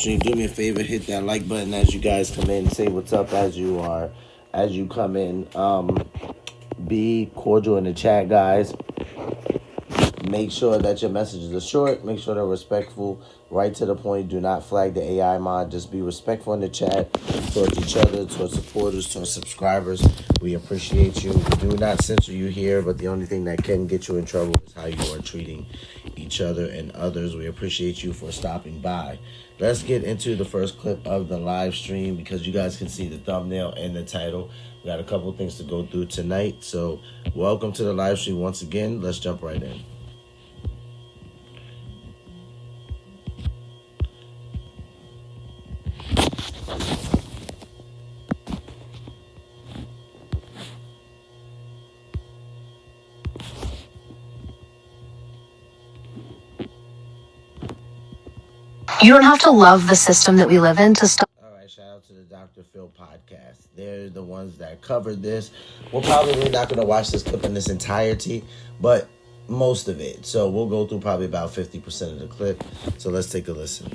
stream, do me a favor, hit that like button as you guys come in. Say what's up as you come in. Be cordial in the chat, guys. Make sure that your messages are short. Make sure they're respectful, right to the point. Do not flag the AI mod. Just be respectful in the chat towards each other, towards supporters, towards subscribers. We appreciate you. We do not censor you here, but the only thing that can get you in trouble is how you are treating each other and others. We appreciate you for stopping by. Let's get into the first clip of the live stream because you guys can see the thumbnail and the title. We got a couple things to go through tonight. So welcome to the live stream once again. Let's jump right in. You don't have to love the system that we live in to stop. All right, shout out to the Dr. Phil podcast. They're the ones that covered this. We're probably not going to watch this clip in this entirety, but most of it. So we'll go through probably about 50% of the clip. So let's take a listen.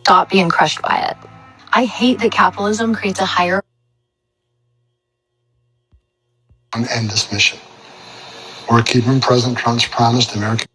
Stop being crushed by it. I hate that capitalism creates a higher and end this mission. We're keeping President Trump's promise to American.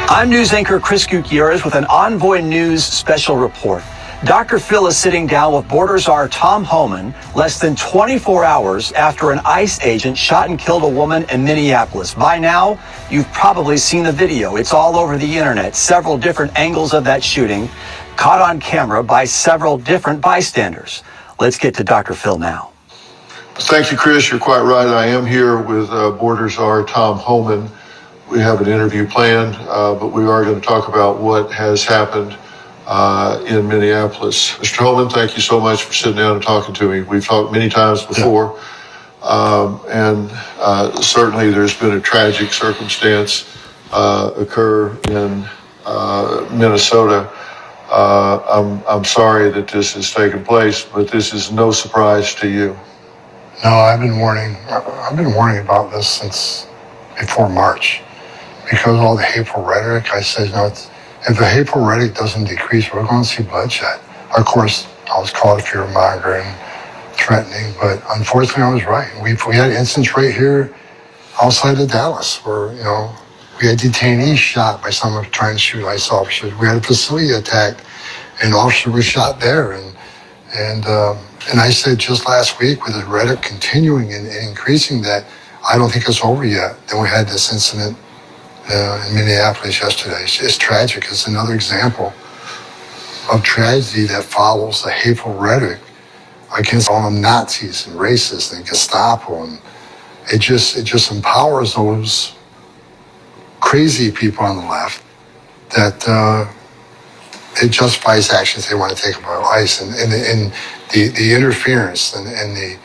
I'm news anchor Chris Gutierrez with an Envoy News special report. Dr. Phil is sitting down with border czar Tom Homan less than 24 hours after an ICE agent shot and killed a woman in Minneapolis. By now, you've probably seen the video. It's all over the internet. Several different angles of that shooting caught on camera by several different bystanders. Let's get to Dr. Phil now. Thank you, Chris. You're quite right. I am here with border czar Tom Homan. We have an interview planned, but we are going to talk about what has happened in Minneapolis. Mr. Homan, thank you so much for sitting down and talking to me. We've talked many times before, and certainly there's been a tragic circumstance occur in Minnesota. I'm sorry that this has taken place, but this is no surprise to you. No, I've been warning about this since before March. Because of all the hateful rhetoric, I said, if the hateful rhetoric doesn't decrease, we're going to see bloodshed. Of course, I was called fear-monger and threatening, but unfortunately I was right. We had an instance right here outside of Dallas where, we had detainees shot by someone trying to shoot ICE officers. We had a facility attacked, and an officer was shot there. And I said just last week, with the rhetoric continuing and increasing, that I don't think it's over yet. Then we had this incident in Minneapolis yesterday. It's tragic. It's another example of tragedy that follows the hateful rhetoric against all the Nazis and racists and Gestapo, and it just empowers those crazy people on the left that it justifies actions they want to take about ICE and the interference and the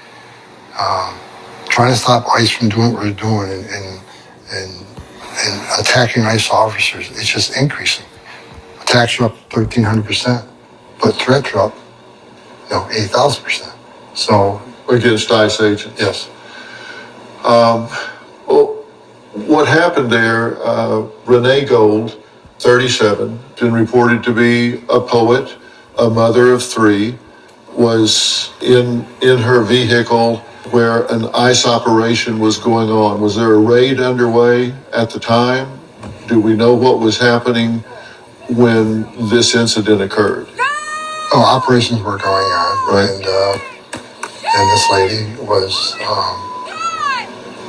trying to stop ICE from doing what we're doing and attacking ICE officers. It's just increasing. Attacks are up 1,300%, but threats are up, 8,000%. So against ICE agents, yes. Well, what happened there? Renee Gold, 37, been reported to be a poet, a mother of three, was in her vehicle where an ICE operation was going on. Was there a raid underway at the time? Do we know what was happening when this incident occurred? Oh, operations were going on, right. And this lady was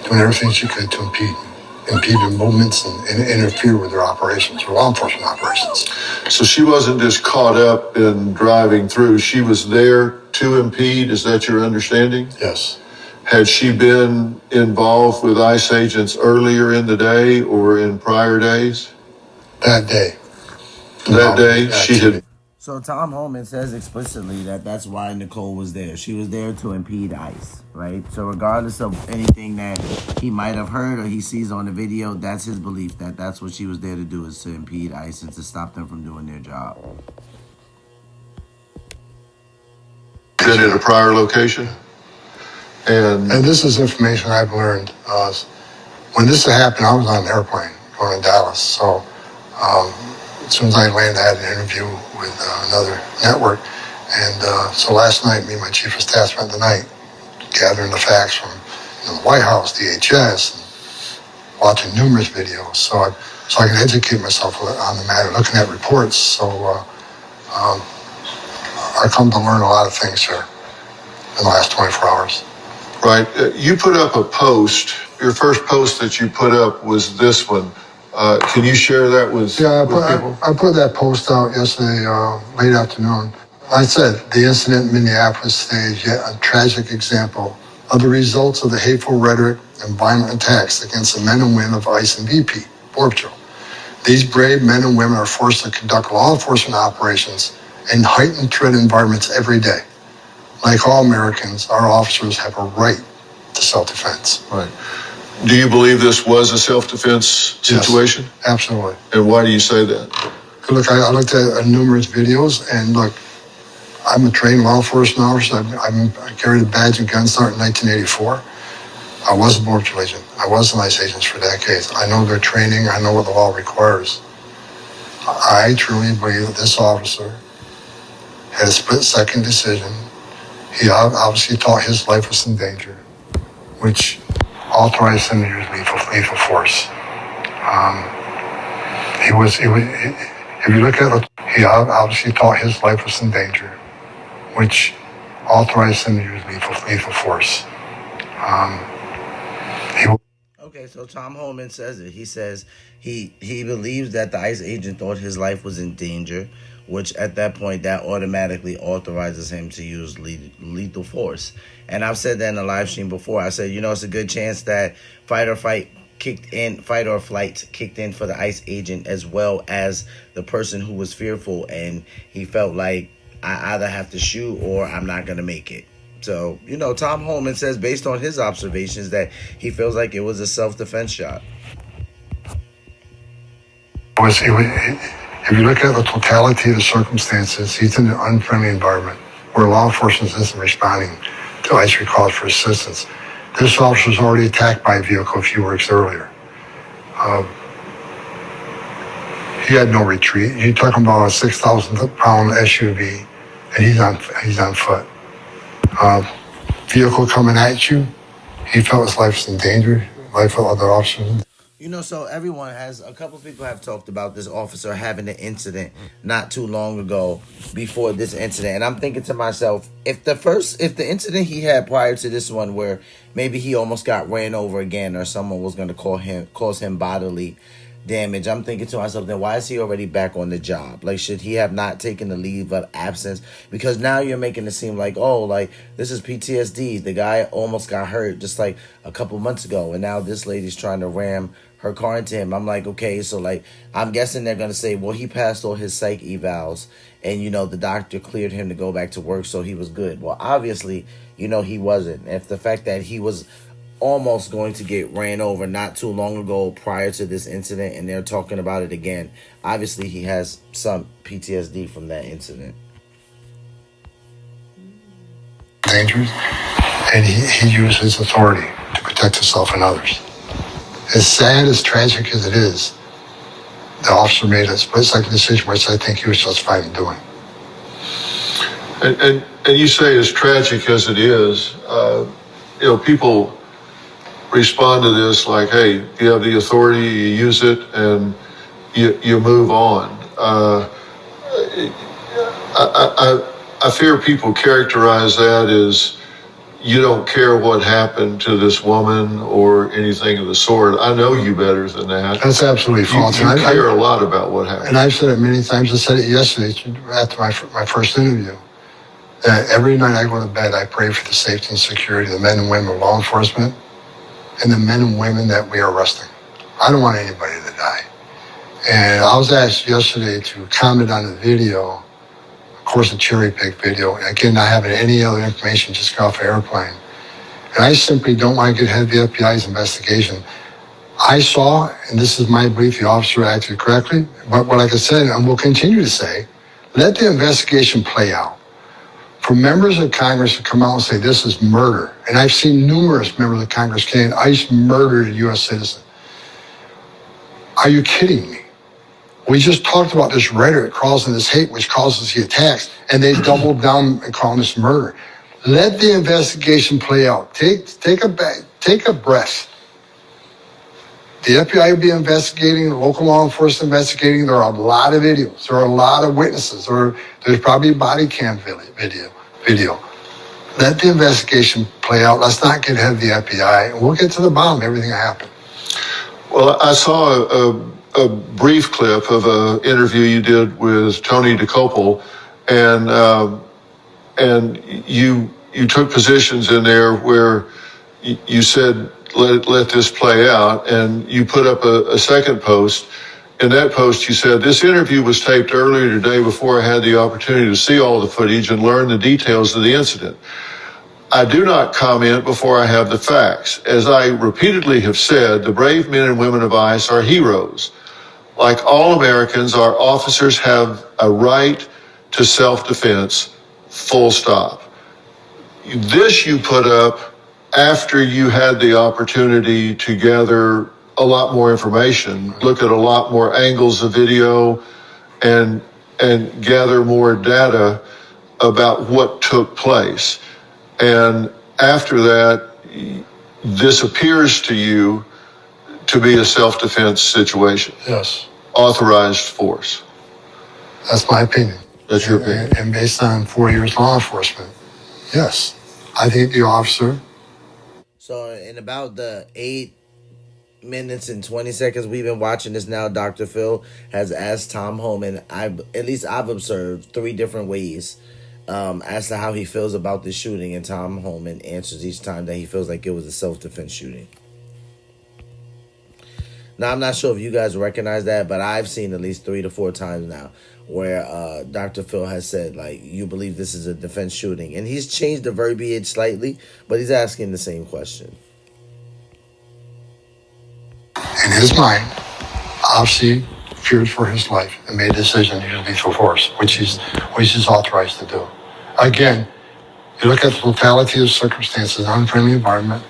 doing everything she could to impede their movements and interfere with their operations, or law enforcement operations. So she wasn't just caught up in driving through. She was there to impede. Is that your understanding? Yes. Had she been involved with ICE agents earlier in the day or in prior days? That day. That day, she had. So Tom Homan says explicitly that that's why Nicole was there. She was there to impede ICE, right? So regardless of anything that he might have heard or he sees on the video, that's his belief that that's what she was there to do, is to impede ICE and to stop them from doing their job. Been at a prior location? And this is information I've learned. When this happened, I was on an airplane going to Dallas. So as soon as I landed, I had an interview with another network. And so last night, me and my chief of staff spent the night gathering the facts from the White House, DHS, and watching numerous videos. So I can educate myself on the matter, looking at reports. So I come to learn a lot of things here in the last 24 hours. right, you put up a post. Your first post that you put up was this one. Can you share that with people? I put that post out yesterday, late afternoon. I said, the incident in Minneapolis today is yet a tragic example of the results of the hateful rhetoric and violent attacks against the men and women of ICE and BP, Border Patrol. These brave men and women are forced to conduct law enforcement operations in heightened threat environments every day. Like all Americans, our officers have a right to self-defense. Right. Do you believe this was a self-defense situation? Yes, absolutely. And why do you say that? Look, I looked at numerous videos, and look, I'm a trained law enforcement officer. I carried a badge and gun start in 1984. I was a Border Patrol agent. I was an ICE agent for decades. I know their training. I know what the law requires. I truly believe that this officer had a split-second decision. He obviously thought his life was in danger, which authorized him to use lethal force. If you look at it, he obviously thought his life was in danger, which authorized him to use lethal force. Okay, so Tom Holman says it. He says he believes that the ICE agent thought his life was in danger, which at that point, that automatically authorizes him to use lethal force. And I've said that in the live stream before. I said, it's a good chance that fight or flight kicked in for the ICE agent, as well as the person who was fearful, and he felt like, I either have to shoot or I'm not going to make it. So, Tom Holman says, based on his observations, that he feels like it was a self-defense shot. If you look at the totality of the circumstances, he's in an unfriendly environment where law enforcement isn't responding to ICE calls for assistance. This officer was already attacked by a vehicle a few weeks earlier. He had no retreat. You're talking about a 6,000-pound SUV, and he's on foot. Vehicle coming at you, he felt his life was in danger. Life of other officers. So a couple of people have talked about this officer having an incident not too long ago before this incident. And I'm thinking to myself, if the incident he had prior to this one, where maybe he almost got ran over again, or someone was going to cause him bodily damage, I'm thinking to myself, then why is he already back on the job? Like, should he have not taken the leave of absence? Because now you're making it seem like, this is PTSD. The guy almost got hurt just like a couple months ago, and now this lady's trying to ram her car into him. I'm like, okay, so I'm guessing they're going to say, well, he passed all his psych evals, and, the doctor cleared him to go back to work, so he was good. Well, obviously, he wasn't. If the fact that he was almost going to get ran over not too long ago prior to this incident, and they're talking about it again, obviously he has some PTSD from that incident. Dangerous, and he used his authority to protect himself and others. As sad, as tragic as it is, the officer made a split-second decision, which I think he was justified in doing. And you say as tragic as it is, people respond to this like, hey, you have the authority, you use it, and you move on. I fear people characterize that as you don't care what happened to this woman or anything of the sort. I know you better than that. That's absolutely false. You care a lot about what happened. And I've said it many times. I said it yesterday after my first interview. That every night I go to bed, I pray for the safety and security of the men and women of law enforcement and the men and women that we are arresting. I don't want anybody to die. And I was asked yesterday to comment on the video, of course, a cherry-picked video. Again, not having any other information, just got off an airplane. And I simply don't want to get ahead of the FBI's investigation. I saw, and this is my belief, the officer acted correctly. But like I said, and will continue to say, let the investigation play out. for members of Congress to come out and say this is murder, and I've seen numerous members of Congress saying ICE murdered a U.S. citizen. Are you kidding me? We just talked about this rhetoric causing this hate, which causes the attacks, and they doubled down and calling this murder. Let the investigation play out. Take a breath. The FBI will be investigating, the local law enforcement investigating. There are a lot of videos. There are a lot of witnesses. There's probably body cam video. Let the investigation play out. Let's not get ahead of the FBI, and we'll get to the bottom of everything that happened. Well, I saw a brief clip of an interview you did with Tony DeCopel, and you took positions in there where you said let this play out, and you put up a second post. In that post, you said, this interview was taped earlier today before I had the opportunity to see all the footage and learn the details of the incident. I do not comment before I have the facts. As I repeatedly have said, the brave men and women of ICE are heroes. Like all Americans, our officers have a right to self-defense, full stop. This you put up after you had the opportunity to gather a lot more information, look at a lot more angles of video, and gather more data about what took place. And after that, this appears to you to be a self-defense situation. Yes. Authorized force. That's my opinion. That's your opinion. And based on 4 years law enforcement, yes. I think the officer. So in about the 8 minutes and 20 seconds we've been watching this now, Dr. Phil has asked Tom Homan, I've observed 3 different ways as to how he feels about the shooting, and Tom Homan answers each time that he feels like it was a self-defense shooting. Now, I'm not sure if you guys recognize that, but I've seen at least 3 to 4 times now where Dr. Phil has said, like, you believe this is a defense shooting. And he's changed the verbiage slightly, but he's asking the same question. In his mind, obviously feared for his life and made a decision to use lethal force, which he's authorized to do. Again, you look at the totality of circumstances, unfriendly environment,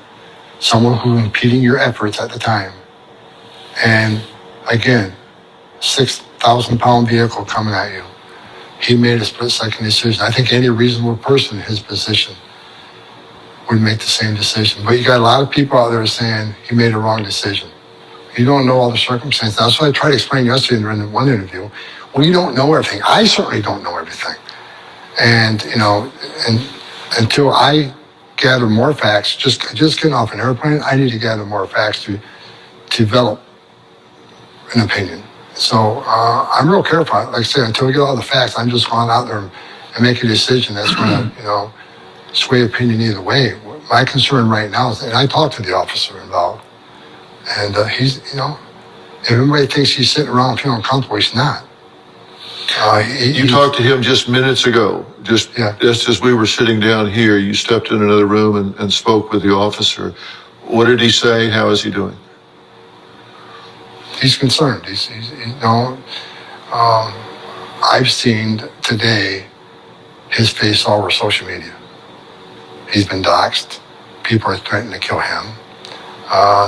someone who impeding your efforts at the time, and again, 6,000-pound vehicle coming at you. He made a split-second decision. I think any reasonable person in his position would make the same decision. But you got a lot of people out there saying he made a wrong decision. You don't know all the circumstances. That's what I tried to explain yesterday in one interview. We don't know everything. I certainly don't know everything. And, and until I gather more facts, just getting off an airplane, I need to gather more facts to develop an opinion. So I'm real careful. Like I said, until we get all the facts, I'm just going out there and make a decision that's going to, sway opinion either way. My concern right now is, and I talked to the officer involved, and he's, if everybody thinks he's sitting around feeling comfortable, he's not. You talked to him just minutes ago. Just as we were sitting down here, you stepped in another room and spoke with the officer. What did he say? How is he doing? He's concerned. I've seen today his face all over social media. He's been doxxed. People are threatening to kill him.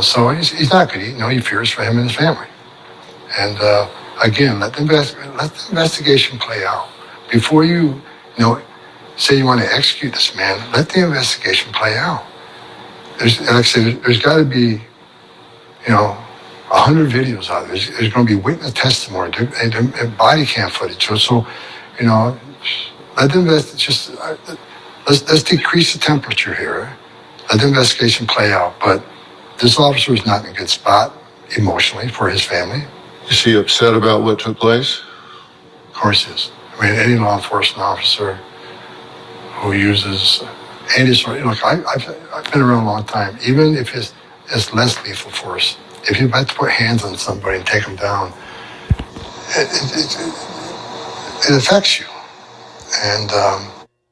So he's not good. He fears for him and his family. And again, let the investigation play out. Before you, say you want to execute this man, let the investigation play out. There's got to be, 100 videos out there. There's going to be witness testimony and body cam footage. So let the let's decrease the temperature here. Let the investigation play out. But this officer is not in a good spot emotionally for his family. Is he upset about what took place? Of course he is. Any law enforcement officer who uses any sort of, I've been around a long time. Even if it's less lethal force, if you have to put hands on somebody and take them down, it affects you. And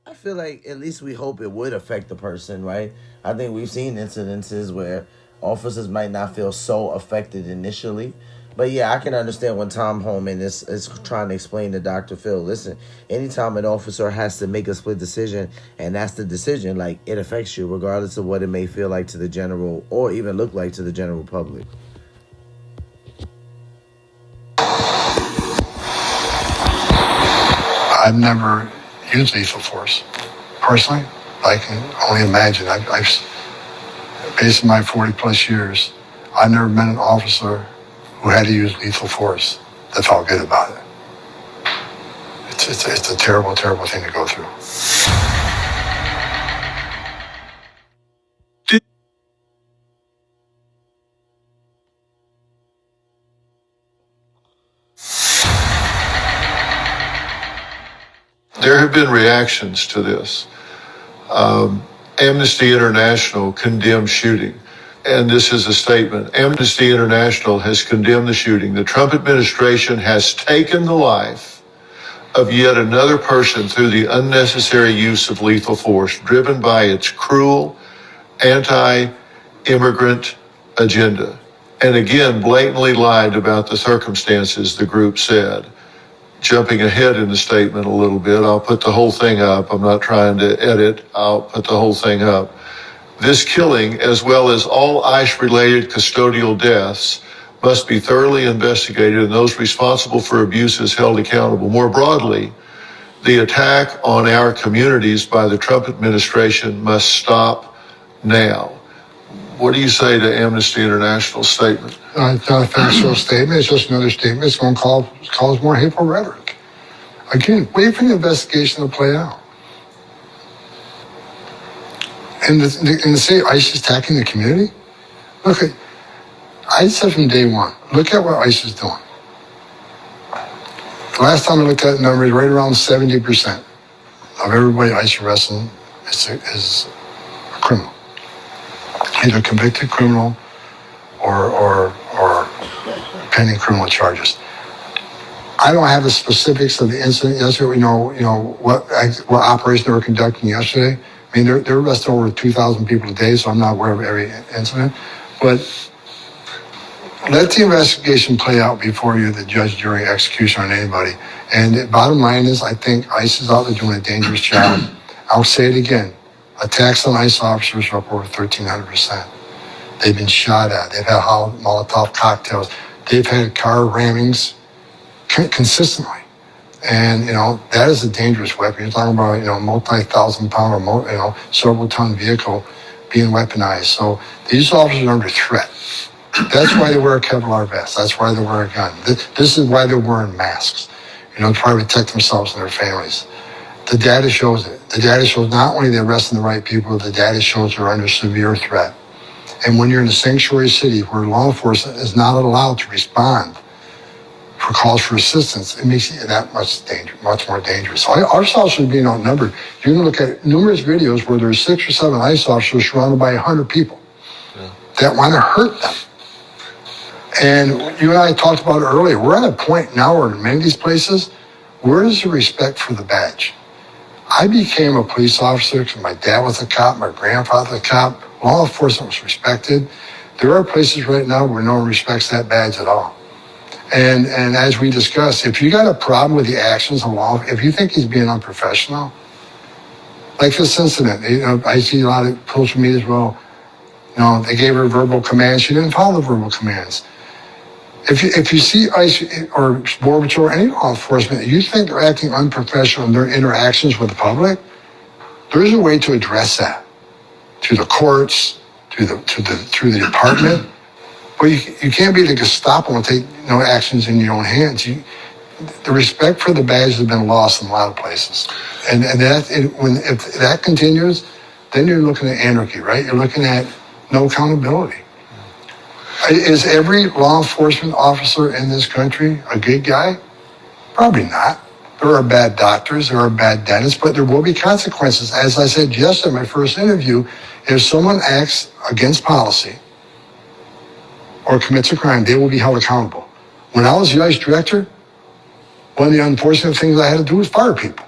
I feel like at least we hope it would affect the person, right? I think we've seen incidences where officers might not feel so affected initially, But yeah, I can understand when Tom Holman is trying to explain to Dr. Phil, listen, anytime an officer has to make a split decision, and that's the decision, like, it affects you regardless of what it may feel like to the general or even look like to the general public. I've never used lethal force. Personally, I can only imagine. I've based on my 40 plus years, I've never met an officer who had to use lethal force that felt good about it. It's a terrible, terrible thing to go through. There have been reactions to this. Amnesty International condemned shooting. And this is a statement. Amnesty International has condemned the shooting. The Trump administration has taken the life of yet another person through the unnecessary use of lethal force, driven by its cruel, anti-immigrant agenda. And again, blatantly lied about the circumstances, the group said. Jumping ahead in the statement a little bit, I'll put the whole thing up. I'm not trying to edit. I'll put the whole thing up. This killing, as well as all ICE-related custodial deaths, must be thoroughly investigated and those responsible for abuses held accountable. More broadly, the attack on our communities by the Trump administration must stop now. What do you say to Amnesty International's statement? It's not a factual statement. It's just another statement. It's going to cause more hateful rhetoric. Again, wait for the investigation to play out. And to say ICE is attacking the community? Look, I said from day one, look at what ICE is doing. The last time I looked at the numbers, right around 70% of everybody ICE arresting is a criminal. Either a convicted criminal or pending criminal charges. I don't have the specifics of the incident yesterday. We know what operation they were conducting yesterday. I mean, they're arresting over 2,000 people a day, so I'm not aware of every incident. But let the investigation play out before you're the judge, jury, execution on anybody. And the bottom line is, I think ICE is out there doing a dangerous job. I'll say it again. Attacks on ICE officers are up over 1,300%. They've been shot at. They've had Molotov cocktails. They've had car rammings consistently. And, that is a dangerous weapon. You're talking about, multi-thousand-pound or, several-ton vehicle being weaponized. So these officers are under threat. That's why they wear a Kevlar vest. That's why they wear a gun. This is why they're wearing masks, to try to protect themselves and their families. The data shows it. The data shows not only they're arresting the right people, the data shows they're under severe threat. And when you're in a sanctuary city where law enforcement is not allowed to respond for calls for assistance, it makes it that much more dangerous. So our officers are being outnumbered. You can look at numerous videos where there's 6 or 7 ICE officers surrounded by 100 people that want to hurt them. And you and I talked about it earlier. We're at a point now where in many of these places, where is the respect for the badge? I became a police officer because my dad was a cop, my grandfather was a cop. Law enforcement was respected. There are places right now where no one respects that badge at all. And as we discussed, if you got a problem with the actions of law, if you think he's being unprofessional, like this incident, I see a lot of social media as well. They gave her verbal commands. She didn't follow the verbal commands. If you see ICE or Border Patrol or any law enforcement, you think they're acting unprofessional in their interactions with the public, there's a way to address that through the courts, through the department. But you can't be the Gestapo and take actions in your own hands. The respect for the badge has been lost in a lot of places, and if that continues, then you're looking at anarchy, right? You're looking at no accountability. Is every law enforcement officer in this country a good guy? Probably not. There are bad doctors, there are bad dentists, but there will be consequences. As I said yesterday in my first interview, if someone acts against policy or commits a crime, they will be held accountable. When I was the ICE director, one of the unfortunate things I had to do was fire people.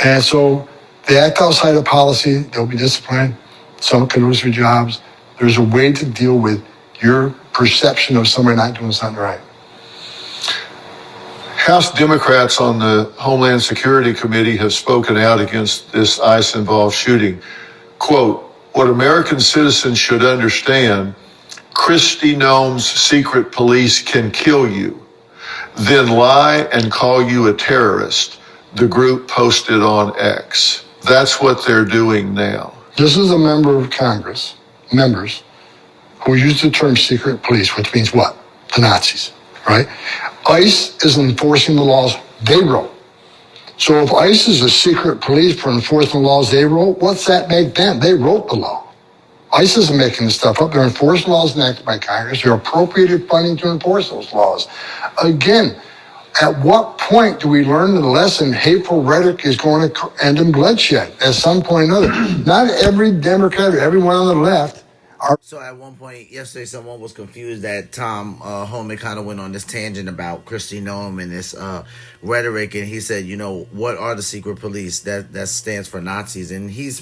And so they act outside of policy, they'll be disciplined. Some can lose their jobs. There's a way to deal with your perception of somebody not doing something right. House Democrats on the Homeland Security Committee have spoken out against this ICE-involved shooting. Quote, what American citizens should understand, Kristi Noem's secret police can kill you, then lie and call you a terrorist, the group posted on X. That's what they're doing now. This is a member of Congress, members, who used the term secret police, which means what? The Nazis, right? ICE is enforcing the laws they wrote. So if ICE is a secret police for enforcing the laws they wrote, what's that make them? They wrote the law. ICE isn't making this stuff up. They're enforcing laws enacted by Congress. They're appropriated funding to enforce those laws. Again, at what point do we learn the lesson hateful rhetoric is going to end in bloodshed at some point or another? Not every Democrat or everyone on the left are. So at one point yesterday, someone was confused that Tom Homan kind of went on this tangent about Kristi Noem and this rhetoric, and he said, you know, what are the secret police? That stands for Nazis, and he's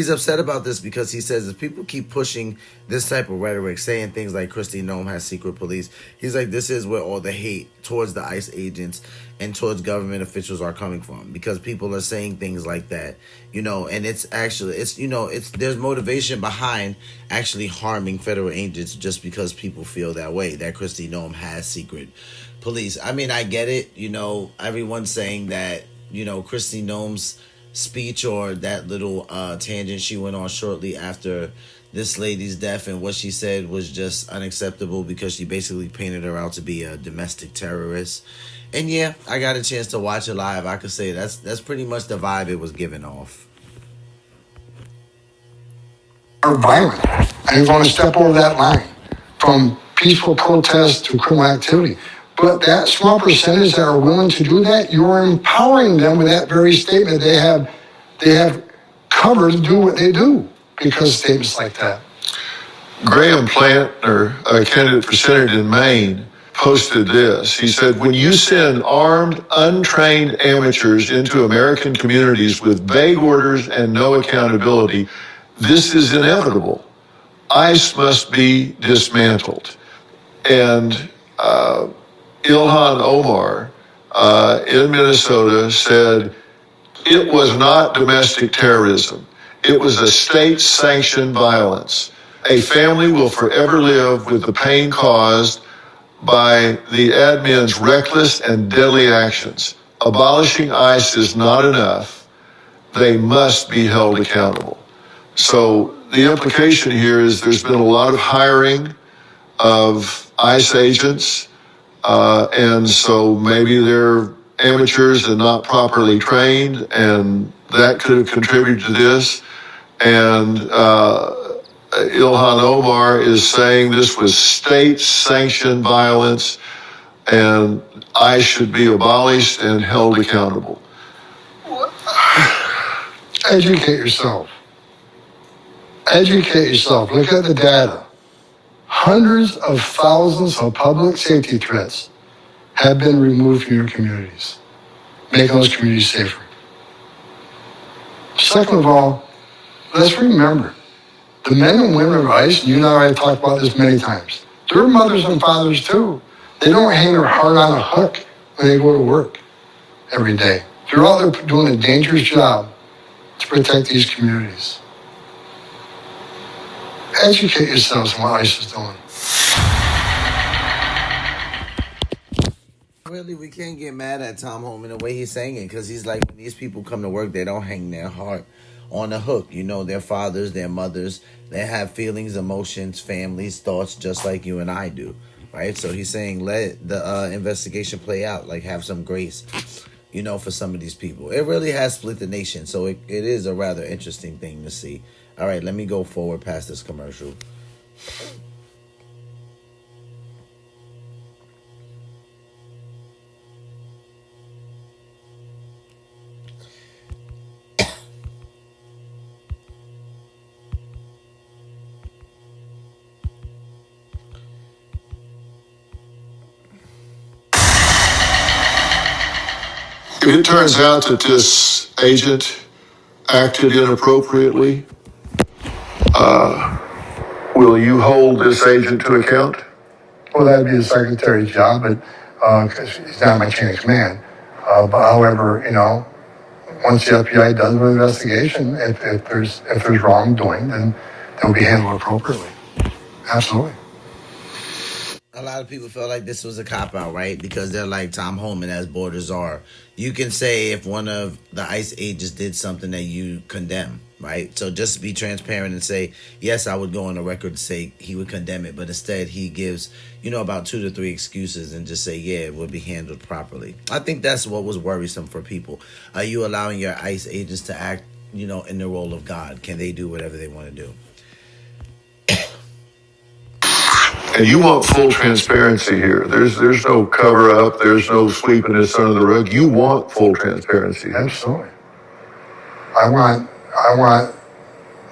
upset about this because he says if people keep pushing this type of rhetoric, saying things like Kristi Noem has secret police, he's like, this is where all the hate towards the ICE agents and towards government officials are coming from, because people are saying things like that, you know, and it's there's motivation behind actually harming federal agents just because people feel that way, that Kristi Noem has secret police. I mean, I get it, you know, everyone's saying that, you know, Kristi Noem's speech or that little tangent she went on shortly after this lady's death and what she said was just unacceptable because she basically painted her out to be a domestic terrorist. And yeah, I got a chance to watch it live. I could say that's pretty much the vibe it was giving off. Are violent, and you're going to step over that line from peaceful protest to criminal activity. But that small percentage that are willing to do that, you are empowering them with that very statement. They have cover to do what they do because of statements like that. Graham Plantner, a candidate for Senate in Maine, posted this. He said, when you send armed, untrained amateurs into American communities with vague orders and no accountability, this is inevitable. ICE must be dismantled. And Ilhan Omar in Minnesota said it was not domestic terrorism. It was a state-sanctioned violence. A family will forever live with the pain caused by the admin's reckless and deadly actions. Abolishing ICE is not enough. They must be held accountable. So the implication here is there's been a lot of hiring of ICE agents, and so maybe they're amateurs and not properly trained, and that could have contributed to this. And Ilhan Omar is saying this was state-sanctioned violence, and ICE should be abolished and held accountable. Educate yourself. Educate yourself. Look at the data. Hundreds of thousands of public safety threats have been removed from your communities, making those communities safer. Second of all, let's remember, the men and women of ICE, and you and I have talked about this many times, they're mothers and fathers too. They don't hang their heart on a hook when they go to work every day. They're out there doing a dangerous job to protect these communities. Educate yourselves on what ICE is doing. Really, we can't get mad at Tom Homan the way he's saying it, because he's like, when these people come to work, they don't hang their heart on a hook. You know, their fathers, their mothers, they have feelings, emotions, families, thoughts, just like you and I do, right? So he's saying let the investigation play out, like have some grace, you know, for some of these people. It really has split the nation, so it is a rather interesting thing to see. All right, let me go forward past this commercial. If it turns out that this agent acted inappropriately, will you hold this agent to account? Well, that'd be the secretary's job, but because he's not my chain of command. But however, once the FBI does an investigation, if there's wrongdoing, then they'll be handled appropriately. Absolutely. A lot of people feel like this was a cop-out, right? Because they're like Tom Homan as borders are. You can say if one of the ICE agents did something that you condemn, right? So just be transparent and say, yes, I would go on the record and say he would condemn it. But instead, he gives, about 2 to 3 excuses and just say, yeah, it would be handled properly. I think that's what was worrisome for people. Are you allowing your ICE agents to act, in the role of God? Can they do whatever they want to do? And you want full transparency here. There's no cover up. There's no sweeping this under the rug. You want full transparency. Absolutely. I want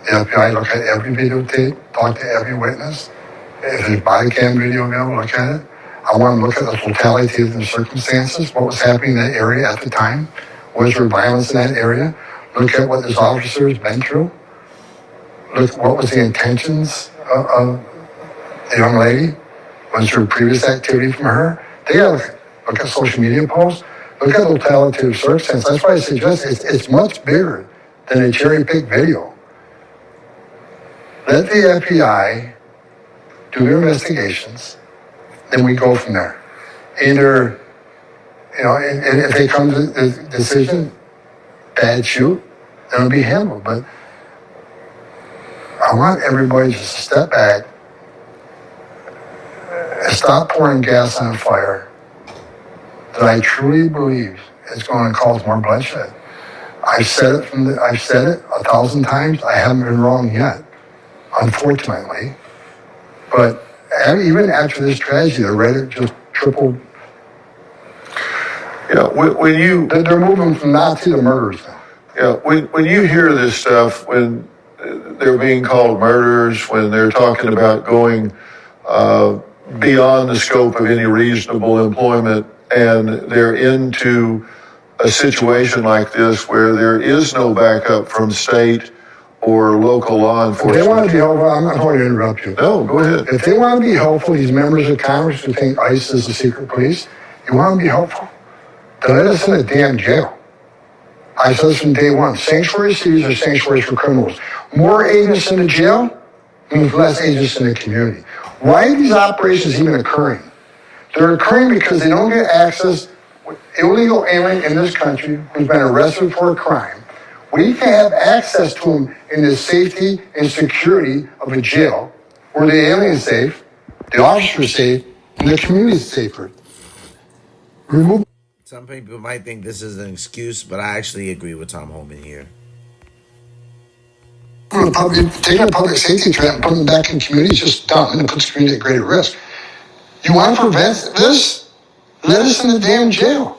the FBI to look at every videotape, talk to every witness. If there's body cam video available, look at it. I want to look at the totality of the circumstances, what was happening in that area at the time. Was there violence in that area? Look at what this officer has been through. Look what was the intentions of the young lady. Was there previous activity from her? They got to look at social media posts. Look at the totality of circumstances. That's why I suggest it's much bigger than a cherry-picked video. Let the FBI do their investigations, then we go from there. Either, and if they come to the decision, bad shoot, then it'll be handled. But I want everybody just to step back and stop pouring gas on a fire that I truly believe is going to cause more bloodshed. I've said it 1,000 times. I haven't been wrong yet, unfortunately. But even after this tragedy, the rate just tripled. Yeah, when you they're moving from Nazi to murderers now. Yeah, when you hear this stuff, when they're being called murderers, when they're talking about going beyond the scope of any reasonable employment, and they're into a situation like this where there is no backup from state or local law enforcement. If they want to be helpful, I'm not going to interrupt you. No, go ahead. If they want to be helpful, these members of Congress who think ICE is the secret police, you want to be helpful, then let us in a damn jail. I said this from day one. Sanctuary cities are sanctuaries for criminals. More agents in the jail means less agents in the community. Why are these operations even occurring? They're occurring because they don't get access with illegal alien in this country who's been arrested for a crime. We can have access to them in the safety and security of a jail where the alien is safe, the officer is safe, and the community is safer. Remove. Some people might think this is an excuse, but I actually agree with Tom Homan here. Taking a public safety threat and putting them back in community is just dumb, and it puts the community at greater risk. You want to prevent this? Let us in the damn jail.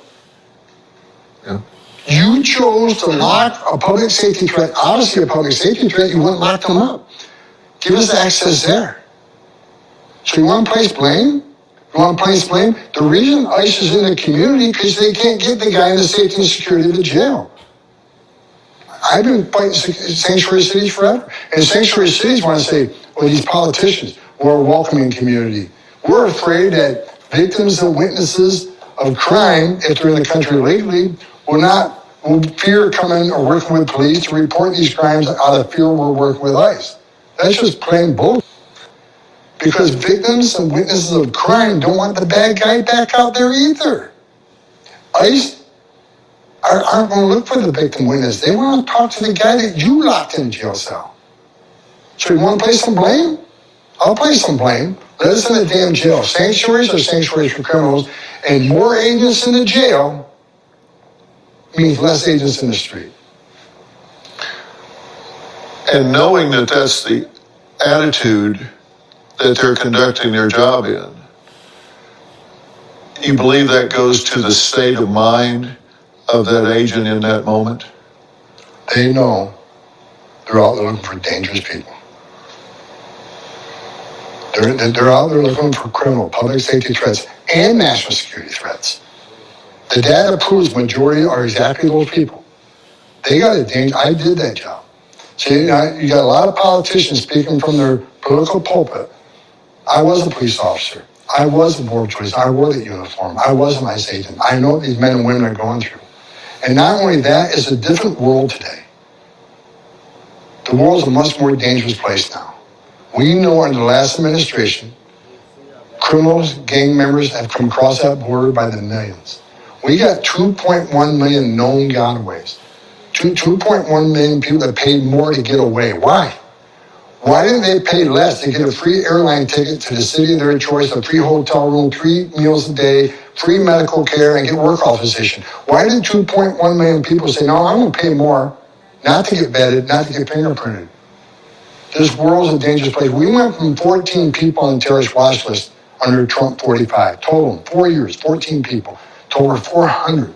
Yeah. You chose to lock a public safety threat. Obviously, a public safety threat, you wouldn't lock them up. Give us access there. So you want to place blame? You want to place blame? The reason ICE is in the community because they can't get the guy in the safety and security of the jail. I've been fighting sanctuary cities forever. And sanctuary cities want to say, well, these politicians, we're a welcoming community. We're afraid that victims and witnesses of crime, if they're in the country legally, will fear coming or working with police to report these crimes out of fear we're working with ICE. That's just plain bullshit. Because victims and witnesses of crime don't want the bad guy back out there either. ICE aren't going to look for the victim witness. They want to talk to the guy that you locked in a jail cell. So you want to place some blame? I'll place some blame. Let us in the damn jail. Sanctuaries are sanctuaries for criminals, and more agents in the jail means less agents in the street. And knowing that that's the attitude that they're conducting their job in, you believe that goes to the state of mind of that agent in that moment? They know they're out there looking for dangerous people. They're out there looking for criminal, public safety threats, and national security threats. The data proves majority are exactly those people. They got a danger. I did that job. So you got a lot of politicians speaking from their political pulpit. I was a police officer. I was a border police. I wore the uniform. I was an ICE agent. I know what these men and women are going through. And not only that, it's a different world today. The world's a much more dangerous place now. We know under the last administration, criminals, gang members have come across that border by the millions. We got 2.1 million known gotaways. 2.1 million people that paid more to get away. Why? Why didn't they pay less to get a free airline ticket to the city of their choice, a free hotel room, 3 meals a day, free medical care, and get work authorization? Why did 2.1 million people say, no, I'm going to pay more not to get vetted, not to get fingerprinted? This world's a dangerous place. We went from 14 people on the terrorist watch list under Trump 45, total, 4 years, 14 people, to over 400.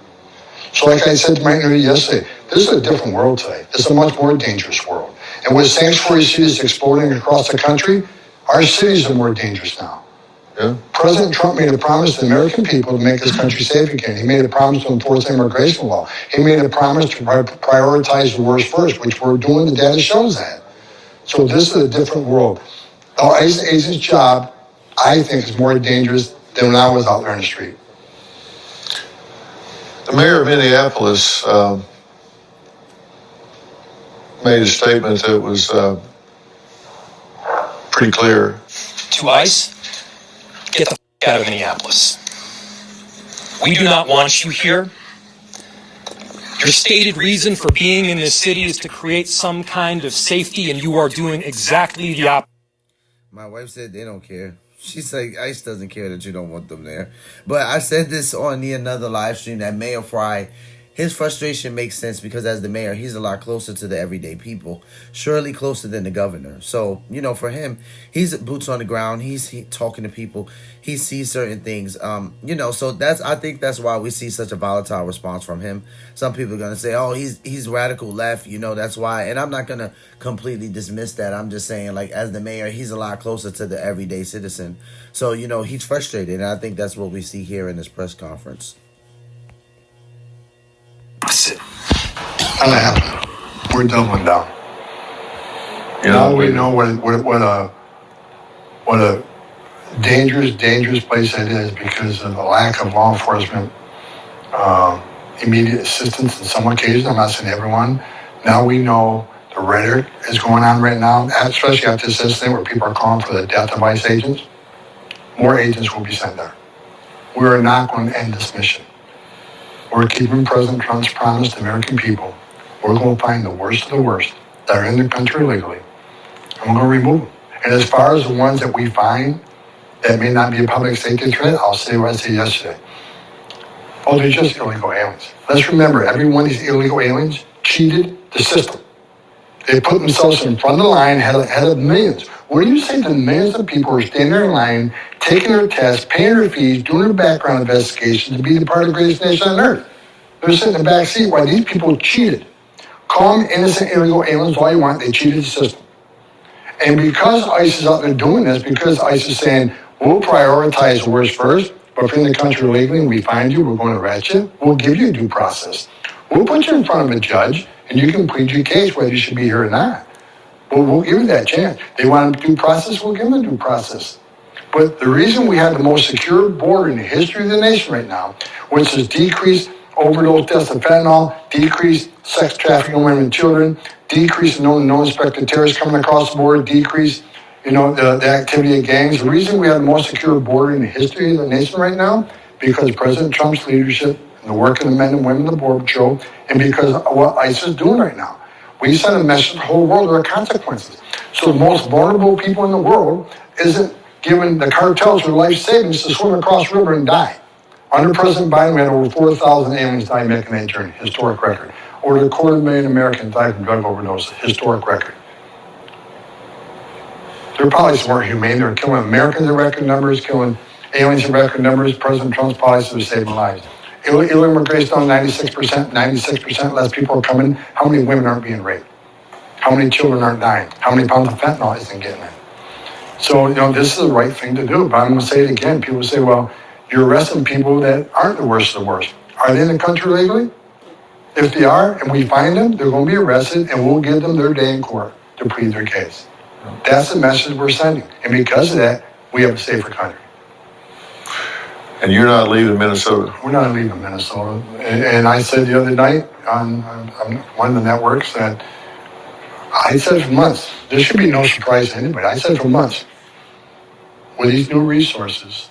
So like I said to my interview yesterday, this is a different world today. It's a much more dangerous world. And with sanctuary cities exploding across the country, our cities are more dangerous now. Yeah. President Trump made a promise to the American people to make this country safe again. He made a promise to enforce immigration law. He made a promise to prioritize the worst first, which we're doing. The data shows that. So this is a different world. The ICE agent's job, I think, is more dangerous than when I was out there in the street. The mayor of Minneapolis made a statement that was pretty clear. To ICE, get the f*** out of Minneapolis. We do not want you here. Your stated reason for being in this city is to create some kind of safety, and you are doing exactly the opposite. My wife said they don't care. She's like, ICE doesn't care that you don't want them there. But I said this on another live stream that Mayor Fry, his frustration makes sense because as the mayor, he's a lot closer to the everyday people, surely closer than the governor. So, you know, for him, he's boots on the ground. He's talking to people. He sees certain things. You know, so I think that's why we see such a volatile response from him. Some people are going to say, oh, he's radical left. You know, that's why. And I'm not going to completely dismiss that. I'm just saying, like, as the mayor, he's a lot closer to the everyday citizen. So, you know, he's frustrated. And I think that's what we see here in this press conference. We're doubling down. You know, we know what a dangerous place it is because of the lack of law enforcement immediate assistance in some occasions. I'm not saying everyone. Now we know the rhetoric is going on right now, especially after this incident where people are calling for the death of ICE agents. More agents will be sent there. We are not going to end this mission. We're keeping President Trump's promise to the American people. We're going to find the worst of the worst that are in the country illegally, and we're going to remove them. And as far as the ones that we find that may not be a public safety threat, I'll say what I said yesterday. Oh, they're just illegal aliens. Let's remember, every one of these illegal aliens cheated the system. They put themselves in front of the line, ahead of millions. What do you say to the millions of people who are standing there in line, taking their tests, paying their fees, doing their background investigation to be the part of the greatest nation on earth? They're sitting in the back seat while these people cheated. Call them innocent illegal aliens all you want, they cheated the system. And because ICE is out there doing this, because ICE is saying, we'll prioritize the worst first, but if you're in the country illegally and we find you, we're going to arrest you, we'll give you due process. We'll put you in front of a judge, and you can plead your case whether you should be here or not. We'll give you that chance. They want due process, we'll give them due process. But the reason we have the most secure border in the history of the nation right now, which has decreased overdose deaths of fentanyl, decreased sex trafficking of women and children, decrease in no suspected terrorists coming across the border, decrease, the activity of gangs. The reason we have the most secure border in the history of the nation right now, because President Trump's leadership and the work of the men and women of the Border Patrol, and because of what ICE is doing right now. We send a message to the whole world there are consequences. So the most vulnerable people in the world isn't giving the cartels their life savings to swim across the river and die. Under President Biden, we had over 4,000 aliens die making that journey, historic record. Over 250,000 Americans died from drug overdose, historic record. Their policies weren't humane. They were killing Americans in record numbers, killing aliens in record numbers. President Trump's policies were saving lives. Illegal immigration down 96% less people are coming. How many women aren't being raped? How many children aren't dying? How many pounds of fentanyl isn't getting in? So, this is the right thing to do. But I'm going to say it again. People say, well, you're arresting people that aren't the worst of the worst. Are they in the country legally? If they are, and we find them, they're going to be arrested, and we'll give them their day in court to plead their case. That's the message we're sending. And because of that, we have a safer country. And you're not leaving Minnesota? We're not leaving Minnesota. And I said the other night on one of the networks that I said for months, this should be no surprise to anybody. I said for months, with these new resources,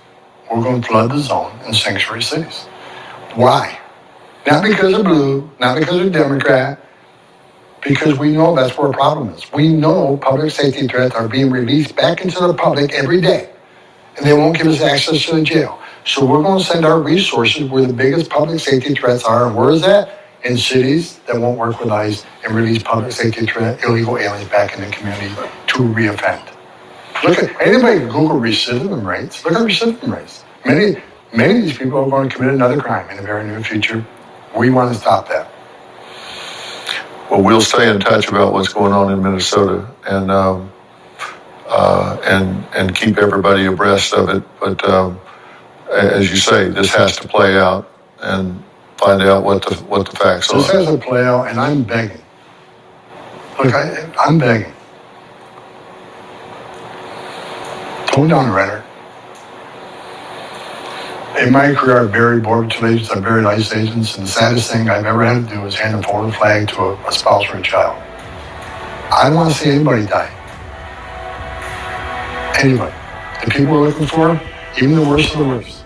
we're going to flood the zone in sanctuary cities. Why? Not because of blue, not because of Democrat, because we know that's where a problem is. We know public safety threats are being released back into the public every day, and they won't give us access to the jail. So we're going to send our resources where the biggest public safety threats are. And where is that? In cities that won't work with ICE and release public safety threat, illegal aliens back in the community to reoffend. Look at anybody Google recidivism rates. Look at recidivism rates. Many of these people are going to commit another crime in the very near future. We want to stop that. Well, we'll stay in touch about what's going on in Minnesota and keep everybody abreast of it. But as you say, this has to play out and find out what the facts are. This has to play out, and I'm begging. Look, I'm begging. Tone down the rhetoric. In my career, I've buried border agents, I've buried ICE agents, and the saddest thing I've ever had to do is hand a foreign flag to a spouse or a child. I don't want to see anybody die. Anybody. The people we're looking for, even the worst of the worst.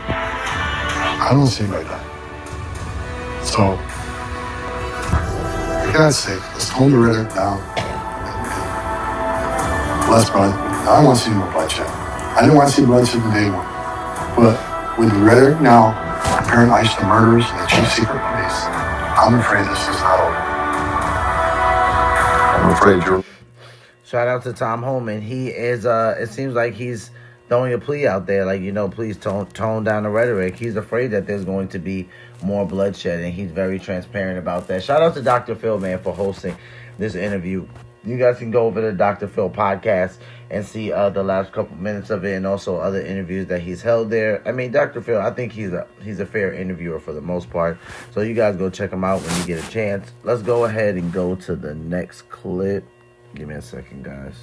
I don't want to see anybody die. So, for God's sake, let's tone the rhetoric down. Less blood. I don't want to see more bloodshed. I didn't want to see bloodshed from day one. But with the rhetoric now, comparing ICE to murderers and the chief secret police, I'm afraid this is not over. I'm afraid you're... Shout out to Tom Homan. He is, it seems like he's throwing a plea out there, like, please tone down the rhetoric. He's afraid that there's going to be more bloodshed, and he's very transparent about that. Shout out to Dr. Phil, man, for hosting this interview. You guys can go over to Dr. Phil podcast and see the last couple minutes of it, and also other interviews that he's held there. I mean, Dr. Phil, I think he's a fair interviewer for the most part. So you guys go check him out when you get a chance. Let's go ahead and go to the next clip. Give me a second, guys.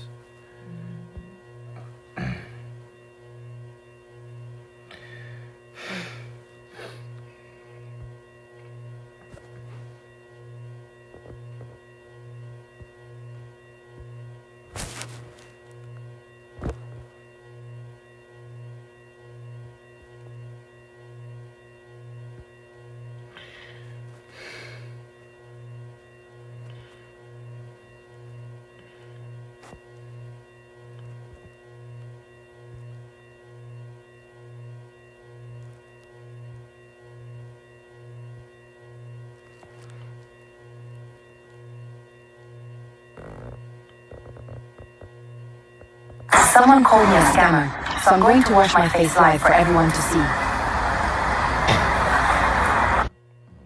Someone called me a scammer, so I'm going to watch my face live for everyone to see.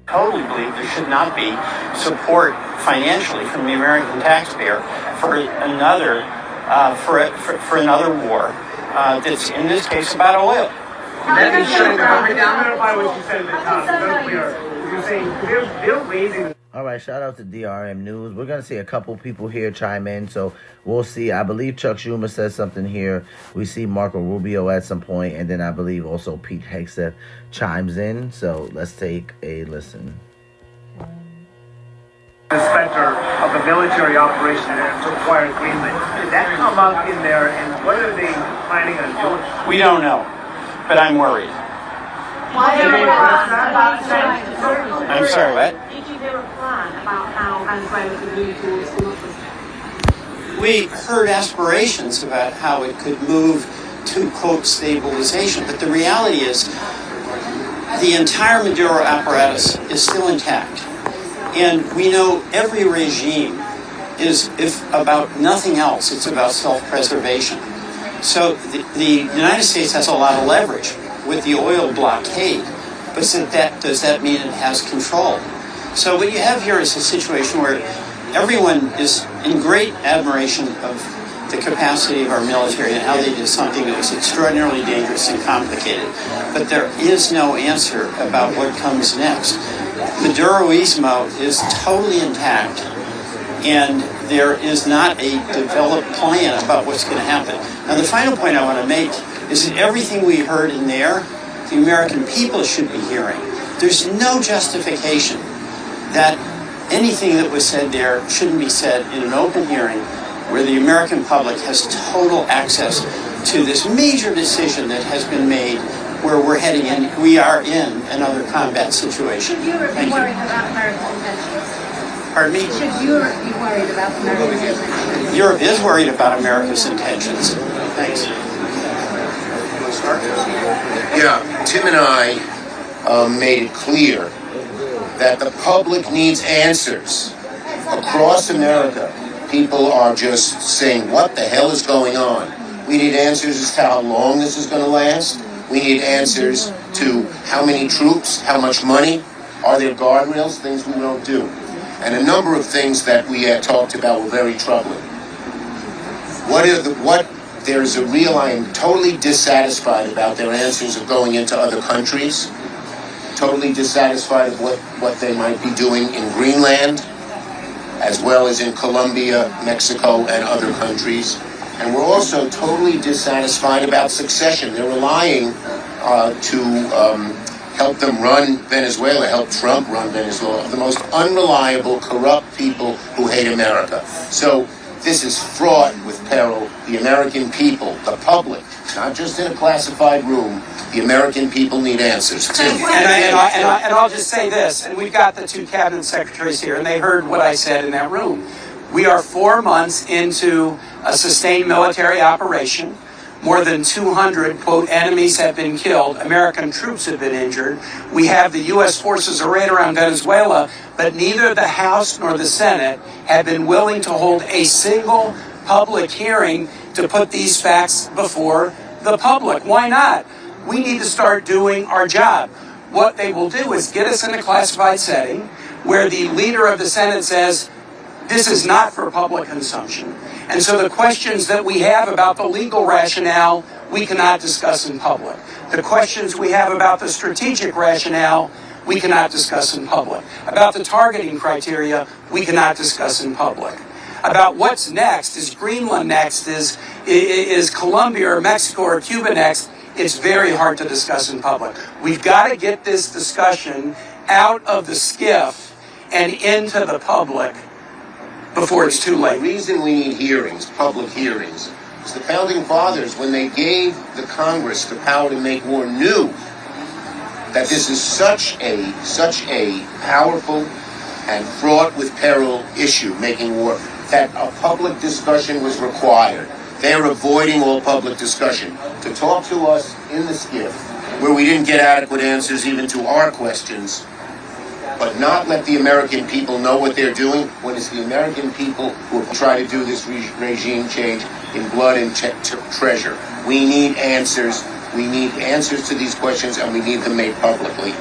Totally believe there should not be support financially from the American taxpayer for another for another war that's in this case about oil. That is shutting down. I'm going to clarify what you said at the top. Very clear. You're saying they're raising. All right, shout out to DRM News. We're going to see a couple people here chime in, so we'll see. I believe Chuck Schumer says something here. We see Marco Rubio at some point, and then I believe also Pete Hegseth chimes in. So let's take a listen. The specter of a military operation to acquire Greenland. Did that come up in there, and what are they planning on doing? We don't know, but I'm worried. I'm sorry, what? Did you hear a plan about how Venezuela could move towards democracy? We heard aspirations about how it could move to, quote, stabilization, but the reality is the entire Maduro apparatus is still intact. And we know every regime is, if about nothing else, it's about self-preservation. So the United States has a lot of leverage with the oil blockade, but does that mean it has control? So what you have here is a situation where everyone is in great admiration of the capacity of our military and how they did something that was extraordinarily dangerous and complicated. But there is no answer about what comes next. Maduroismo is totally intact, and there is not a developed plan about what's going to happen. Now, the final point I want to make is that everything we heard in there, the American people should be hearing. There's no justification that anything that was said there shouldn't be said in an open hearing where the American public has total access to this major decision that has been made where we're heading in. We are in another combat situation. Should Europe be worried about American intentions? Pardon me? Should Europe be worried about American intentions? Europe is worried about America's intentions. Thanks. Yeah, Tim and I made it clear that the public needs answers. Across America, people are just saying, what the hell is going on? We need answers as to how long this is going to last. We need answers to how many troops, how much money, are there guardrails, things we don't do. And a number of things that we had talked about were very troubling. There's a real, I am totally dissatisfied about their answers of going into other countries, totally dissatisfied of what they might be doing in Greenland, as well as in Colombia, Mexico, and other countries. And we're also totally dissatisfied about succession. They're relying to help them run Venezuela, help Trump run Venezuela, the most unreliable, corrupt people who hate America. So this is fraught with peril. The American people, the public, not just in a classified room, the American people need answers. Tim. And I'll just say this, and we've got the two cabinet secretaries here, and they heard what I said in that room. We are 4 months into a sustained military operation. More than 200, quote, enemies have been killed. American troops have been injured. We have the U.S. forces arrayed around Venezuela, but neither the House nor the Senate have been willing to hold a single public hearing to put these facts before the public. Why not? We need to start doing our job. What they will do is get us in a classified setting where the leader of the Senate says, this is not for public consumption. And so the questions that we have about the legal rationale, we cannot discuss in public. The questions we have about the strategic rationale, we cannot discuss in public. About the targeting criteria, we cannot discuss in public. About what's next, is Greenland next, is Colombia or Mexico or Cuba next, it's very hard to discuss in public. We've got to get this discussion out of the skiff and into the public before it's too late. The reason we need hearings, public hearings, is the Founding Fathers, when they gave the Congress the power to make war, knew that this is such a powerful and fraught with peril issue, making war, that a public discussion was required. They're avoiding all public discussion. To talk to us in the skiff, where we didn't get adequate answers even to our questions, but not let the American people know what they're doing, when it's the American people who try to do this regime change in blood and treasure. We need answers. We need answers to these questions, and we need them made publicly.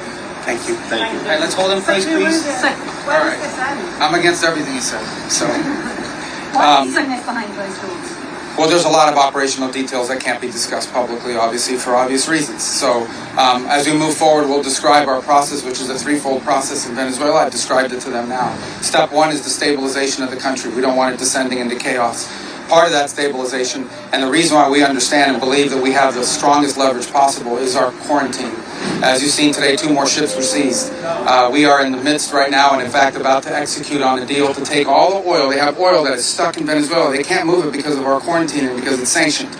Thank you. Thank you. All right, let's hold him first, please. All right. I'm against everything you said. So, Why is this behind closed doors? well, there's a lot of operational details that can't be discussed publicly, obviously, for obvious reasons. So, as we move forward, we'll describe our process, which is a threefold process in Venezuela. I've described it to them now. Step one is the stabilization of the country. We don't want it descending into chaos. Part of that stabilization, and the reason why we understand and believe that we have the strongest leverage possible, is our quarantine. As you've seen today, 2 more ships were seized. We are in the midst right now, and in fact about to execute on a deal to take all the oil. They have oil that is stuck in Venezuela. They can't move it because of our quarantine and because it's sanctioned.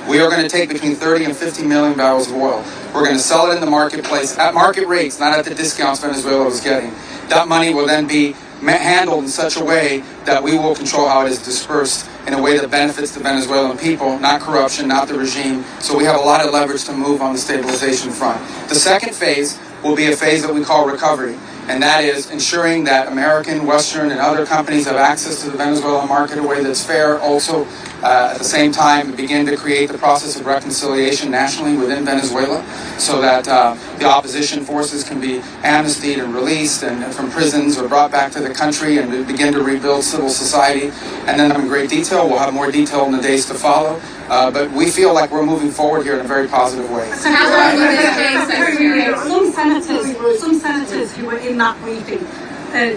We are going to take between 30 and 50 million barrels of oil. We're going to sell it in the marketplace at market rates, not at the discounts Venezuela was getting. That money will then be handled in such a way that we will control how it is dispersed in a way that benefits the Venezuelan people, not corruption, not the regime. So we have a lot of leverage to move on the stabilization front. The second phase will be a phase that we call recovery, and that is ensuring that American, Western, and other companies have access to the Venezuelan market in a way that's fair. Also, at the same time, begin to create the process of reconciliation nationally within Venezuela so that the opposition forces can be amnestied and released and from prisons or brought back to the country, and begin to rebuild civil society. And then in great detail, we'll have more detail in the days to follow. But we feel like we're moving forward here in a very positive way. So some senators who were in that briefing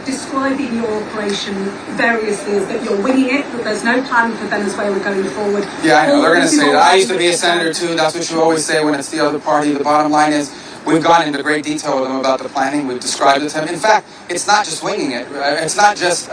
describing your operation variously as that you're winging it, that there's no plan for Venezuela going forward. Yeah, I know. They're going to say that. I used to be a senator too. That's what you always say when it's the other party. The bottom line is we've gone into great detail with them about the planning. We've described it to them. In fact, it's not just winging it. It's not just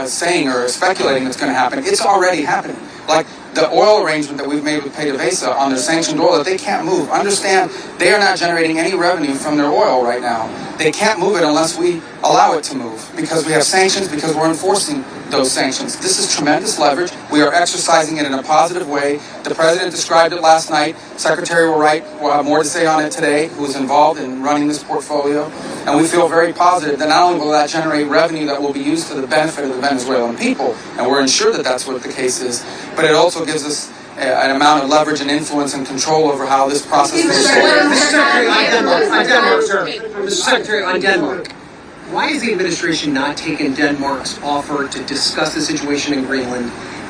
saying or speculating it's going to happen. It's already happening. Like the oil arrangement that we've made with PDVSA on their sanctioned oil that they can't move. Understand, they are not generating any revenue from their oil right now. They can't move it unless we allow it to move because we have sanctions, because we're enforcing those sanctions. This is tremendous leverage. We are exercising it in a positive way. The president described it last night. Secretary Wright will have more to say on it today, who is involved in running this portfolio. And we feel very positive that not only will that generate revenue that will be used to the benefit of the Venezuelan people, and we're ensured that that's what the case is, but it also gives us an amount of leverage and influence and control over how this process moves forward. Mr. Secretary, on Denmark, why has the administration not taken Denmark's offer to discuss the situation in Greenland?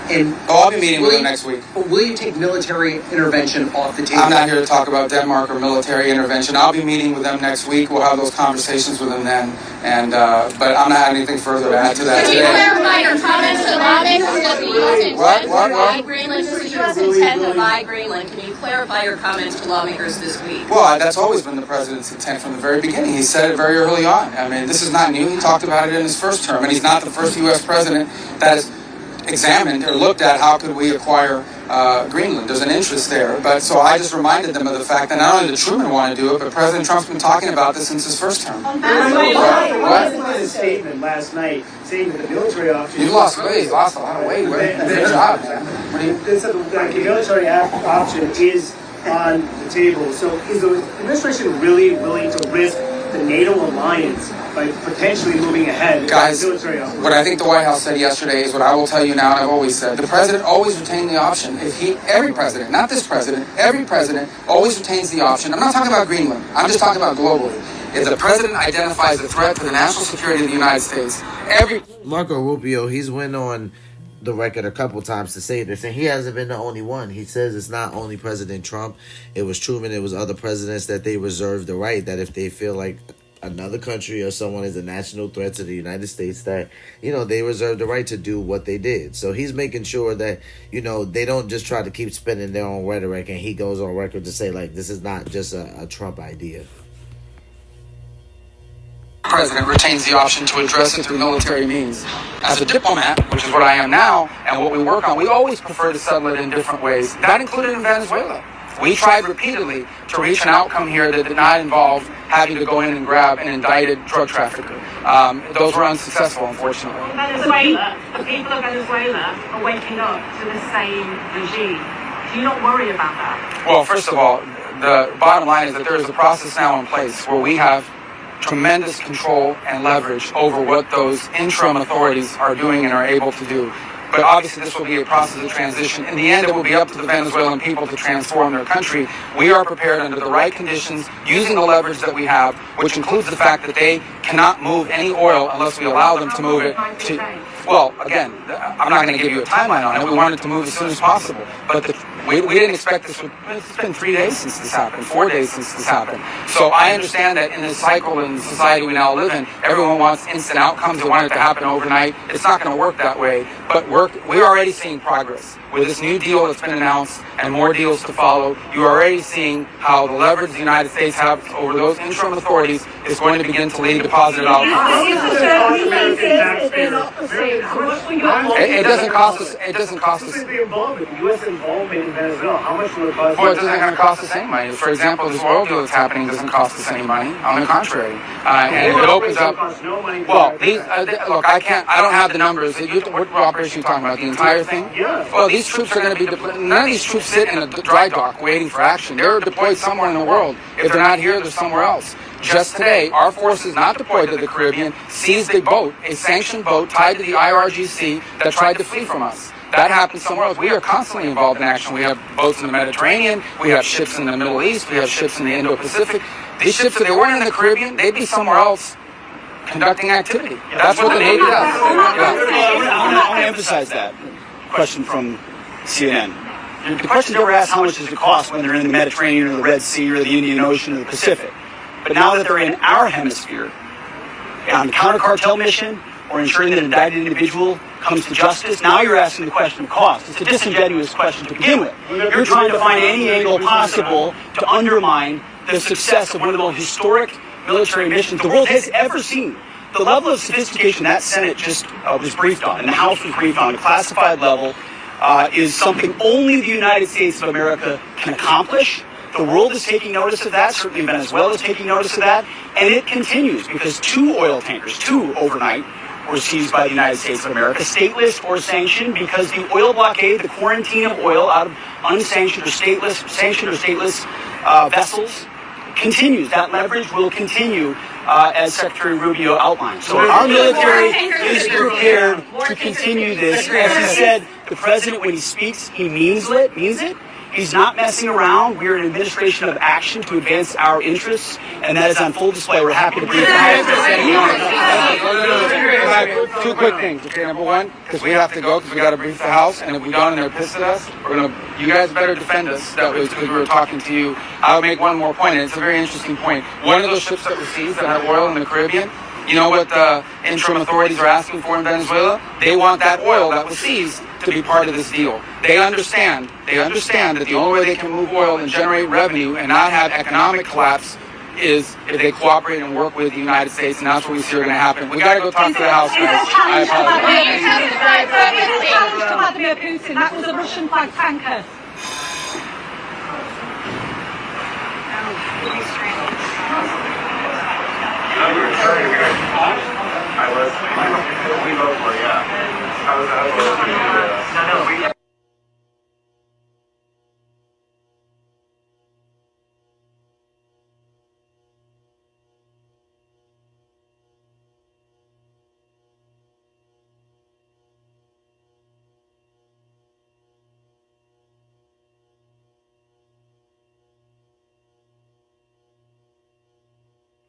And I'll be meeting with them next week. Will you take military intervention off the table? I'm not here to talk about Denmark or military intervention. I'll be meeting with them next week. We'll have those conversations with them then. And but I'm not having anything further to add to that today. Can you clarify your comments to lawmakers that the U.S. intent to buy Greenland? Does the U.S. intend to buy Greenland? Can you clarify your comments to lawmakers this week? Well, that's always been the president's intent from the very beginning. He said it very early on. I mean, this is not new. He talked about it in his first term, and he's not the first U.S. president that has examined or looked at how could we acquire Greenland. There's an interest there. But so I just reminded them of the fact that not only did Truman want to do it, but President Trump's been talking about this since his first term. What? A statement last night saying that the military option... You lost weight. You lost a lot of weight. Good job. The military option is on the table. So is the administration really willing to risk the NATO alliance by potentially moving ahead? Guys, what I think the White House said yesterday is what I will tell you now, and I've always said. The president always retained the option. Every president, not this president, every president always retains the option. I'm not talking about Greenland. I'm just talking about globally. If the president identifies a threat to the national security of the United States, Marco Rubio, he's went on the record a couple times to say this, and he hasn't been the only one. He says it's not only President Trump. It was Truman. It was other presidents that they reserve the right that if they feel like another country or someone is a national threat to the United States, that, you know, they reserve the right to do what they did. So he's making sure that, you know, they don't just try to keep spinning their own rhetoric, and he goes on record to say, like, this is not just a Trump idea. the president retains the option to address it through military means. As a diplomat, which is what I am now, and what we work on, we always prefer to settle it in different ways. That included in Venezuela. We tried repeatedly to reach an outcome here that did not involve having to go in and grab an indicted drug trafficker. Those were unsuccessful, unfortunately. Venezuela, the people of Venezuela are waking up to the same regime. Do you not worry about that? Well, first of all, the bottom line is that there is a process now in place where we have tremendous control and leverage over what those interim authorities are doing and are able to do. But obviously this will be a process of transition. In the end, it will be up to the Venezuelan people to transform their country. We are prepared under the right conditions, using the leverage that we have, which includes the fact that they cannot move any oil unless we allow them to move it to... Well, again, I'm not going to give you a timeline on it. We want it to move as soon as possible. But we didn't expect this. It's been 3 days since this happened, 4 days since this happened. So I understand that in this cycle in the society we now live in, everyone wants instant outcomes. They want it to happen overnight. It's not going to work that way. But we're already seeing progress. With this new deal that's been announced and more deals to follow, you're already seeing how the leverage the United States has over those interim authorities is going to begin to lead to positive outcomes. It doesn't cost us. It doesn't cost us. The involvement, the U.S. involvement in Venezuela, how much will it cost? Well, it isn't going to cost us any money. For example, this oil deal that's happening doesn't cost us any money. On the contrary, and it opens up. Well, look, I don't have the numbers. What operation are you talking about? The entire thing? Yeah. Well, these troops are going to be deployed. None of these troops sit in a dry dock waiting for action. They're deployed somewhere in the world. If they're not here, they're somewhere else. Just today, our forces not deployed to the Caribbean seized a boat, a sanctioned boat tied to the IRGC that tried to flee from us. That happened somewhere else. We are constantly involved in action. We have boats in the Mediterranean. We have ships in the Middle East. We have ships in the Indo-Pacific. These ships, if they weren't in the Caribbean, they'd be somewhere else conducting activity. That's what the Navy does. I want to emphasize that. Question from CNN. The question never asked how much does it cost when they're in the Mediterranean or the Red Sea or the Indian Ocean or the Pacific. But now that they're in our hemisphere, on the counter-cartel mission or ensuring that an indicted individual comes to justice. Now you're asking the question of cost. It's a disingenuous question to begin with. You're trying to find any angle possible to undermine the success of one of the most historic military missions the world has ever seen. The level of sophistication that Senate just was briefed on, and the House was briefed on, a classified level, is something only the United States of America can accomplish. The world is taking notice of that. Certainly Venezuela is taking notice of that. And it continues because 2 oil tankers, 2 overnight, were seized by the United States of America, stateless or sanctioned, because the oil blockade, the quarantine of oil out of unsanctioned or sanctioned or stateless vessels continues. That leverage will continue as Secretary Rubio outlined. So our military is prepared to continue this. As he said, the president, when he speaks, he means it. He's not messing around. We're an administration of action to advance our interests, and that is on full display. We're happy to brief the 2 quick things. Okay, number 1, because we have to go, because we got to brief the House, and if we don't and they're pissed at us, you guys better defend us. That was because we were talking to you. I'll make one more point, and it's a very interesting point. One of those ships that was seized that had oil in the Caribbean, you know what the interim authorities are asking for in Venezuela? They want that oil that was seized to be part of this deal. They understand that the only way they can move oil and generate revenue and not have economic collapse is if they cooperate and work with the United States, and that's what we see are going to happen. We got to go talk to the House, guys. I apologize. Vladimir Putin, that was a Russian flag tanker. We both were, yeah.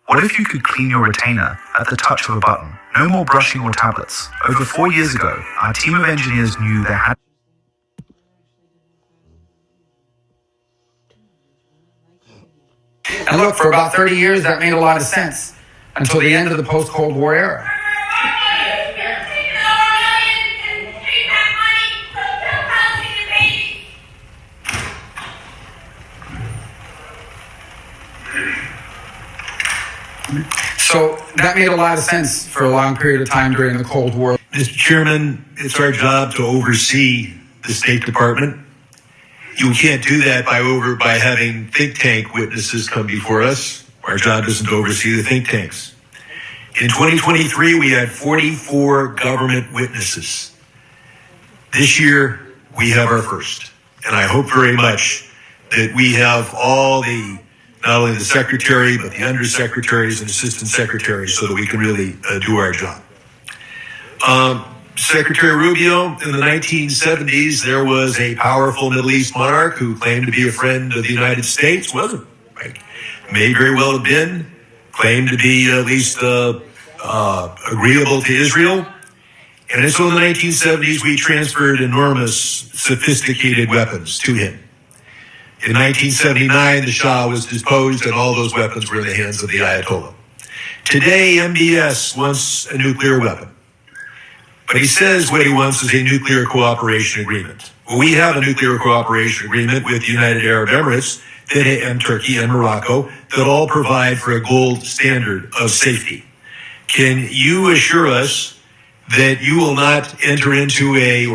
What if you could clean your retainer at the touch of a button? No more brushing or tablets. Over 4 years ago, our team of engineers knew they had... And look, for about 30 years, that made a lot of sense until the end of the post-Cold War era. So that made a lot of sense for a long period of time during the Cold War. Mr. Chairman, it's our job to oversee the State Department. You can't do that by having think tank witnesses come before us. Our job isn't to oversee the think tanks. In 2023, we had 44 government witnesses. This year, we have our first. And I hope very much that we have all not only the secretary, but the undersecretaries and assistant secretaries so that we can really do our job. Secretary Rubio, in the 1970s, there was a powerful Middle East monarch who claimed to be a friend of the United States. Wasn't, right? May very well have been, claimed to be at least agreeable to Israel. And so in the 1970s, we transferred enormous, sophisticated weapons to him. In 1979, the Shah was deposed and all those weapons were in the hands of the Ayatollah. Today, MBS wants a nuclear weapon. But he says what he wants is a nuclear cooperation agreement. Well, we have a nuclear cooperation agreement with the United Arab Emirates and Turkey and Morocco that all provide for a gold standard of safety. Can you assure us that you will not enter into a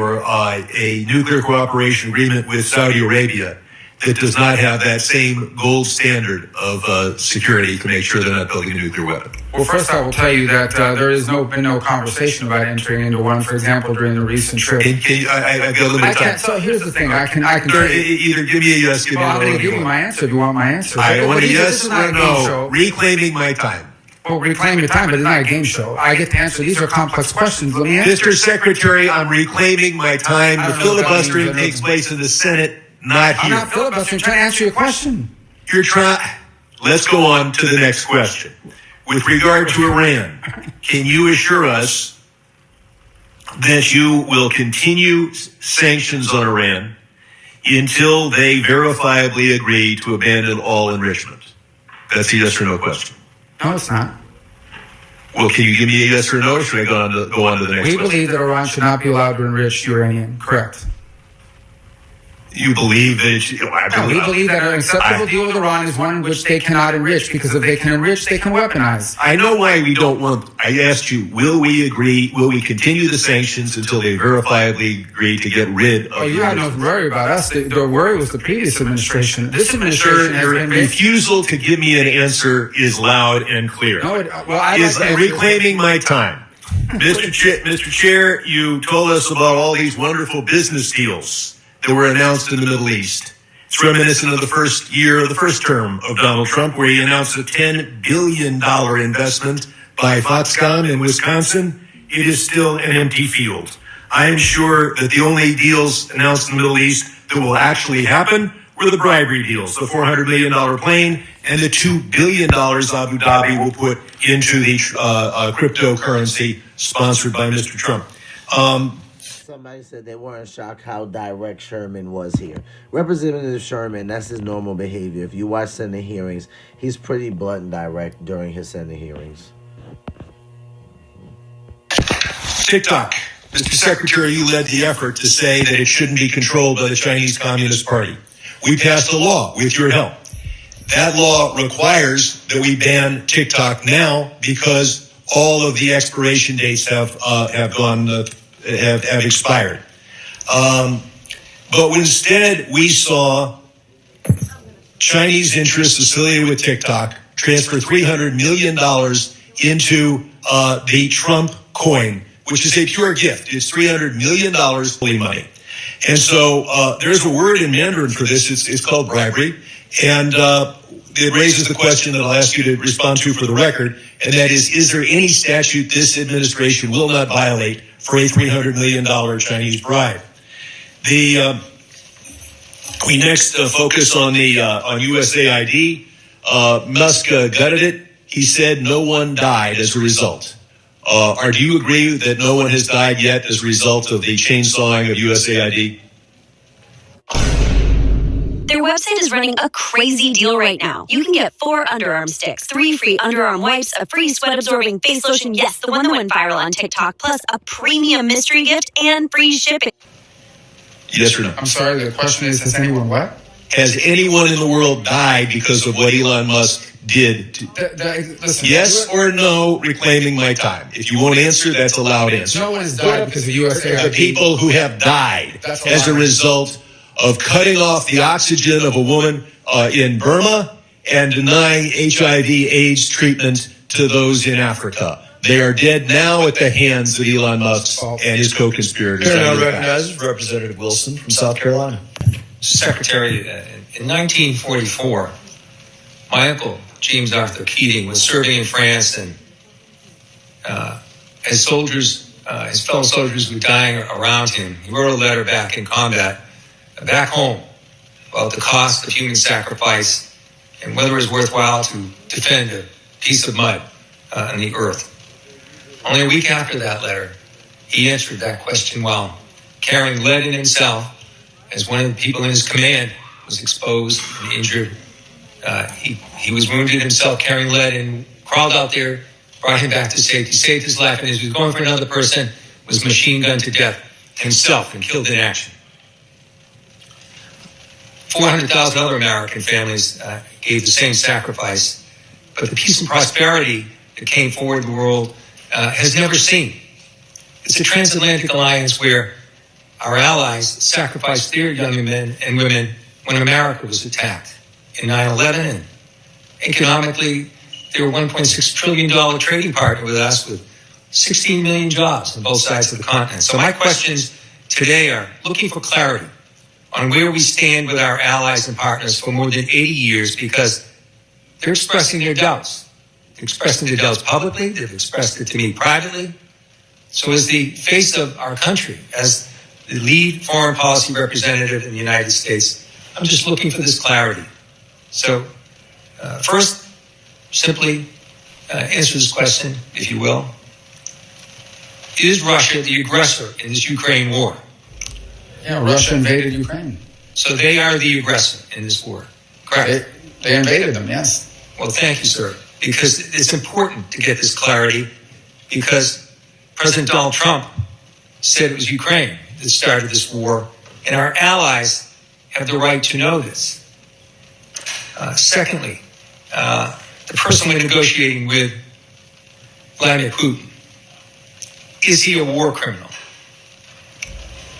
nuclear cooperation agreement with Saudi Arabia that does not have that same gold standard of security to make sure they're not building a nuclear weapon? Well, first I will tell you that there has been no conversation about entering into one. For example, during the recent trip. I've got a little bit of time. So here's the thing. I can either give me a yes, give me a no. I'm going to give you my answer if you want my answer. I want a yes or no. Reclaiming my time. Well, reclaim your time, but it's not a game show. I get to answer. These are complex questions. Let me answer. Mr. Secretary, I'm reclaiming my time. The filibustering takes place in the Senate, not here. I'm not filibustering. I'm trying to answer your question. Let's go on to the next question. With regard to Iran, can you assure us that you will continue sanctions on Iran until they verifiably agree to abandon all enrichment? That's a yes or no question. No, it's not. Well, can you give me a yes or no, or should I go on to the next We one? believe that Iran should not be allowed to enrich uranium. Correct. You believe that We believe that an acceptable deal with Iran is one in which they cannot enrich, because if they can enrich, they can weaponize. I know why we don't want. I asked you, will we agree? Will we continue the sanctions until they verifiably agree to get rid of? Oh, you had no worry about us. The worry was the previous administration. This administration has Your been refusal to give me an answer is loud and clear. No, I is reclaiming my time. Mr. Chair, you told us about all these wonderful business deals that were announced in the Middle East. It's reminiscent of the first year of the first term of Donald Trump, where he announced a $10 billion investment by Foxconn in Wisconsin. It is still an empty field. I am sure that the only deals announced in the Middle East that will actually happen were the bribery deals, the $400 million plane and the $2 billion Abu Dhabi will put into the cryptocurrency sponsored by Mr. Trump. Somebody said they weren't shocked how direct Sherman was here. Representative Sherman, that's his normal behavior. If you watch Senate hearings, he's pretty blunt and direct during his Senate hearings. TikTok. Mr. Secretary, you led the effort to say that it shouldn't be controlled by the Chinese Communist Party. We passed a law with your help. That law requires that we ban TikTok now because all of the expiration dates have expired. But instead, we saw Chinese interests affiliated with TikTok transfer $300 million into the Trump coin, which is a pure gift. It's $300 million holy money. And so there's a word in Mandarin for this. It's called bribery. And it raises the question that I'll ask you to respond to for the record, and that is there any statute this administration will not violate for a $300 million Chinese bribe? We next focus on USAID. Musk gutted it. He said no one died as a result. Do you agree that no one has died yet as a result of the chainsawing of USAID? Their website is running a crazy deal right now. You can get 4 underarm sticks, 3 free underarm wipes, a free sweat-absorbing face lotion, yes, the one that went viral on TikTok, plus a premium mystery gift and free shipping. Yes or no? I'm sorry, the question is, has anyone what? Has anyone in the world died because of what Elon Musk did? Listen, yes or no, reclaiming my time. If you won't answer, that's a loud answer. No one has died because of USAID. The people who have died as a result of cutting off the oxygen of a woman in Burma and denying HIV/AIDS treatment to those in Africa. They are dead now at the hands of Elon Musk and his co-conspirators. Chair now recognizes Representative Wilson from South Carolina. Secretary, in 1944, my uncle, James Arthur Keating, was serving in France, and as soldiers, his fellow soldiers were dying around him, he wrote a letter back in combat, back home, about the cost of human sacrifice and whether it was worthwhile to defend a piece of mud on the earth. Only a week after that letter, he answered that question while carrying lead in himself, as one of the people in his command was exposed and injured. He was wounded himself carrying lead and crawled out there, brought him back to safety, saved his life, and as he was going for another person, was machine gunned to death himself and killed in action. 400,000 other American families gave the same sacrifice, but the peace and prosperity that came forward in the world has never seen. It's a transatlantic alliance where our allies sacrificed their young men and women when America was attacked in 9/11, and economically, they were a $1.6 trillion trading partner with us with 16 million jobs on both sides of the continent. So my questions today are looking for clarity on where we stand with our allies and partners for more than 80 years, because they're expressing their doubts. They're expressing their doubts publicly. They've expressed it to me privately. So as the face of our country, as the lead foreign policy representative in the United States, I'm just looking for this clarity. So first, simply answer this question, if you will. Is Russia the aggressor in this Ukraine war? Yeah, Russia invaded Ukraine. So they are the aggressor in this war, correct? They invaded them, yes. Well, thank you, sir, because it's important to get this clarity. because President Donald Trump said it was Ukraine that started this war, and our allies have the right to know this. Secondly, the person we're negotiating with, Vladimir Putin, is he a war criminal?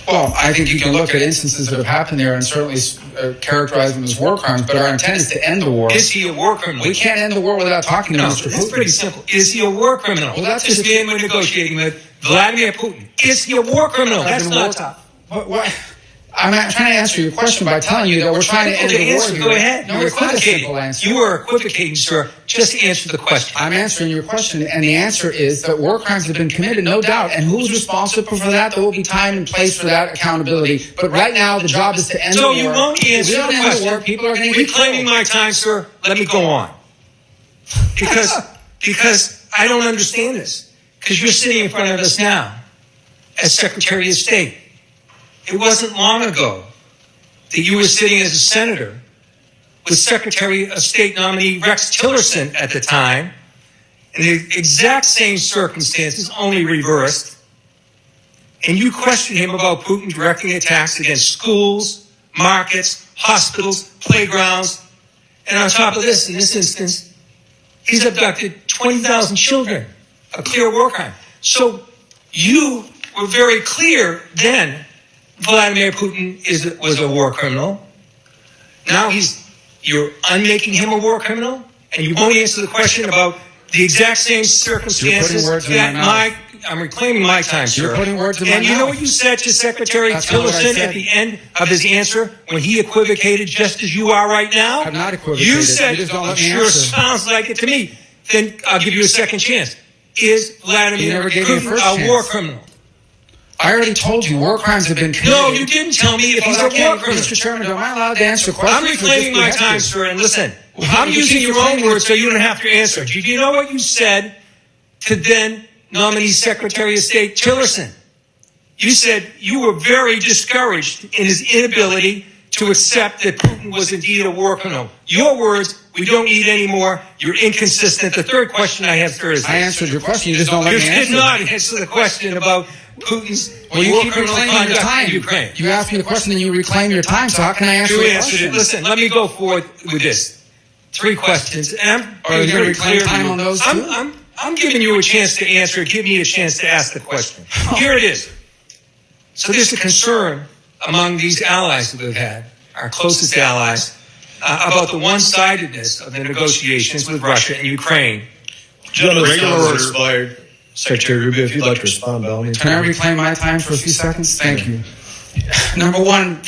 Well, I think you can look at instances that have happened there and certainly characterize them as war crimes, but our intent is to end the war. Is he a war criminal? We can't end the war without talking to Mr. Putin. It's pretty simple. Is he a war criminal? Well, that's this man we're negotiating with, Vladimir Putin. Is he a war criminal? That's not tough. I'm not trying to answer your question by telling you that we're trying to end the war. Go ahead. No, it's not a simple answer. You are equivocating, sir. Just answer the question. I'm answering your question, and the answer is that war crimes have been committed, no doubt. And who's responsible for that? There will be time and place for that accountability. But right now, the job is to end the war. So you won't answer the question. People are going to get reclaiming my time, sir. Let me go on. Because I don't understand this. Because you're sitting in front of us now as Secretary of State. It wasn't long ago that you were sitting as a senator with Secretary of State nominee Rex Tillerson at the time, in the exact same circumstances, only reversed, and you questioned him about Putin directing attacks against schools, markets, hospitals, playgrounds, and on top of this, in this instance, he's abducted 20,000 children, a clear war crime. So you were very clear then Vladimir Putin was a war criminal. Now you're unmaking him a war criminal, and you won't answer the question about the exact same circumstances that I'm reclaiming my time, sir. You're putting words in my mouth. And you know what you said to Secretary Tillerson at the end of his answer when he equivocated just as you are right now? I'm not equivocated. You said, sure sounds like it to me. Then I'll give you a second chance. Is Vladimir Putin a war criminal? I already told you, war crimes have been committed. No, you didn't tell me if he's a war criminal. Mr. Chairman, am I allowed to answer questions? I'm reclaiming my time, sir, and listen, I'm using your own words so you don't have to answer. Do you know what you said to then nominee Secretary of State Tillerson? You said you were very discouraged in his inability to accept that Putin was indeed a war criminal. Your words, we don't need any more. You're inconsistent. The third question I have, sir, is this. I answered your question. You just don't let me answer. You did not answer the question about Putin's you keep reclaiming your time. Ukraine. You asked me the question, then you reclaim your time. So how can I answer your question? Listen, let me go forward with this. 3 questions. And are you going to reclaim time on those two? I'm giving you a chance to answer. Give me a chance to ask the question. Here it is. So there's a concern among these allies that we've had, our closest allies, about the one-sidedness of the negotiations with Russia and Ukraine. Gentlemen, regular order expired. Secretary Rubio, if you'd like to respond, by all means. Can I reclaim my time for a few seconds? Thank you. Number one,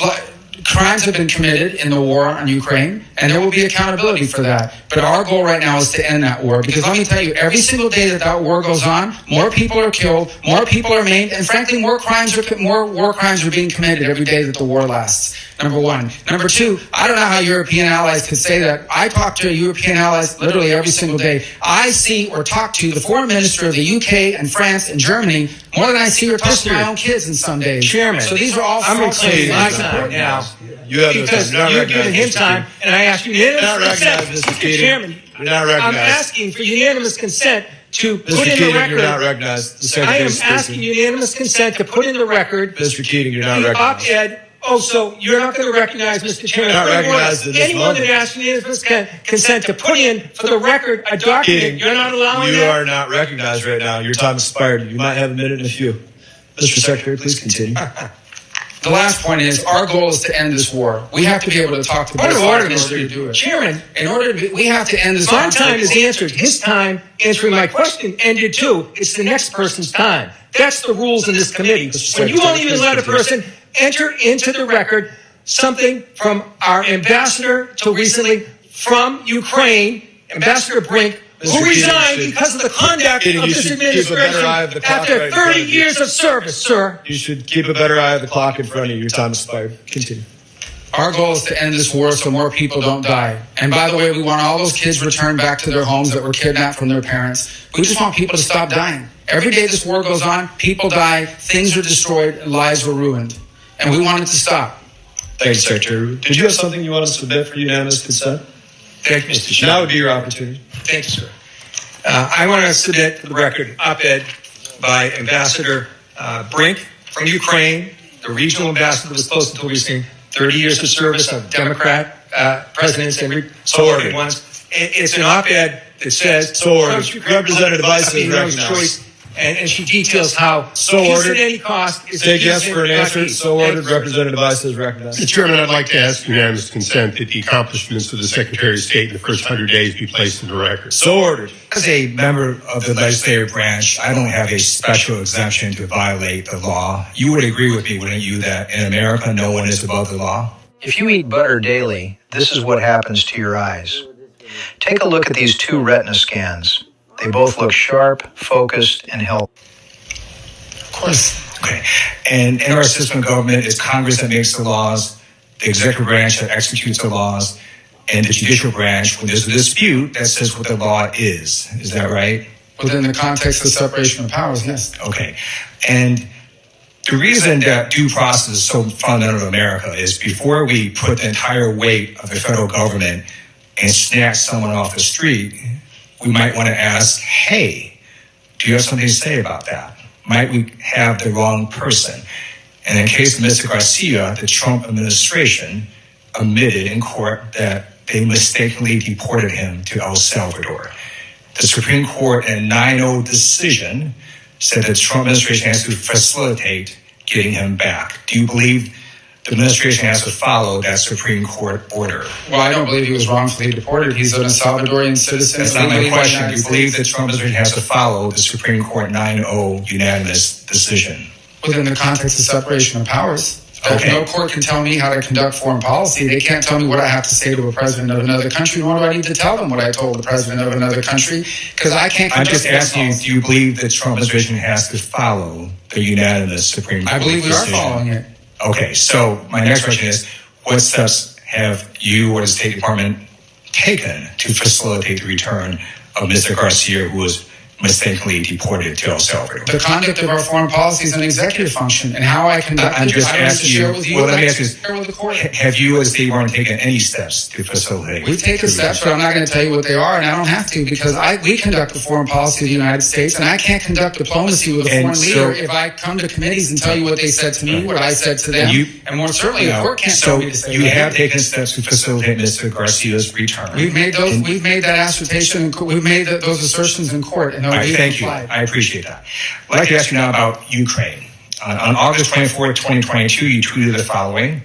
crimes have been committed in the war on Ukraine, and there will be accountability for that. But our goal right now is to end that war, because let me tell you, every single day that war goes on, more people are killed, more people are maimed, and frankly, more war crimes are being committed every day that the war lasts. Number one. Number two, I don't know how European allies could say that. I talk to European allies literally every single day. I see or talk to the foreign minister of the UK and France and Germany more than I see or talk to my own kids in some days. Chairman, so these are all I'm reclaiming my time now. Because you've given him time, and I ask you unanimous consent. Chairman, I'm asking for unanimous consent to put in the record. You're not recognized. I am asking unanimous consent to put in the record. Mr. Keating, you're not recognized. The op-ed. Oh, so you're not going to recognize, Mr. Chairman? Not recognized at this anyone moment. that asks unanimous consent to put in for the record a document, Keating, you're not allowing you that? are not recognized right now. Your time expired. You might have a minute and a few. Mr. Secretary, please continue. The last point is, our goal is to end this war. We have to be able to talk to both sides in order to do it. Chairman, we have to end this war. My time is answered. His time answering my question ended too. It's the next person's time. That's the rules in this committee. When you won't even let a person enter into the record something from our ambassador till recently from Ukraine, Ambassador Brink, who resigned because of the conduct of this administration after 30 years of service, sir. You should keep a better eye of the clock in front of you. Your time expired. Continue. Our goal is to end this war so more people don't die. And by the way, we want all those kids returned back to their homes that were kidnapped from their parents. We just want people to stop dying. Every day this war goes on, people die, things are destroyed, and lives are ruined. And we want it to stop. Thank you, Secretary. Did you have something you want to submit for unanimous consent? Thank you, Mr. Chairman. Now would be your opportunity. Thank you, sir. I want to submit for the record op-ed by Ambassador Brink from Ukraine, the regional ambassador was posted until recently, 30 years of service of Democrat presidents and so ones. It's an op-ed that says, Representative Vice is recognized. and she details how So peace ordered. at any cost is Take peace yes in for an answer. peace. So ordered. Representative Vice is recognized. Mr. Chairman, I'd like to ask unanimous consent that the accomplishments of the Secretary of State in the first 100 days be placed in the record. So ordered. As a member of the legislative branch, I don't have a special exemption to violate the law. You would agree with me, wouldn't you, that in America, no one is above the law? If you eat butter daily, this is what happens to your eyes. Take a look at these two retina scans. They both look sharp, focused, and healthy. Of course. Okay. And in our system of government, it's Congress that makes the laws, the executive branch that executes the laws, and the judicial branch, when there's a dispute, that says what the law is. Is that right? Within the context of separation of powers, yes. Okay. And the reason that due process is so fundamental to America is before we put the entire weight of the federal government and snatch someone off the street, we might want to ask, hey, do you have something to say about that? Might we have the wrong person? And in the case of Mr. Garcia, the Trump administration admitted in court that they mistakenly deported him to El Salvador. The Supreme Court in a 9-0 decision said the Trump administration has to facilitate getting him back. Do you believe the administration has to follow that Supreme Court order? Well, I don't believe he was wrongfully deported. He's an Salvadorian citizen. That's not my question. Do you believe the Trump administration has to follow the Supreme Court 9-0 unanimous decision? Within the context of separation of powers. Okay. No court can tell me how to conduct foreign policy. They can't tell me what I have to say to a president of another country. Nor do I need to tell them what I told the president of another country, because I can't. I'm just asking you, do you believe the Trump administration has to follow the unanimous Supreme Court decision? I believe we are following it. Okay, so my next question is, what steps have you or the State Department taken to facilitate the return of Mr. Garcia, who was mistakenly deported to El Salvador? The conduct of our foreign policy is an executive function, and how I conduct it, I'm just I don't need to asking share you, with you. well, let me ask you, share with the court. have you as the State Department taken any steps to facilitate? We've taken steps, but I'm not going to tell you what they are, and I don't have to, because we conduct the foreign policy of the United States, and I can't conduct diplomacy with a foreign leader if I come to committees and tell you what they said to me, what I said to them, and more certainly the court can't tell me to say that. So you have taken steps to facilitate Mr. Garcia's return. We've made that assertion, we've made those assertions in court, and thank you. I appreciate that. I'd like to ask you now about Ukraine. On August 24, 2022, you tweeted the following.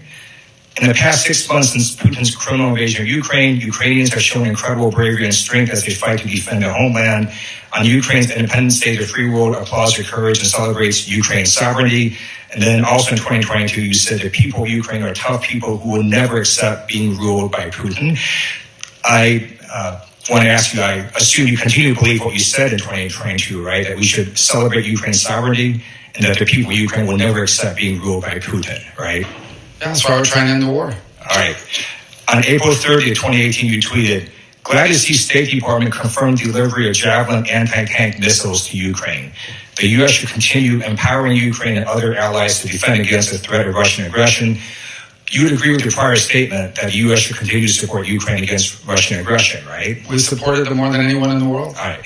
In the past 6 months since Putin's criminal invasion of Ukraine, Ukrainians have shown incredible bravery and strength as they fight to defend their homeland. On Ukraine's Independence Day, the free world applauds your courage and celebrates Ukraine's sovereignty. And then also in 2022, you said the people of Ukraine are tough people who will never accept being ruled by Putin. I want to ask you, I assume you continue to believe what you said in 2022, right? That we should celebrate Ukraine's sovereignty and that the people of Ukraine will never accept being ruled by Putin, right? That's why we're trying to end the war. All right. On April 30th, 2018, you tweeted, glad to see State Department confirm delivery of Javelin anti-tank missiles to Ukraine. The U.S. should continue empowering Ukraine and other allies to defend against the threat of Russian aggression. You would agree with your prior statement that the U.S. should continue to support Ukraine against Russian aggression, right? We supported them more than anyone in the world. All right.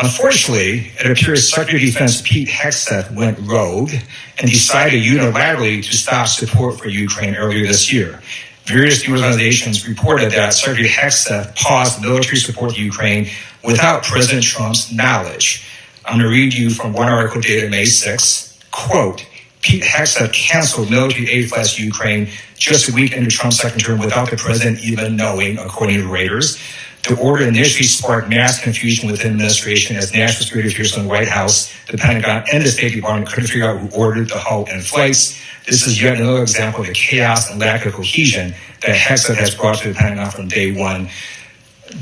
Unfortunately, it appears Secretary of Defense Pete Hegseth went rogue and decided unilaterally to stop support for Ukraine earlier this year. Various news organizations reported that Secretary Hegseth paused military support to Ukraine without President Trump's knowledge. I'm going to read you from one article dated May 6, quote, Pete Hegseth canceled military aid flights to Ukraine just a week into Trump's second term without the president even knowing, according to Reuters. The order initially sparked mass confusion within the administration as national security officials in the White House, the Pentagon, and the State Department couldn't figure out who ordered the halt in flights. This is yet another example of the chaos and lack of cohesion that Hegseth has brought to the Pentagon from day one.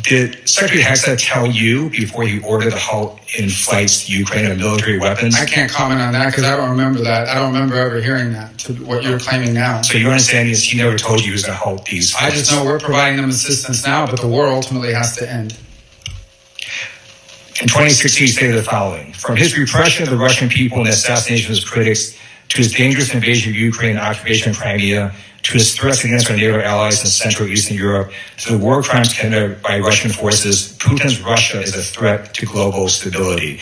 Did Secretary Hegseth tell you before he ordered the halt in flights to Ukraine of military weapons? I can't comment on that because I don't remember that. I don't remember ever hearing that, to what you're claiming now. So your understanding is he never told you he was going to halt these flights? I just know we're providing them assistance now, but the war ultimately has to end. In 2016, he stated the following. From his repression of the Russian people and the assassination of his critics, to his dangerous invasion of Ukraine and occupation of Crimea, to to its threats against our NATO allies in Central and Eastern Europe, to the war crimes committed by Russian forces, Putin's Russia is a threat to global stability.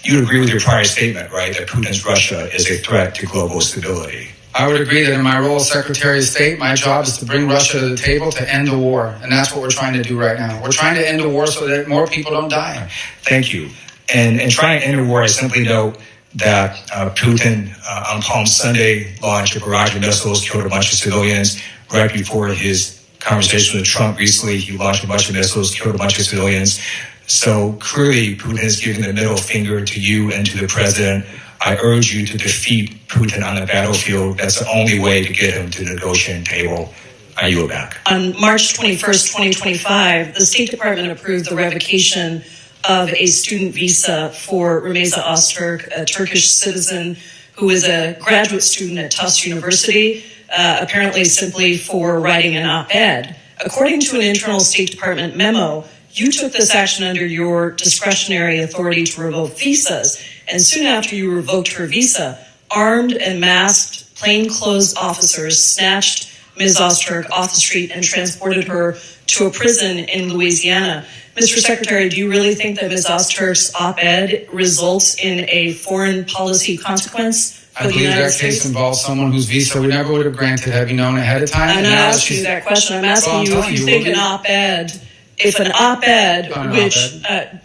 You agree with your prior statement, right, that Putin's Russia is a threat to global stability? I would agree that in my role as Secretary of State, my job is to bring Russia to the table to end the war. And that's what we're trying to do right now. We're trying to end the war so that more people don't die. Thank you. And in trying to end the war, I simply note that Putin on Palm Sunday launched a barrage of missiles, killed a bunch of civilians. Right before his conversation with Trump recently, he launched a bunch of missiles, killed a bunch of civilians. So clearly, Putin is giving the middle finger to you and to the president. I urge you to defeat Putin on the battlefield. That's the only way to get him to the negotiating table. I yield back. On March 21st, 2025, the State Department approved the revocation of a student visa for Rumeysa Öztürk, a Turkish citizen who is a graduate student at Tufts University, apparently simply for writing an op-ed. According to an internal State Department memo, you took this action under your discretionary authority to revoke visas, and soon after you revoked her visa, armed and masked plainclothes officers snatched Ms. Öztürk off the street and transported her to a prison in Louisiana. Mr. Secretary, do you really think that Ms. Öztürk's op-ed results in a foreign policy consequence for the United States? I believe that case involves someone whose visa we never would have granted had we known ahead of time. I'm not asking you that question. I'm asking you if you think an op-ed,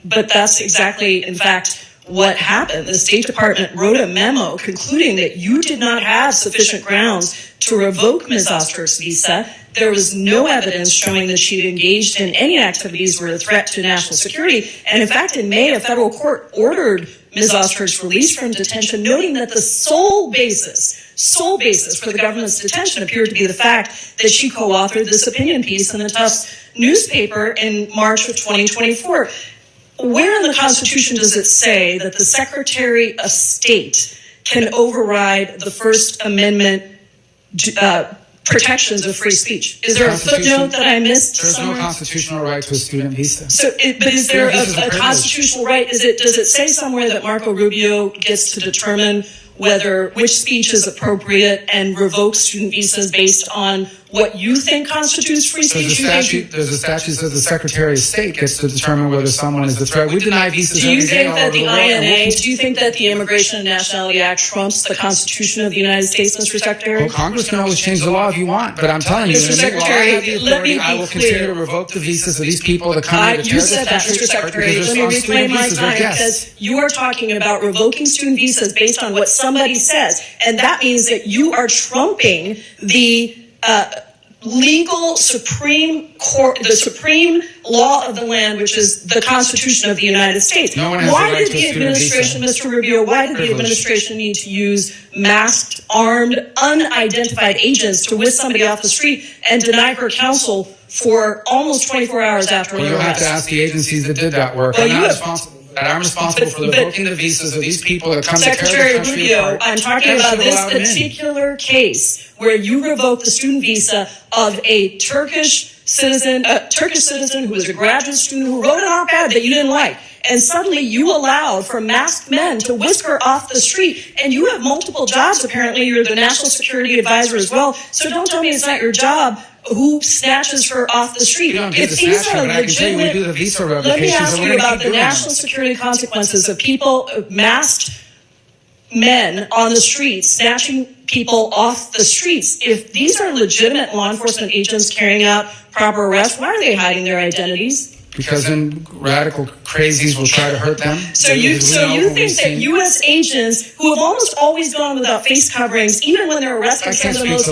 but that's exactly, in fact, what happened. The State Department wrote a memo concluding that you did not have sufficient grounds to revoke Ms. Öztürk's visa. There was no evidence showing that she'd engaged in any activities were a threat to national security. And in fact, in May, a federal court ordered Ms. Öztürk's release from detention, noting that the sole basis for the government's detention appeared to be the fact that she co-authored this opinion piece in the Tufts newspaper in March of 2024. Where in the Constitution does it say that the Secretary of State can override the First Amendment protections of free speech? Is there a footnote that I missed? There's no constitutional right to a student visa. But is there a constitutional right? Does it say somewhere that Marco Rubio gets to determine which speech is appropriate and revoke student visas based on what you think constitutes free speech? There's a statute that says the Secretary of State gets to determine whether someone is a threat. We deny visas every day all over the world. Do you think that the Immigration and Nationality Act trumps the Constitution of the United States, Mr. Secretary? Well, Congress can always change the law if you want, but I'm telling you, Mr. Secretary, let me be clear. I will continue to revoke the visas of these people that come to You said that, Mr. Secretary. Let me reclaim my time because you are talking about revoking student visas based on what somebody says, and that means that you are trumping the legal Supreme Court, the supreme law of the land, which is the Constitution of the United States. Why did the administration, Mr. Rubio, why did the administration need to use masked, armed, unidentified agents to whisk somebody off the street and deny her counsel for almost 24 hours after her arrest? You'll have to ask the agencies that did that work. I'm responsible for revoking the visas of these people that come to tear the country apart. Secretary Rubio, I'm talking about this particular case where you revoked the student visa of a Turkish citizen who was a graduate student who wrote an op-ed that you didn't like. And suddenly you allowed for masked men to whisk her off the street. And you have multiple jobs, apparently. You're the national security advisor as well. So don't tell me it's not your job. Who snatches her off the street? If these are legitimate, let me ask you about the national security consequences of people, masked men on the streets, snatching people off the streets. If these are legitimate law enforcement agents carrying out proper arrests, why are they hiding their identities? Because then radical crazies will try to hurt them. So you think that U.S. agents who have almost always gone without face coverings, even when they're arresting some of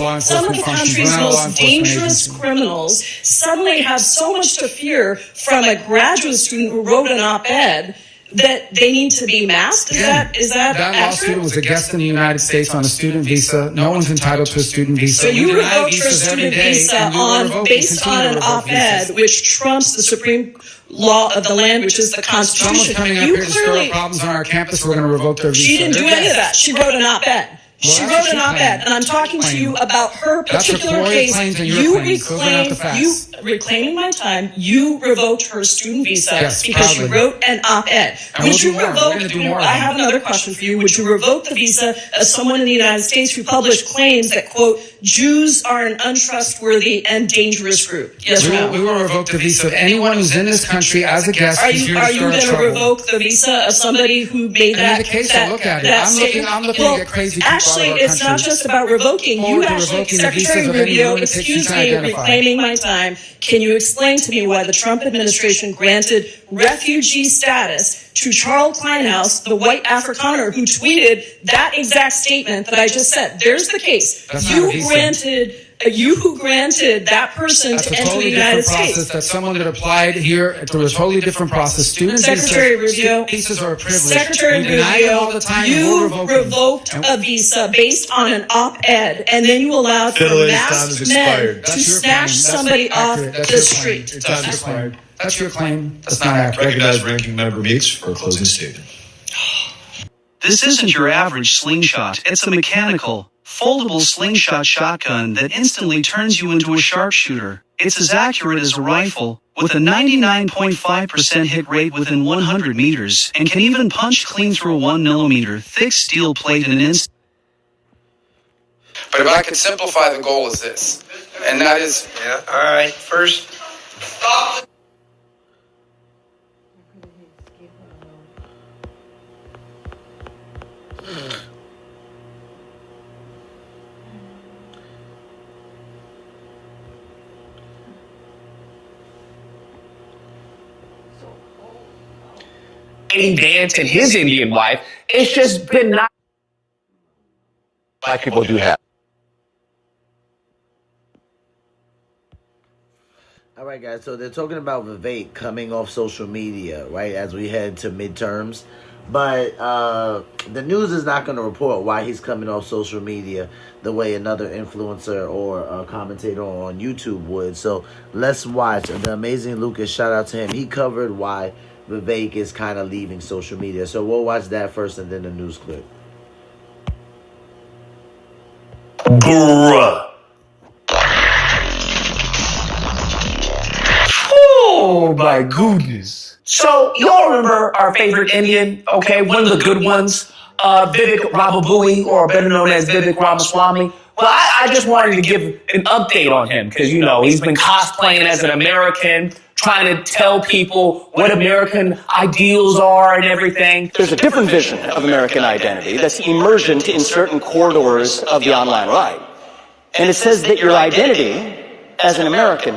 the country's most dangerous criminals, suddenly have so much to fear from a graduate student who wrote an op-ed that they need to be masked? Is that law student was a guest in the United States on a student visa. No one's entitled to a student visa. So you revoked her student visa based on an op-ed which trumps the supreme law of the land, which is the Constitution. Someone's coming up here to stir up problems on our campus. We're going to revoke their visa. She didn't do any of that. She wrote an op-ed. She wrote an op-ed, and I'm talking to you about her particular case. You reclaimed, reclaiming my time, you revoked her student visa Yes, because she proudly. wrote an op-ed. And Would we'll do you more. We're revoke, gonna do more. I have another question for you. Would you revoke the visa of someone in the United States who published claims that, quote, Jews are an untrustworthy and dangerous group? Yes or no? We will revoke the visa of anyone who's in this country as a guest. Are who's you here to going stir to trouble. revoke the visa of somebody who made And in the case, I'll look at it. I'm looking to get crazy people actually, out of our it's not country. just about revoking. Forward You to actually, revoking the visas Secretary of any Rubio, lunatics excuse you me, can identify. reclaiming my time. Can you explain to me why the Trump administration granted refugee status to Charles Kleinhaus, the white Afrikaner who tweeted that exact statement that I just said? There's the case. That's not a visa. You who granted that person That's to a enter the totally United different process. States. That's someone that applied here through a totally different process. Students, Secretary Rubio, visas are a privilege. Secretary we deny them all Rubio, the time. And we'll you revoke them. revoked a visa based on an op-ed, and then you allowed for Fiddler's time masked has men expired. to That's your snatch claim. somebody That's off accurate. That's the your claim. street. Your time has expired. That's your claim. That's not accurate. Recognize Ranking Member Meeks for a closing statement. This isn't your average slingshot. It's a mechanical, foldable slingshot shotgun that instantly turns you into a sharpshooter. It's as accurate as a rifle, with a 99.5% hit rate within 100 meters, and can even punch clean through a 1mm thick steel plate in an instant. But if I could simplify, the goal is this, and that is, all right, first, stop. Dance and his Indian wife, it's just been not. Black people do have. All right, guys. So they're talking about Vivek coming off social media, right, as we head to midterms. But the news is not going to report why he's coming off social media the way another influencer or a commentator on YouTube would. So let's watch. The amazing Lucas, shout out to him. He covered why Vivek is kind of leaving social media. So we'll watch that first and then the news clip. Bruh. Oh my goodness. So y'all remember our favorite Indian, okay, one of the good ones, Vivek Rababui, or better known as Vivek Ramaswamy. Well, I just wanted to give an update on him because, you know, he's been cosplaying as an American, trying to tell people what American ideals are and everything. There's a different vision of American identity that's emergent in certain corridors of the online right. And it says that your identity as an American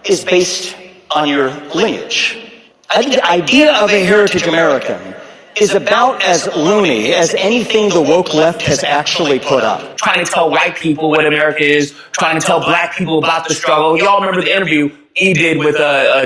is based on your lineage. I think the idea of a heritage American is about as loony as anything the woke left has actually put up. Trying to tell white people what America is, trying to tell black people about the struggle. Y'all remember the interview he did with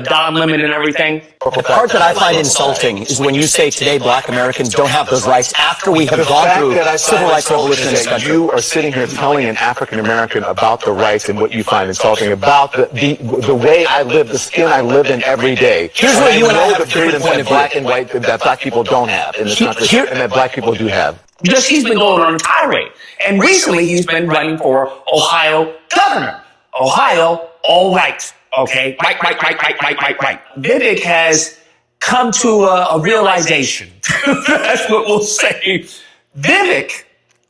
Don Lemon and everything? The part that I find insulting is when you say today black Americans don't have those rights after we have gone through civil rights revolution in this country. You are sitting here telling an African American about the rights and what you find insulting about the way I live, the skin I live in every day. Here's what you and I have the a different freedoms point that of black view. and white that black people don't have in this country, and that black people do have. Just he's been going on a tirade. And recently he's been running for Ohio governor. Ohio, all right. Okay, right. Vivek has come to a realization. That's what we'll say. Vivek,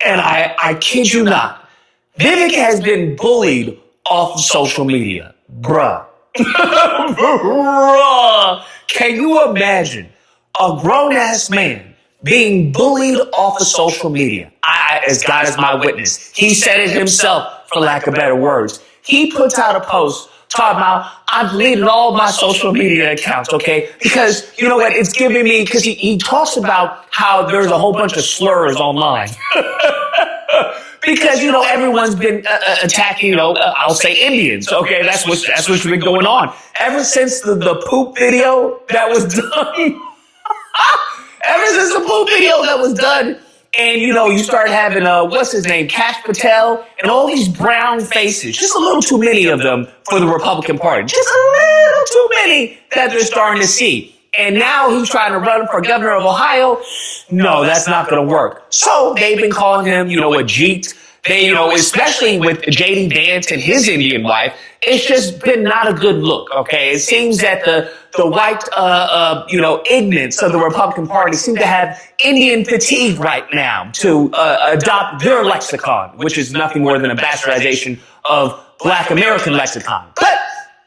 and I kid you not, Vivek has been bullied off of social media. Bruh. Bruh. Can you imagine a grown-ass man being bullied off of social media? As God is my witness. He said it himself, for lack of better words. He puts out a post talking about, I've deleted all my social media accounts, okay? Because, you know what, it's giving me, because he talks about how there's a whole bunch of slurs online. Because, you know, everyone's been attacking, you know, I'll say Indians, okay? That's what's been going on. Ever since the poop video that was done, ever since the poop video that was done, and, you know, you start having, what's his name, Kash Patel, and all these brown faces, just a little too many of them for the Republican Party. Just a little too many that they're starting to see. And now he's trying to run for governor of Ohio. No, that's not going to work. So they've been calling him, you know, a Jeet. They, you know, especially with J.D. Vance and his Indian wife, it's just been not a good look, okay? It seems that the white, ignorance of the Republican Party seem to have Indian fatigue right now to adopt their lexicon, which is nothing more than a bastardization of Black American lexicon. But,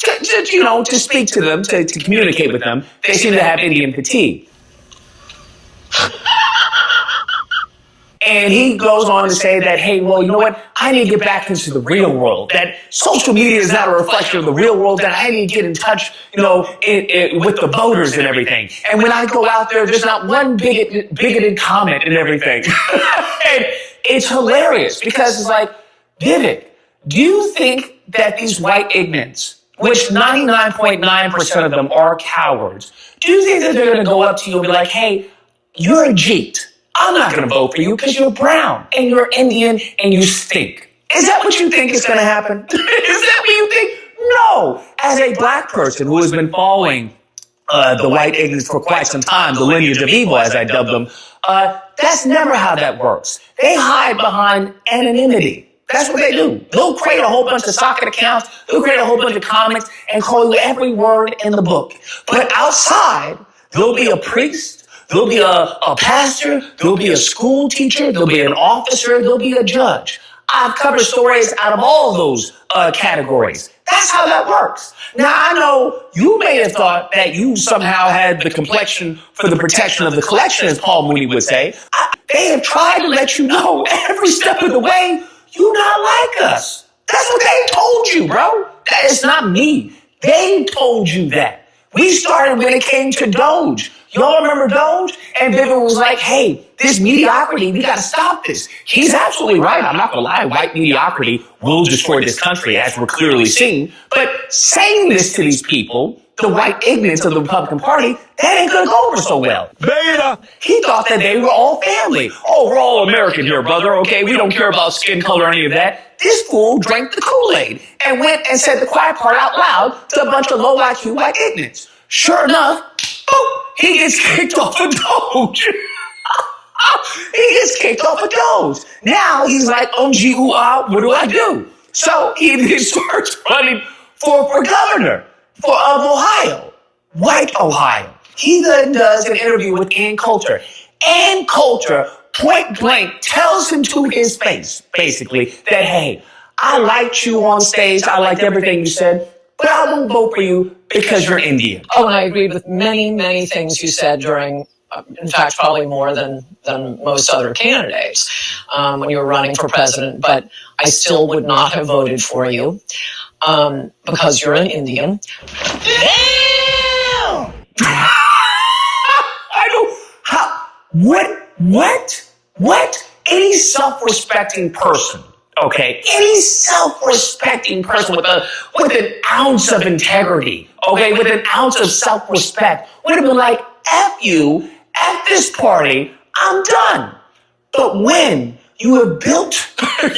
to speak to them, to communicate with them, they seem to have Indian fatigue. And he goes on to say that, hey, well, you know what? I need to get back into the real world. That social media is not a reflection of the real world. That I need to get in touch, with the voters and everything. And when I go out there, there's not one bigoted comment and everything. And it's hilarious because it's like, Vivek, do you think that these white ignorants, which 99.9% of them are cowards, do you think that they're going to go up to you and be like, hey, you're a Jeet. I'm not going to vote for you because you're brown and you're Indian and you stink. Is that what you think is going to happen? Is that what you think? No. As a black person who has been following the white ignorance for quite some time, the lineage of evil, as I dub them, that's never how that works. They hide behind anonymity. That's what they do. They'll create a whole bunch of socket accounts. They'll create a whole bunch of comics and call you every word in the book. But outside, there'll be a priest. There'll be a pastor, there'll be a school teacher, there'll be an officer, there'll be a judge. I've covered stories out of all those categories. That's how that works. Now, I know you may have thought that you somehow had the complexion for the protection of the collection, as Paul Mooney would say. They have tried to let you know every step of the way, you're not like us. That's what they told you, bro. It's not me. They told you that. We started when it came to Doge. Y'all remember Doge? And Vivek was like, hey, this mediocrity, we got to stop this. He's absolutely right. I'm not going to lie. White mediocrity will destroy this country, as we're clearly seeing. But saying this to these people, the white ignorance of the Republican Party, that ain't going to go over so well. Beta! He thought that they were all family. Oh, we're all American here, brother. Okay, we don't care about skin color or any of that. This fool drank the Kool-Aid and went and said the quiet part out loud to a bunch of low IQ white ignorance. Sure enough, boom, he gets kicked off of Doge. He gets kicked off of Doge. Now he's like, what do I do? So he starts running for governor of Ohio, white Ohio. He then does an interview with Ann Coulter. Ann Coulter, point blank, tells him to his face, basically, that, hey, I liked you on stage. I liked everything you said. But I won't vote for you because you're Indian. Oh, and I agreed with many, many things you said during, in fact, probably more than most other candidates when you were running for president. But I still would not have voted for you because you're an Indian. Damn! I don't. How? What? Any self-respecting person. Okay, any self-respecting person with an ounce of integrity, okay, with an ounce of self-respect would have been like, F you, F this party, I'm done. But when you have built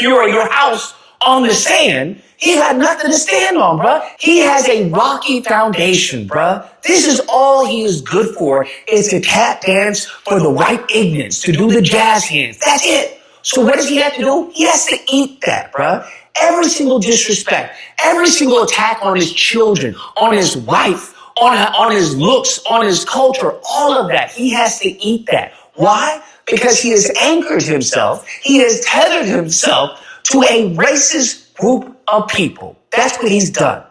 your house on the sand, he had nothing to stand on, bruh. He has a rocky foundation, bruh. This is all he is good for, is to tap dance for the white ignorance, to do the jazz hands. That's it. So what does he have to do? He has to eat that, bruh. Every single disrespect, every single attack on his children, on his wife, on his looks, on his culture, all of that. He has to eat that. Why? Because he has anchored himself, he has tethered himself to a racist group of people. That's what he's done.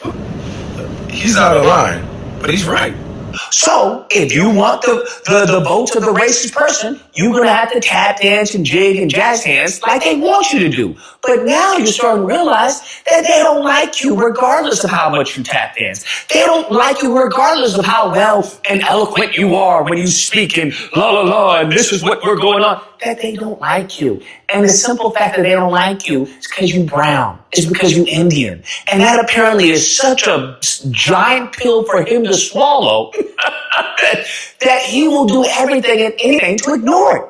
He's out of line, but he's right. So, if you want the votes of the racist person, you're going to have to tap dance and jig and jazz hands like they want you to do. But now you're starting to realize that they don't like you regardless of how much you tap dance. They don't like you regardless of how well and eloquent you are when you speak and la la la and this is what we're going on. That they don't like you. And the simple fact that they don't like you is because you brown. It's because you Indian. And that apparently is such a giant pill for him to swallow that he will do everything and anything to ignore it.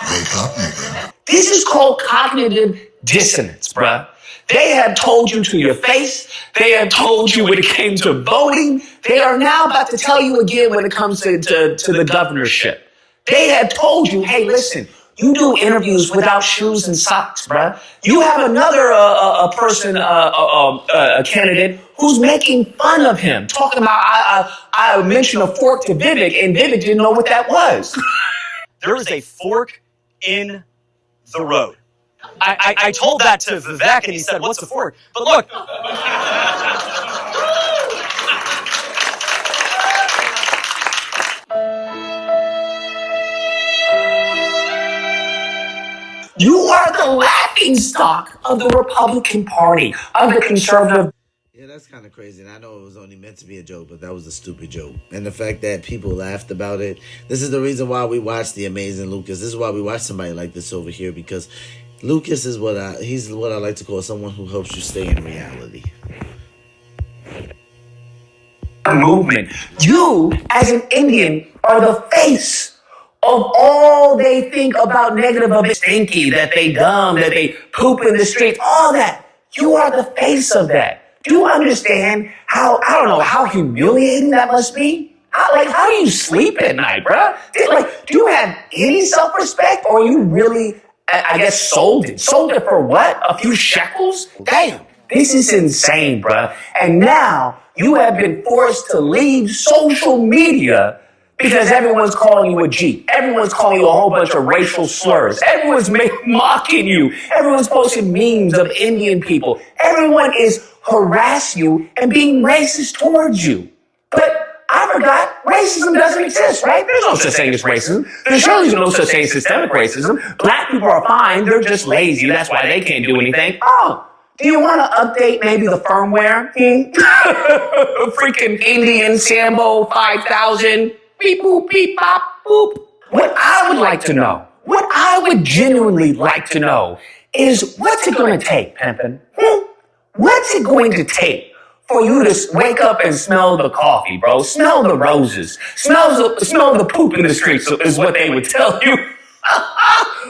Wake up, nigga. This is called cognitive dissonance, bruh. They have told you to your face. They have told you when it came to voting. They are now about to tell you again when it comes to the governorship. They have told you, hey, listen, You do interviews without shoes and socks, bruh. You have another a candidate who's making fun of him, talking about I mentioned a fork to Vivek, and Vivek didn't know what that was. There is a fork in the road. I told that to Vivek, and he said, "What's a fork?" But look. You are the laughingstock of the Republican Party, of the conservative. Yeah, that's kind of crazy. And I know it was only meant to be a joke, but that was a stupid joke. And the fact that people laughed about it, this is the reason why we watch The Amazing Lucas. This is why we watch somebody like this over here, because Lucas is he's what I like to call someone who helps you stay in reality. Movement. You, as an Indian, are the face of all they think about negative of it. Stinky, that they dumb, that they poop in the streets, all that. You are the face of that. Do you understand how, I don't know, how humiliating that must be? How do you sleep at night, bruh? Do you have any self-respect, or you really, I guess, sold it? Sold it for what? A few shekels? Damn, this is insane, bruh. And now you have been forced to leave social media because everyone's calling you a G. Everyone's calling you a whole bunch of racial slurs. Everyone's mocking you. Everyone's posting memes of Indian people. Everyone is harassing you and being racist towards you. But I forgot, racism doesn't exist, right? There's no such thing as racism. There's surely no such thing as systemic racism. Black people are fine. They're just lazy. That's why they can't do anything. Oh, do you want to update maybe the firmware? Freaking Indian Sambo 5000. Beep, boop, beep, bop, boop. What I would like to know, what I would genuinely like to know is, what's it going to take, Pimpin'? What's it going to take for you to wake up and smell the coffee, bro? Smell the roses. Smell the poop in the streets is what they would tell you.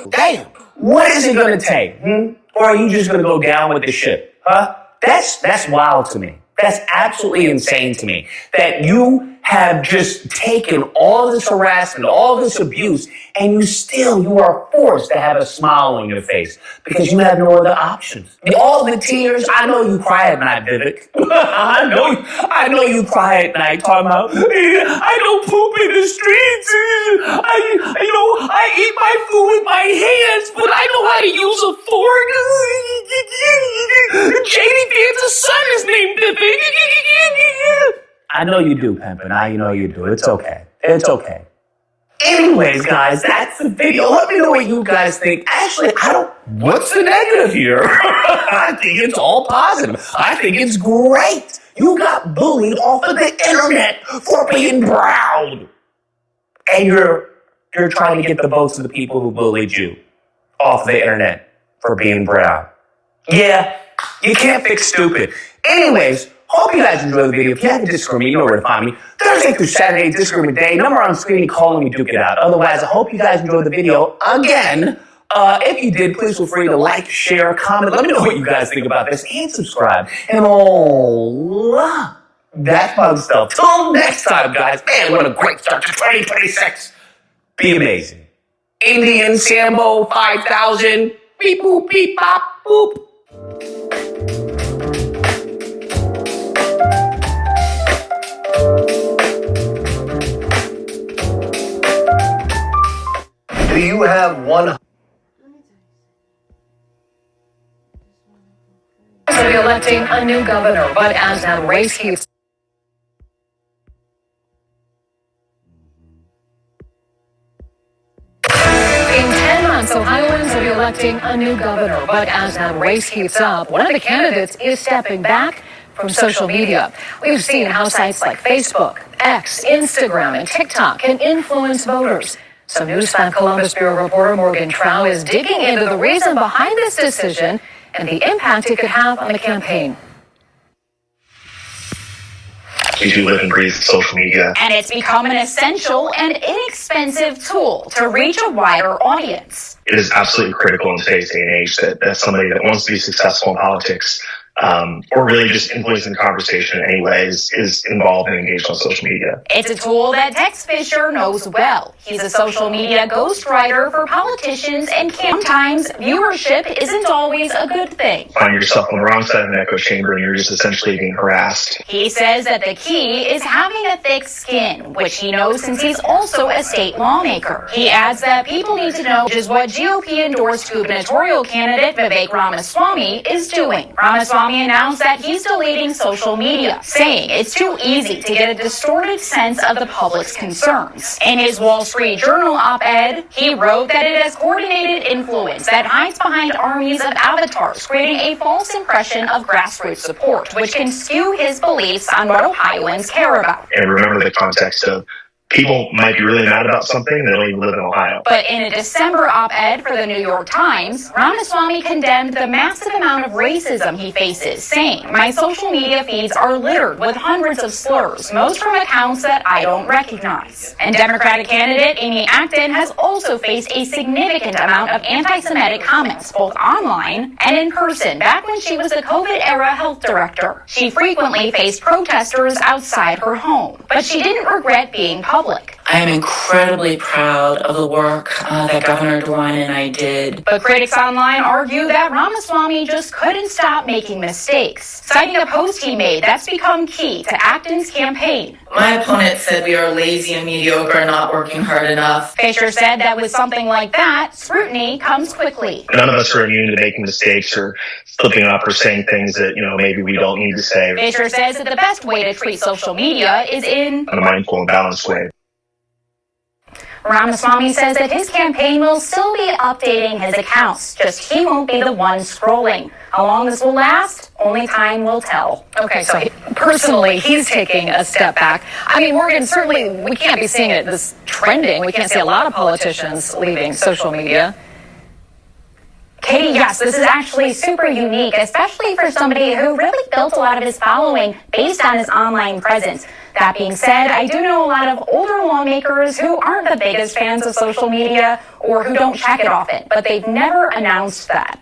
Damn. What is it going to take? Or are you just going to go down with the ship? Huh? That's wild to me. That's absolutely insane to me. That you have just taken all this harassment, all this abuse, and you are forced to have a smile on your face because you have no other options. All the tears, I know you cry at night, Vivek. I know you cry at night talking about, I don't poop in the streets. I eat my food with my hands, but I know how to use a fork. JD Vance's son is named Vivek. I know you do, Pimpin'. I know you do. It's okay. It's okay. Anyways, guys, that's the video. Let me know what you guys think. Actually, what's the negative here? I think it's all positive. I think it's great. You got bullied off of the internet for being proud. And you're trying to get the votes of the people who bullied you off the internet for being proud. Yeah, you can't fix stupid. Anyways, hope you guys enjoyed the video. If you have a Discord me, you know where to find me. Thursday through Saturday, Discord day. Number on screen, call me, duke it out. Otherwise, I hope you guys enjoyed the video. Again, if you did, please feel free to like, share, comment. Let me know what you guys think about this, and subscribe. And all that fun stuff. Till next time, guys. Man, what a great start to 2026. Be amazing. Indian Sambo 5000. Beep, boop, beep, bop, boop. Do you have one? Will be electing a new governor, but as that race heats. In 10 months, Ohioans will be electing a new governor, but as that race heats up, one of the candidates is stepping back from social media. We've seen how sites like Facebook, X, Instagram, and TikTok can influence voters. So News 5 Columbus Bureau reporter Morgan Trow is digging into the reason behind this decision and the impact it could have on the campaign. We do live and breathe social media. And it's become an essential and inexpensive tool to reach a wider audience. It is absolutely critical in today's day and age that somebody that wants to be successful in politics or really just influencing the conversation in any ways, is involved and engaged on social media. It's a tool that Tex Fisher knows well. He's a social media ghostwriter for politicians, and sometimes viewership isn't always a good thing. Find yourself on the wrong side of an echo chamber and you're just essentially being harassed. He says that the key is having a thick skin, which he knows since he's also a state lawmaker. He adds that people need to know just what GOP-endorsed gubernatorial candidate Vivek Ramaswamy is doing. Ramaswamy announced that he's deleting social media, saying it's too easy to get a distorted sense of the public's concerns. In his Wall Street Journal op-ed, he wrote that it has coordinated influence that hides behind armies of avatars, creating a false impression of grassroots support, which can skew his beliefs on what Ohioans care about. And remember the context of people might be really mad about something, they don't even live in Ohio. But in a December op-ed for the New York Times, Ramaswamy condemned the massive amount of racism he faces, saying, "My social media feeds are littered with hundreds of slurs, most from accounts that I don't recognize." And Democratic candidate Amy Acton has also faced a significant amount of anti-Semitic comments, both online and in person, back when she was the COVID-era health director. She frequently faced protesters outside her home, but she didn't regret being public. I am incredibly proud of the work that Governor DeWine and I did. But critics online argue that Ramaswamy just couldn't stop making mistakes, citing a post he made that's become key to Acton's campaign. My opponent said we are lazy and mediocre, not working hard enough. Fisher said that with something like that, scrutiny comes quickly. None of us are immune to making mistakes or slipping up or saying things that, maybe we don't need to say. Fisher says that the best way to treat social media is in a mindful and balanced way. Ramaswamy says that his campaign will still be updating his accounts, just he won't be the one scrolling. How long this will last, only time will tell. Okay, so personally, he's taking a step back. I mean, Morgan, certainly we can't be seeing it this trending. We can't see a lot of politicians leaving social media. Katie, yes, this is actually super unique, especially for somebody who really built a lot of his following based on his online presence. That being said, I do know a lot of older lawmakers who aren't the biggest fans of social media or who don't check it often, but they've never announced that.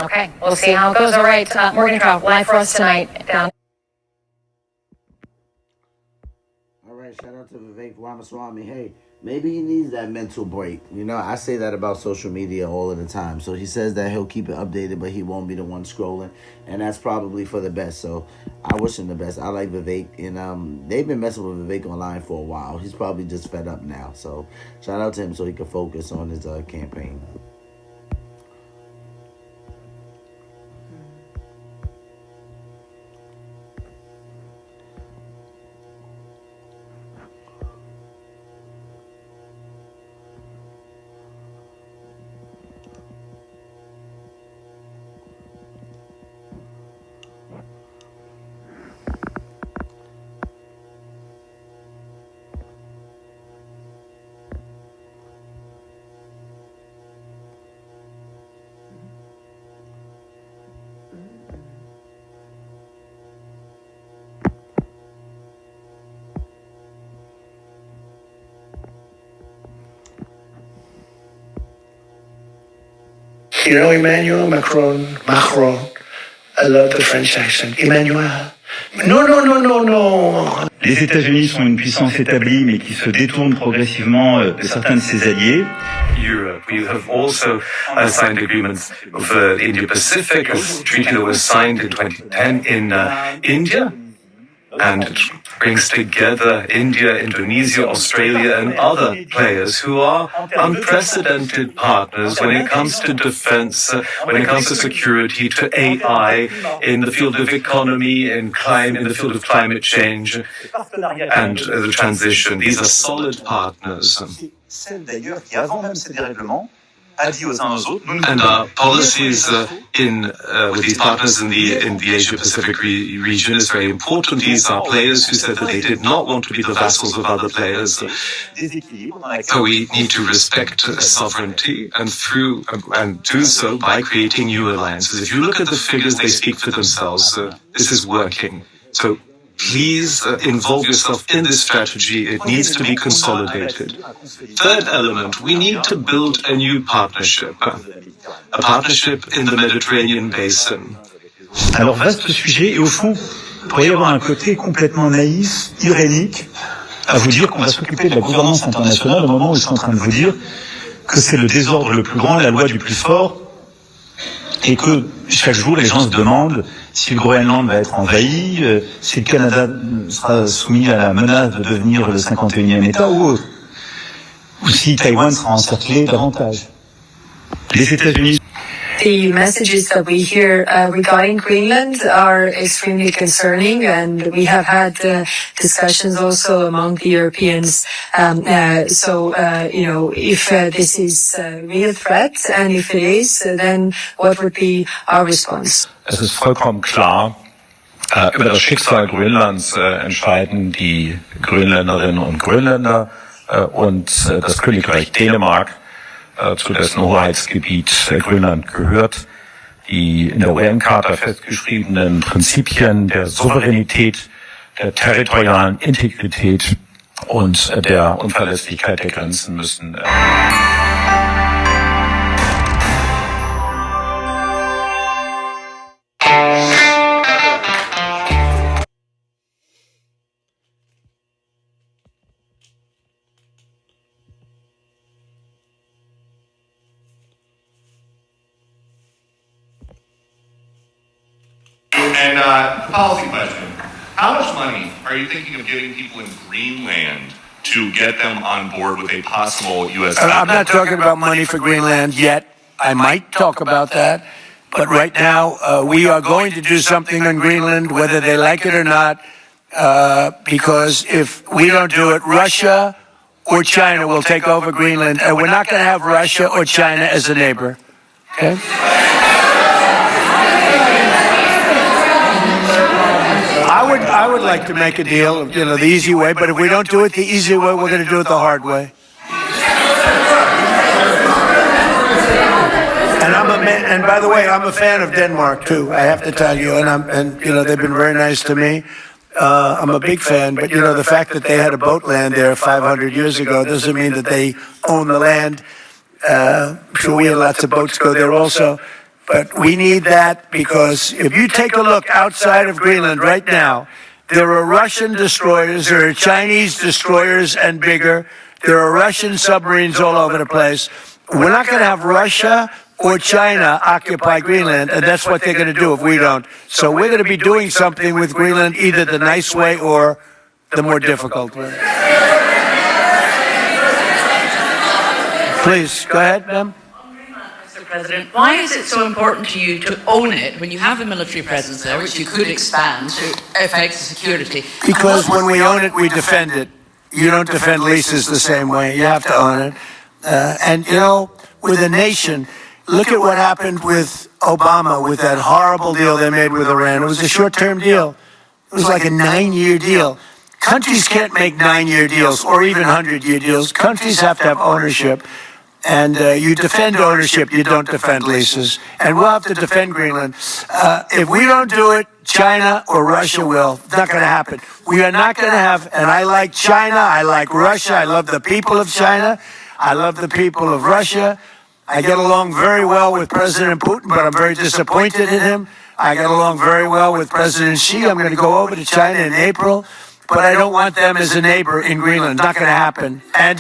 Okay, we'll see how it goes. All right, Morgan Trout, live for us tonight down. All right, shout out to Vivek Ramaswamy. Hey, maybe he needs that mental break. I say that about social media all of the time. So he says that he'll keep it updated, but he won't be the one scrolling. And that's probably for the best. So I wish him the best. I like Vivek. And they've been messing with Vivek online for a while. He's probably just fed up now. So shout out to him so he can focus on his campaign. Emmanuel Macron, I love the French accent. Emmanuel. No. Les États-Unis sont une puissance établie, mais qui se détourne progressivement de certains de ses alliés. Europe. We have also signed agreements for the Indo-Pacific, a treaty that was signed in 2010 in India, and it brings together India, Indonesia, Australia, and other players who are unprecedented partners when it comes to defense, when it comes to security, to AI, in the field of economy, in the field of climate change, and the transition. These are solid partners. And our policies with these partners in the Asia-Pacific region is very important. These are players who said that they did not want to be the vassals of other players. So we need to respect sovereignty and do so by creating new alliances. If you look at the figures, they speak for themselves. This is working. So please involve yourself in this strategy. It needs to be consolidated. Third element, we need to build a new partnership, a partnership in the Mediterranean basin. Alors, vaste sujet, et au fond, il pourrait y avoir un côté complètement naïf, irénique, à vous dire qu'on va s'occuper de la gouvernance internationale au moment où ils sont en train de vous dire que c'est le désordre le plus grand, la loi du plus fort, et que chaque jour, les gens se demandent si le Groenland va être envahi, si le Canada sera soumis à la menace de devenir le 51e État ou si Taïwan sera encerclé davantage. Les États-Unis. The messages that we hear regarding Greenland are extremely concerning, and we have had discussions also among the Europeans. If this is a real threat, and if it is, then what would be our response? Es ist vollkommen klar, über das Schicksal Grönlands entscheiden die Grönländerinnen und Grönländer und das Königreich Dänemark, zu dessen Hoheitsgebiet Grönland gehört. Die in der UN-Charta festgeschriebenen Prinzipien der Souveränität, der territorialen Integrität und der Unverletzlichkeit der Grenzen müssen And policy question. How much money are you thinking of giving people in Greenland to get them on board with a possible U.S. I'm not talking about money for Greenland yet. I might talk about that. But right now, we are going to do something on Greenland, whether they like it or not, because if we don't do it, Russia or China will take over Greenland. And we're not going to have Russia or China as a neighbor. Okay? I would like to make a deal, the easy way, but if we don't do it the easy way, we're going to do it the hard way. And by the way, I'm a fan of Denmark too. I have to tell you, and they've been very nice to me. I'm a big fan, but the fact that they had a boat land there 500 years ago doesn't mean that they own the land. Sure, we had lots of boats go there also. But we need that because if you take a look outside of Greenland right now, there are Russian destroyers, there are Chinese destroyers and bigger, there are Russian submarines all over the place. We're not going to have Russia or China occupy Greenland, and that's what they're going to do if we don't. So we're going to be doing something with Greenland, either the nice way or the more difficult way. Please, go ahead, ma'am. President, why is it so important to you to own it when you have a military presence there, which you could expand to affect security? Because when we own it, we defend it. You don't defend leases the same way. You have to own it. And with a nation, look at what happened with Obama, with that horrible deal they made with Iran. It was a short-term deal. It was like a 9-year deal. Countries can't make 9-year deals or even 100-year deals. Countries have to have ownership. And you defend ownership, you don't defend leases. And we'll have to defend Greenland. If we don't do it, China or Russia will. It's not going to happen. We are not going to have, and I like China, I like Russia, I love the people of China, I love the people of Russia. I get along very well with President Putin, but I'm very disappointed in him. I get along very well with President Xi. I'm going to go over to China in April, but I don't want them as a neighbor in Greenland. Not going to happen. And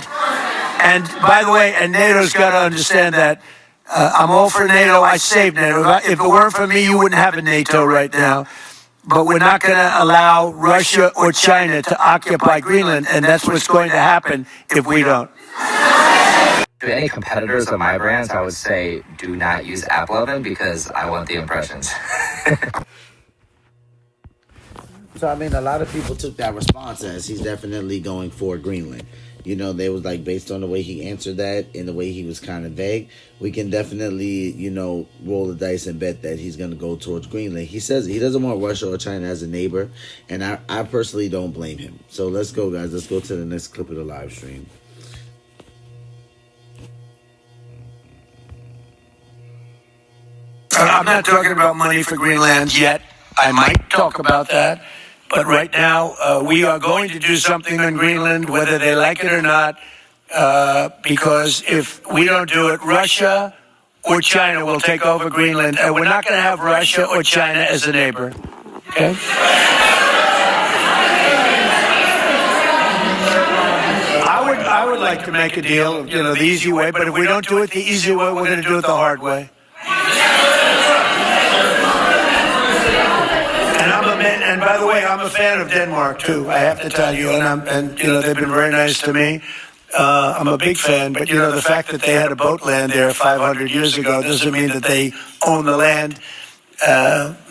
by the way, and NATO's got to understand that. I'm all for NATO. I saved NATO. If it weren't for me, you wouldn't have a NATO right now. But we're not going to allow Russia or China to occupy Greenland, and that's what's going to happen if we don't. To any competitors of my brands, I would say do not use AppLovin because I want the impressions. So, I mean, a lot of people took that response as he's definitely going for Greenland. They was like, based on the way he answered that and the way he was kind of vague, we can definitely, roll the dice and bet that he's going to go towards Greenland. He says he doesn't want Russia or China as a neighbor, and I personally don't blame him. So let's go, guys. Let's go to the next clip of the live stream. I'm not talking about money for Greenland yet. I might talk about that. But right now, we are going to do something on Greenland, whether they like it or not, because if we don't do it, Russia or China will take over Greenland, and we're not going to have Russia or China as a neighbor. Okay? I would like to make a deal, the easy way, but if we don't do it the easy way, we're going to do it the hard way. And by the way, I'm a fan of Denmark too. I have to tell you, and they've been very nice to me. I'm a big fan, but the fact that they had a boat land there 500 years ago doesn't mean that they own the land.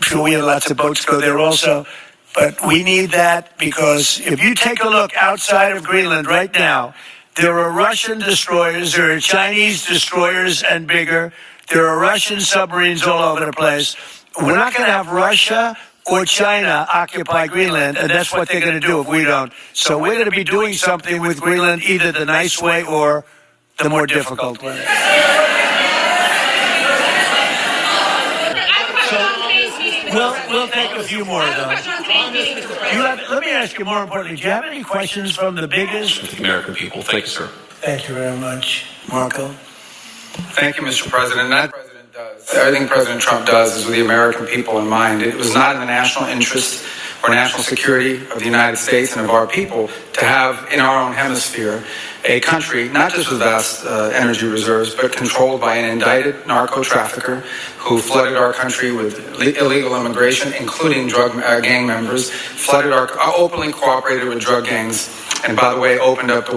Sure, we had lots of boats go there also, but we need that because if you take a look outside of Greenland right now, there are Russian destroyers, there are Chinese destroyers and bigger, there are Russian submarines all over the place. We're not going to have Russia or China occupy Greenland, and that's what they're going to do if we don't. So we're going to be doing something with Greenland, either the nice way or the more difficult way. We'll take a few more of those. Let me ask you more importantly, do you have any questions from the biggest? The American people. Thank you, sir. Thank you very much. Marco? Thank you, Mr. President. Everything President Trump does is with the American people in mind. It was not in the national interest or national security of the United States and of our people to have in our own hemisphere a country not just with vast energy reserves, but controlled by an indicted narco-trafficker who flooded our country with illegal immigration, including drug gang members, openly cooperated with drug gangs, and by the way,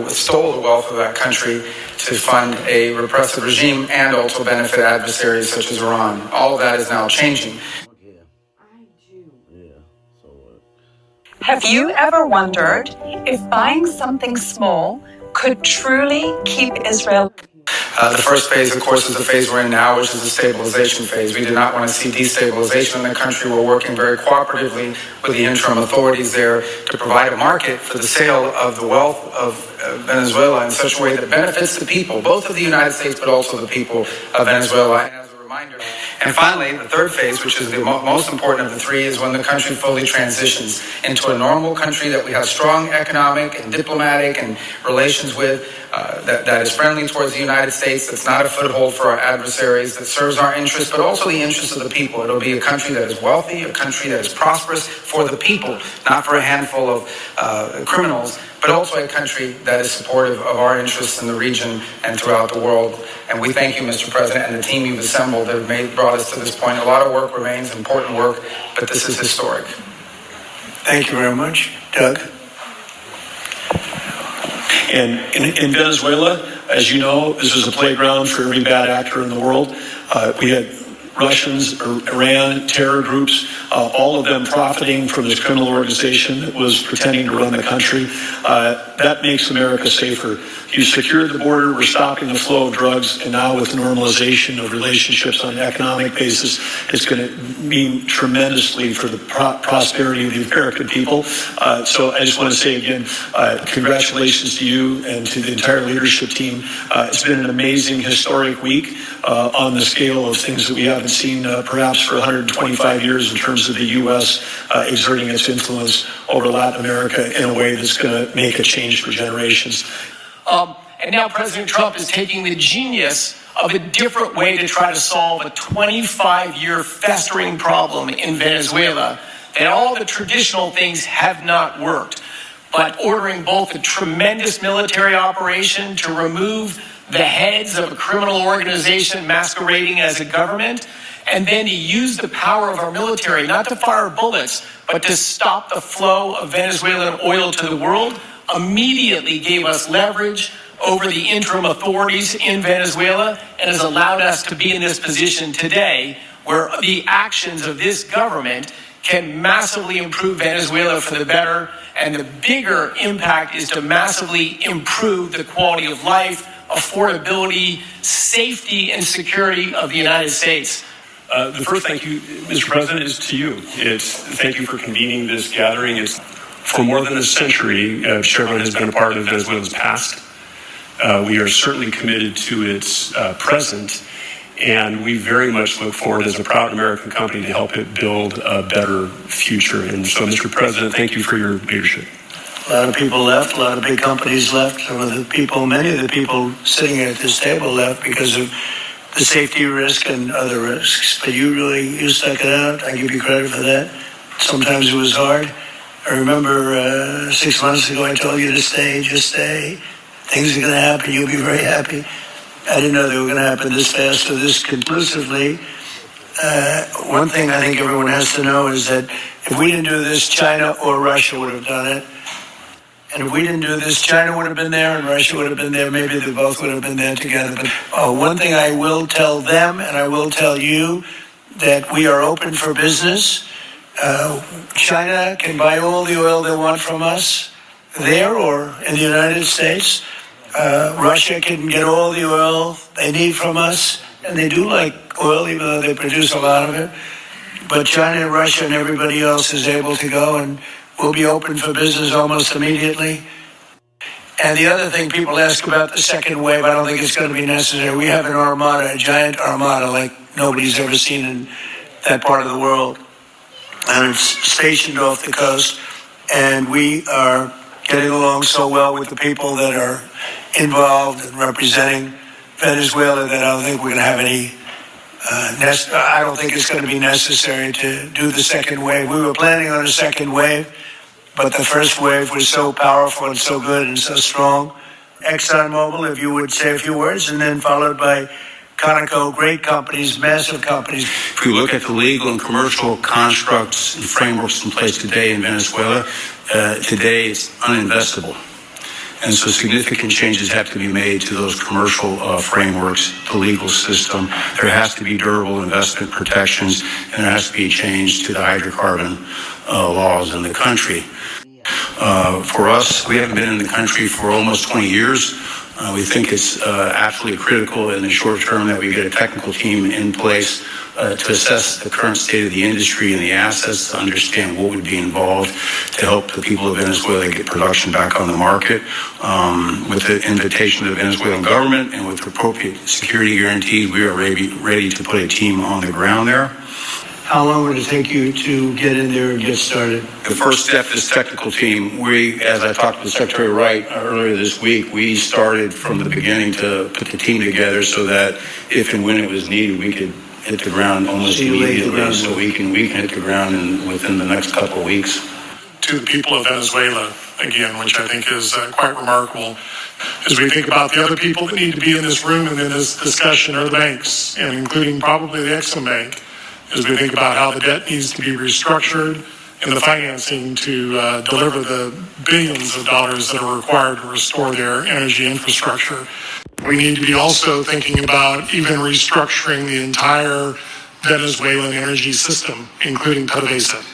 stole the wealth of that country to fund a repressive regime and also benefit adversaries such as Iran. All of that is now changing. Have you ever wondered if buying something small could truly keep Israel? The first phase, of course, is the phase we're in now, which is the stabilization phase. We do not want to see destabilization in the country. We're working very cooperatively with the interim authorities there to provide a market for the sale of the wealth of Venezuela in such a way that benefits the people, both of the United States, but also the people of Venezuela. And as a reminder, and finally, the third phase, which is the most important of the three, is when the country fully transitions into a normal country that we have strong economic and diplomatic and relations with, that is friendly towards the United States, that's not a foothold for our adversaries, that serves our interests, but also the interests of the people. It'll be a country that is wealthy, a country that is prosperous for the people, not for a handful of criminals, but also a country that is supportive of our interests in the region and throughout the world. And we thank you, Mr. President, and the team you've assembled that have brought us to this point. A lot of work remains, important work, but this is historic. Thank you very much. Doug? And in Venezuela, as you know, this was a playground for every bad actor in the world. We had Russians, Iran, terror groups, all of them profiting from this criminal organization that was pretending to run the country. That makes America safer. You secured the border, we're stopping the flow of drugs, and now with the normalization of relationships on an economic basis, it's going to mean tremendously for the prosperity of the American people. So I just want to say again, congratulations to you and to the entire leadership team. It's been an amazing, historic week on the scale of things that we haven't seen perhaps for 125 years in terms of the U.S. Exerting its influence over Latin America in a way that's going to make a change for generations. And now President Trump is taking the genius of a different way to try to solve a 25-year festering problem in Venezuela. And all the traditional things have not worked. But ordering both a tremendous military operation to remove the heads of a criminal organization masquerading as a government, and then to use the power of our military not to fire bullets, but to stop the flow of Venezuelan oil to the world, immediately gave us leverage over the interim authorities in Venezuela and has allowed us to be in this position today where the actions of this government can massively improve Venezuela for the better, and the bigger impact is to massively improve the quality of life, affordability, safety, and security of the United States. The first thank you, Mr. President, is to you. Thank you for convening this gathering. For more than a century, Chevron has been a part of Venezuela's past. We are certainly committed to its present, and we very much look forward as a proud American company to help it build a better future. And so, Mr. President, thank you for your leadership. A lot of people left, a lot of big companies left, many of the people sitting at this table left because of the safety risk and other risks. But you stuck it out. I give you credit for that. Sometimes it was hard. I remember 6 months ago I told you to stay, just stay. Things are going to happen. You'll be very happy. I didn't know they were going to happen this fast or this conclusively. One thing I think everyone has to know is that if we didn't do this, China or Russia would have done it. And if we didn't do this, China would have been there and Russia would have been there. Maybe they both would have been there together. But one thing I will tell them, and I will tell you, that we are open for business. China can buy all the oil they want from us there or in the United States. Russia can get all the oil they need from us. And they do like oil, even though they produce a lot of it. But China and Russia and everybody else is able to go, and we'll be open for business almost immediately. And the other thing people ask about the second wave, I don't think it's going to be necessary. We have an armada, a giant armada like nobody's ever seen in that part of the world. And it's stationed off the coast. And we are getting along so well with the people that are involved and representing Venezuela that I don't think we're going to have any, I don't think it's going to be necessary to do the second wave. We were planning on a second wave, but the first wave was so powerful and so good and so strong. ExxonMobil, if you would say a few words, and then followed by Conoco, great companies, massive companies. If you look at the legal and commercial constructs and frameworks in place today in Venezuela, today it's uninvestable. And so significant changes have to be made to those commercial frameworks, the legal system. There has to be durable investment protections, and there has to be a change to the hydrocarbon laws in the country. For us, we haven't been in the country for almost 20 years. We think it's absolutely critical in the short term that we get a technical team in place to assess the current state of the industry and the assets, to understand what would be involved to help the people of Venezuela get production back on the market. With the invitation of the Venezuelan government and with appropriate security guarantees, we are ready to put a team on the ground there. How long would it take you to get in there and get started? The first step is technical team. We, as I talked to Secretary Wright earlier this week, we started from the beginning to put the team together so that if and when it was needed, we could hit the ground almost immediately. So we can hit the ground within the next couple of weeks. To the people of Venezuela, again, which I think is quite remarkable, as we think about the other people that need to be in this room and in this discussion are the banks, and including probably the Exim Bank, as we think about how the debt needs to be restructured and the financing to deliver the billions of dollars that are required to restore their energy infrastructure. We need to be also thinking about even restructuring the entire Venezuelan energy system, including PDVSA.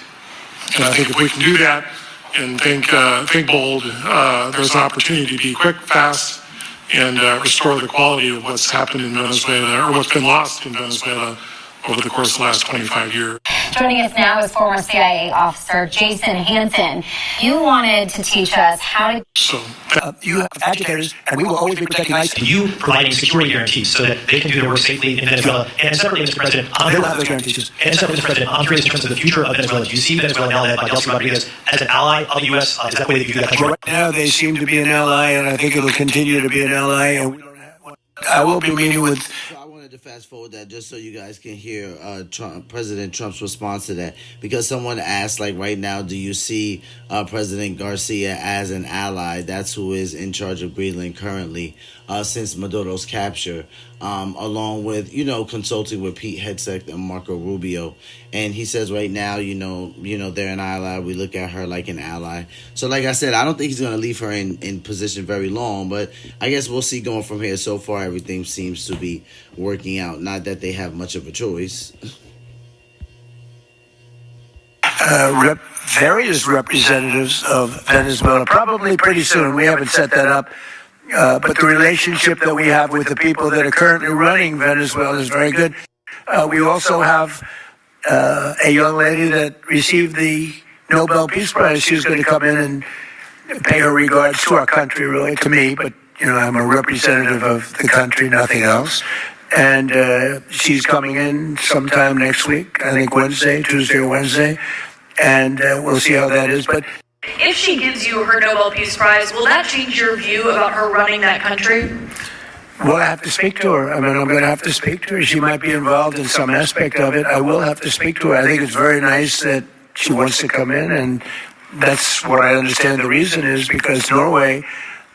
And I think if we can do that and think bold, there's an opportunity to be quick, fast, and restore the quality of what's happened in Venezuela, or what's been lost in Venezuela over the course of the last 25 years. Joining us now is former CIA officer Jason Hansen. You wanted to teach us how to... You have agitators, and we will always be protecting ICE. You providing security guarantees so that they can do their work safely in Venezuela. And separately, Mr. President, they will have those guarantees. And separately, Mr. President, I'm curious in terms of the future of Venezuela. Do you see Venezuela now led by Delcy Rodriguez as an ally of the U.S.? Is that the way that you view that country? Right now, they seem to be an ally, and I think it will continue to be an ally. And I will be meeting with... To fast forward that just so you guys can hear President Trump's response to that, because someone asked, like, right now, do you see President Garcia as an ally? That's who is in charge of Greenland currently since Maduro's capture, along with, consulting with Pete Hegseth and Marco Rubio. And he says right now, they're an ally. We look at her like an ally. So like I said, I don't think he's going to leave her in position very long, but I guess we'll see going from here. So far, everything seems to be working out. Not that they have much of a choice. Various representatives of Venezuela, probably pretty soon. We haven't set that up. But the relationship that we have with the people that are currently running Venezuela is very good. We also have a young lady that received the Nobel Peace Prize. She's going to come in and pay her regards to our country, really, to me. But, I'm a representative of the country, nothing else. And she's coming in sometime next week, I think Tuesday or Wednesday. And we'll see how that is. But if she gives you her Nobel Peace Prize, will that change your view about her running that country? Well, I have to speak to her. I mean, I'm going to have to speak to her. She might be involved in some aspect of it. I will have to speak to her. I think it's very nice that she wants to come in, and that's what I understand the reason is, because Norway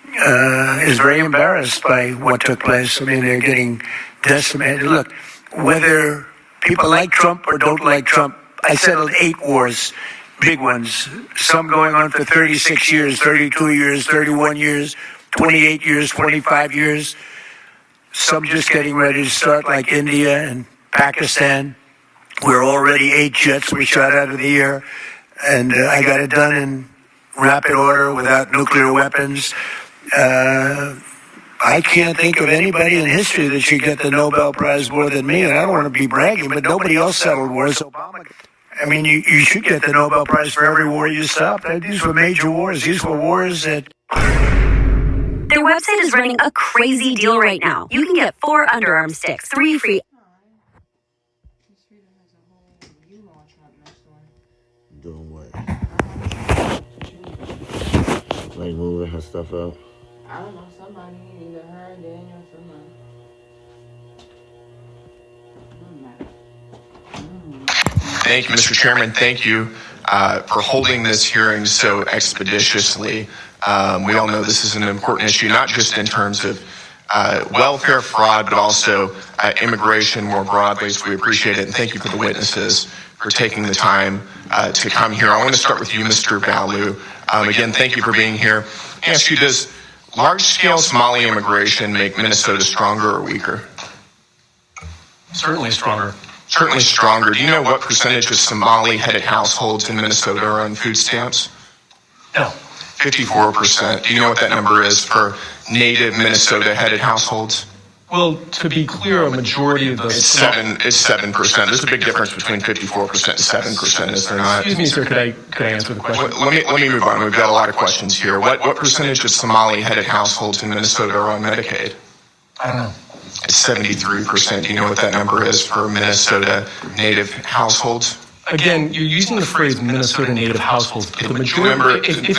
is very embarrassed by what took place. I mean, they're getting decimated. Look, whether people like Trump or don't like Trump, I settled 8 wars, big ones, some going on for 36 years, 32 years, 31 years, 28 years, 25 years, some just getting ready to start, like India and Pakistan. We're already 8 jets we shot out of the air, and I got it done in rapid order without nuclear weapons. I can't think of anybody in history that should get the Nobel Prize more than me, and I don't want to be bragging, but nobody else settled wars. I mean, you should get the Nobel Prize for every war you stopped. These were major wars. These were wars that... Their website is running a crazy deal right now. You can get 4 underarm sticks, 3 free. Doing what? Like moving her stuff out? I don't know, somebody, either her, Daniel, somebody. Thank you, Mr. Chairman. Thank you for holding this hearing so expeditiously. We all know this is an important issue, not just in terms of welfare fraud, but also immigration more broadly. So we appreciate it, and thank you for the witnesses for taking the time to come here. I want to start with you, Mr. Balu. Again, thank you for being here. I ask you, does large-scale Somali immigration make Minnesota stronger or weaker? Certainly stronger. Certainly stronger. Do you know what percentage of Somali-headed households in Minnesota are on food stamps? No. 54%. Do you know what that number is for native Minnesota-headed households? Well, to be clear, a majority of those... It's 7%. There's a big difference between 54% and 7%, is there not? Excuse me, sir, could I answer the question? Let me move on. We've got a lot of questions here. What percentage of Somali-headed households in Minnesota are on Medicaid? I don't know. It's 73%. Do you know what that number is for Minnesota native households? Again, you're using the phrase Minnesota native households. But the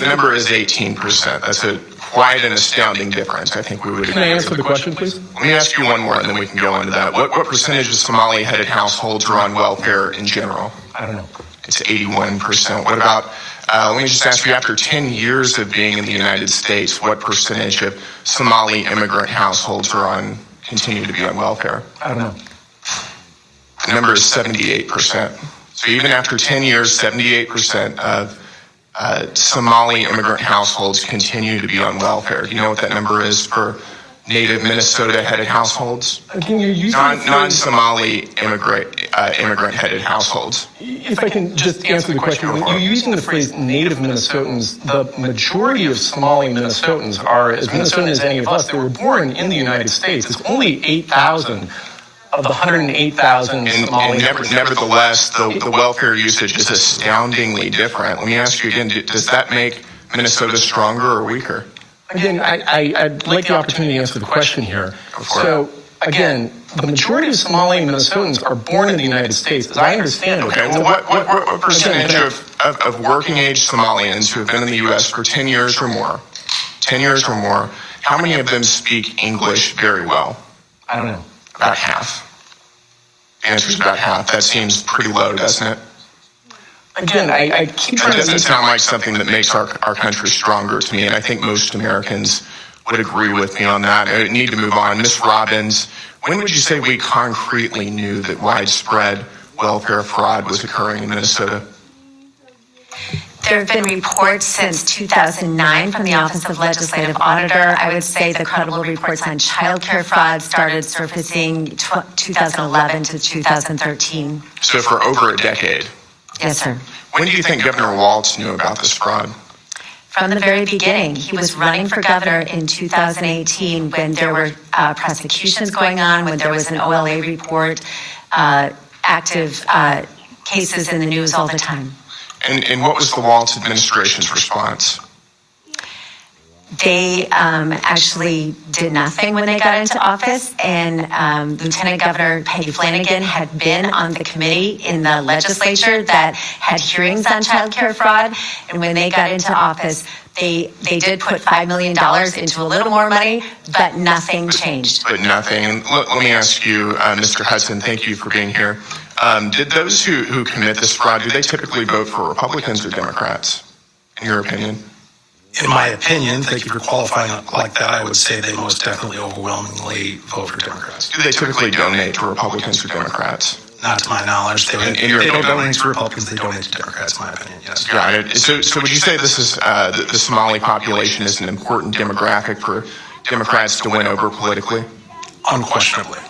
number is 18%. That's quite an astounding difference. I think we would... Can I answer the question, please? Let me ask you one more, and then we can go into that. What percentage of Somali-headed households are on welfare in general? I don't know. It's 81%. What about... let me just ask you, after 10 years of being in the United States, what percentage of Somali immigrant households continue to be on welfare? I don't know. The number is 78%. So even after 10 years, 78% of Somali immigrant households continue to be on welfare. Do you know what that number is for native Minnesota-headed households? Again, you're using non-Somali immigrant-headed households. If I can just answer the question, you're using the phrase native Minnesotans. The majority of Somali Minnesotans are as Minnesotan as any of us. They were born in the United States. It's only 8,000 of the 108,000 Somali. Nevertheless, the welfare usage is astoundingly different. Let me ask you again, does that make Minnesota stronger or weaker? Again, I'd like the opportunity to answer the question here. So, again, the majority of Somali Minnesotans are born in the United States, as I understand it. Okay, well, what percentage of working-age Somalians who have been in the U.S. for 10 years or more, how many of them speak English very well? I don't know. About half. The answer is about half. That seems pretty low, doesn't it? Again, I keep trying to... It doesn't sound like something that makes our country stronger to me, and I think most Americans would agree with me on that. I need to move on. Ms. Robbins, when would you say we concretely knew that widespread welfare fraud was occurring in Minnesota? There have been reports since 2009 from the Office of Legislative Auditor. I would say the credible reports on child care fraud started surfacing 2011 to 2013. So for over a decade? Yes, sir. When do you think Governor Walz knew about this fraud? From the very beginning. He was running for governor in 2018 when there were prosecutions going on, when there was an OLA report, active cases in the news all the time. And what was the Walz administration's response? They actually did nothing when they got into office, and Lieutenant Governor Peggy Flanagan had been on the committee in the legislature that had hearings on child care fraud, and when they got into office, they did put $5 million into a little more money, but nothing changed. But nothing. And let me ask you, Mr. Hudson, thank you for being here. Did those who commit this fraud, do they typically vote for Republicans or Democrats, in your opinion? In my opinion, thank you for qualifying it like that, I would say they most definitely overwhelmingly vote for Democrats. Do they typically donate to Republicans or Democrats? Not to my knowledge. They don't donate to Republicans, they donate to Democrats, in my opinion, yes. Got it. So would you say this is the Somali population is an important demographic for Democrats to win over politically? Unquestionably.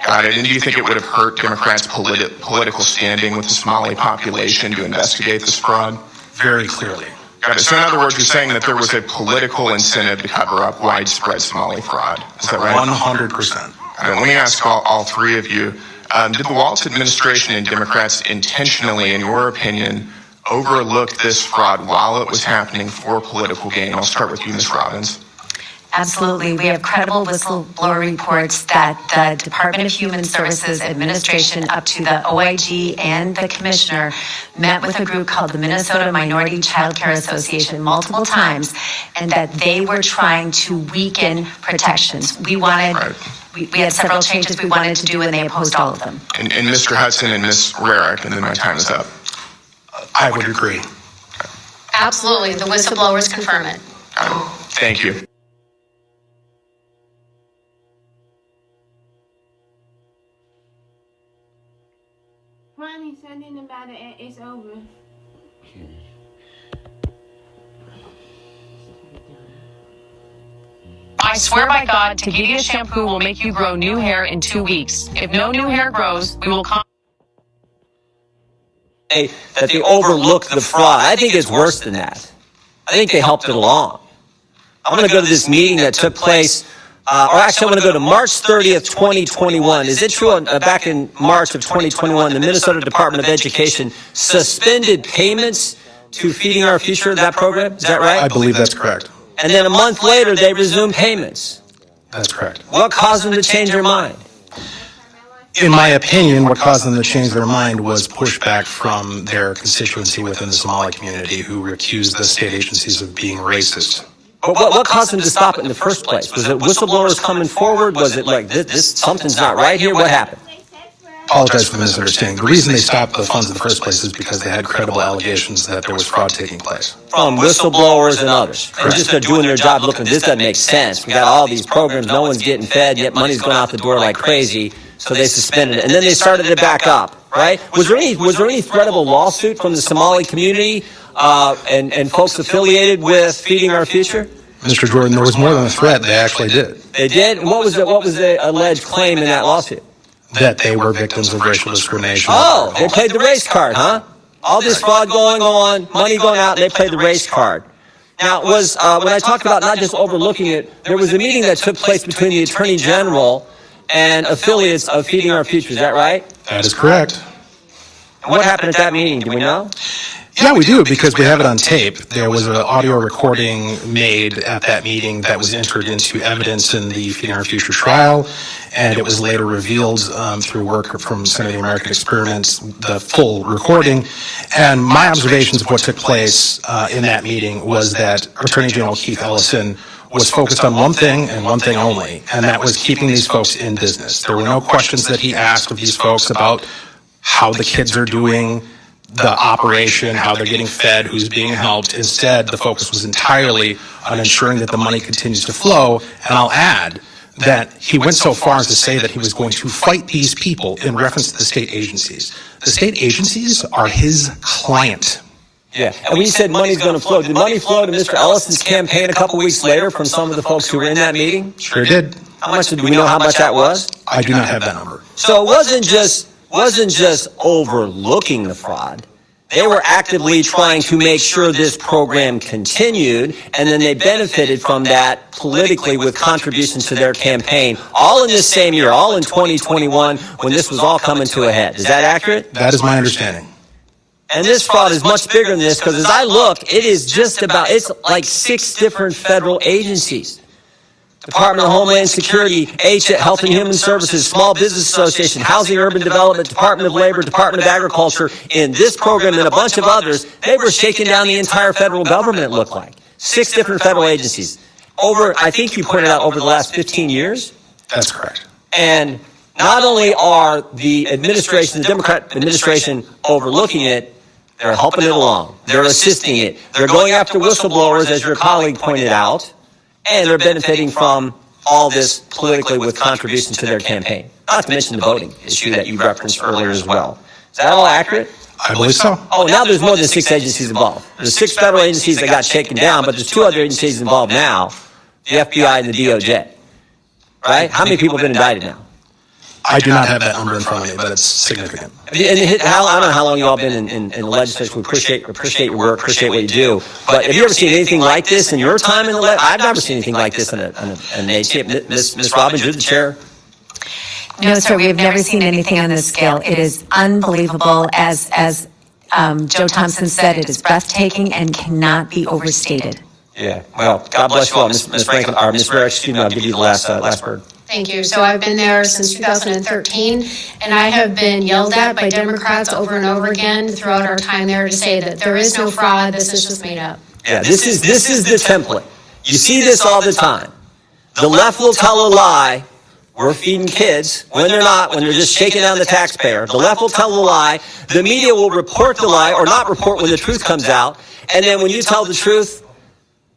Got it. And do you think it would have hurt Democrats' political standing with the Somali population to investigate this fraud? Very clearly. Got it. So in other words, you're saying that there was a political incentive to cover up widespread Somali fraud. Is that right? 100%. Let me ask all three of you. Did the Walz administration and Democrats intentionally, in your opinion, overlook this fraud while it was happening for political gain? I'll start with you, Ms. Robbins. Absolutely. We have credible whistleblower reports that the Department of Human Services administration up to the OIG and the commissioner met with a group called the Minnesota Minority Child Care Association multiple times, and that they were trying to weaken protections. We wanted, we had several changes we wanted to do, and they opposed all of them. And Mr. Hudson and Ms. Rarick, and then my time is up. I would agree. Absolutely. The whistleblowers confirm it. Thank you. Ronnie, send in about it and it's over. I swear by God, Tagidia shampoo will make you grow new hair in 2 weeks. If no new hair grows, we will that they overlooked the fraud. I think it's worse than that. I think they helped it along. I'm going to go to this meeting that took place, or actually I'm going to go to March 30th, 2021. Is it true back in March of 2021, the Minnesota Department of Education suspended payments to Feeding Our Future, that program? Is that right? I believe that's correct. And then a month later, they resumed payments. That's correct. What caused them to change their mind? In my opinion, what caused them to change their mind was pushback from their constituency within the Somali community who accused the state agencies of being racist. But what caused them to stop it in the first place? Was it whistleblowers coming forward? Was it like this something's not right here? What happened? Apologize for the misunderstanding. The reason they stopped the funds in the first place is because they had credible allegations that there was fraud taking place. From whistleblowers and others. They're just doing their job looking, this doesn't make sense. We got all these programs, no one's getting fed, yet money's going out the door like crazy. So they suspended it. And then they started it back up, right? Was there any threatable lawsuit from the Somali community and folks affiliated with Feeding Our Future? Mr. Jordan, there was more than a threat. They actually did. They did? And what was the alleged claim in that lawsuit? That they were victims of racial discrimination. Oh, they played the race card, huh? All this fraud going on, money going out, and they played the race card. Now, when I talk about not just overlooking it, there was a meeting that took place between the Attorney General and affiliates of Feeding Our Future. Is that right? That is correct. And what happened at that meeting? Do we know? Yeah, we do, because we have it on tape. There was an audio recording made at that meeting that was entered into evidence in the Feeding Our Future trial, and it was later revealed through work from Center of the American Experiments, the full recording. And my observations of what took place in that meeting was that Attorney General Keith Ellison was focused on one thing and one thing only, and that was keeping these folks in business. There were no questions that he asked of these folks about how the kids are doing, the operation, how they're getting fed, who's being helped. Instead, the focus was entirely on ensuring that the money continues to flow. And I'll add that he went so far as to say that he was going to fight these people in reference to the state agencies. The state agencies are his client. Yeah, and when you said money's going to flow, did money flow to Mr. Ellison's campaign a couple weeks later from some of the folks who were in that meeting? Sure did. How much, do we know how much that was? I do not have that number. So it wasn't just overlooking the fraud. They were actively trying to make sure this program continued, and then they benefited from that politically with contributions to their campaign, all in this same year, all in 2021, when this was all coming to a head. Is that accurate? That is my understanding. And this fraud is much bigger than this because as I look, it is just about, it's like 6 different federal agencies. Department of Homeland Security, Health and Human Services, Small Business Association, Housing and Urban Development, Department of Labor, Department of Agriculture, in this program and a bunch of others, they were shaking down the entire federal government, it looked like. 6 different federal agencies. Over, I think you pointed out, over the last 15 years. That's correct. And not only are the administration, the Democrat administration, overlooking it, they're helping it along. They're assisting it. They're going after whistleblowers, as your colleague pointed out, and they're benefiting from all this politically with contributions to their campaign. Not to mention the voting issue that you referenced earlier as well. Is that all accurate? I believe so. Oh, now there's more than 6 agencies involved. There's 6 federal agencies that got shaken down, but there's 2 other agencies involved now, the FBI and the DOJ. Right? How many people have been indicted now? I do not have that number in front of me, but it's significant. And I don't know how long you all been in the legislature. We appreciate your work, appreciate what you do. But have you ever seen anything like this in your time in the legislature? I've never seen anything like this in an agency. Ms. Robbins, you're the chair. No, sir, we have never seen anything on this scale. It is unbelievable. As Joe Thompson said, it is breathtaking and cannot be overstated. Yeah, well, God bless you all. Ms. Franklin, or Ms. Rare, excuse me, I'll give you the last word. Thank you. So I've been there since 2013, and I have been yelled at by Democrats over and over again throughout our time there to say that there is no fraud, this is just made up. Yeah, this is the template. You see this all the time. The left will tell a lie. We're feeding kids when they're not, when they're just shaking down the taxpayer. The left will tell a lie. The media will report the lie or not report when the truth comes out. And then when you tell the truth,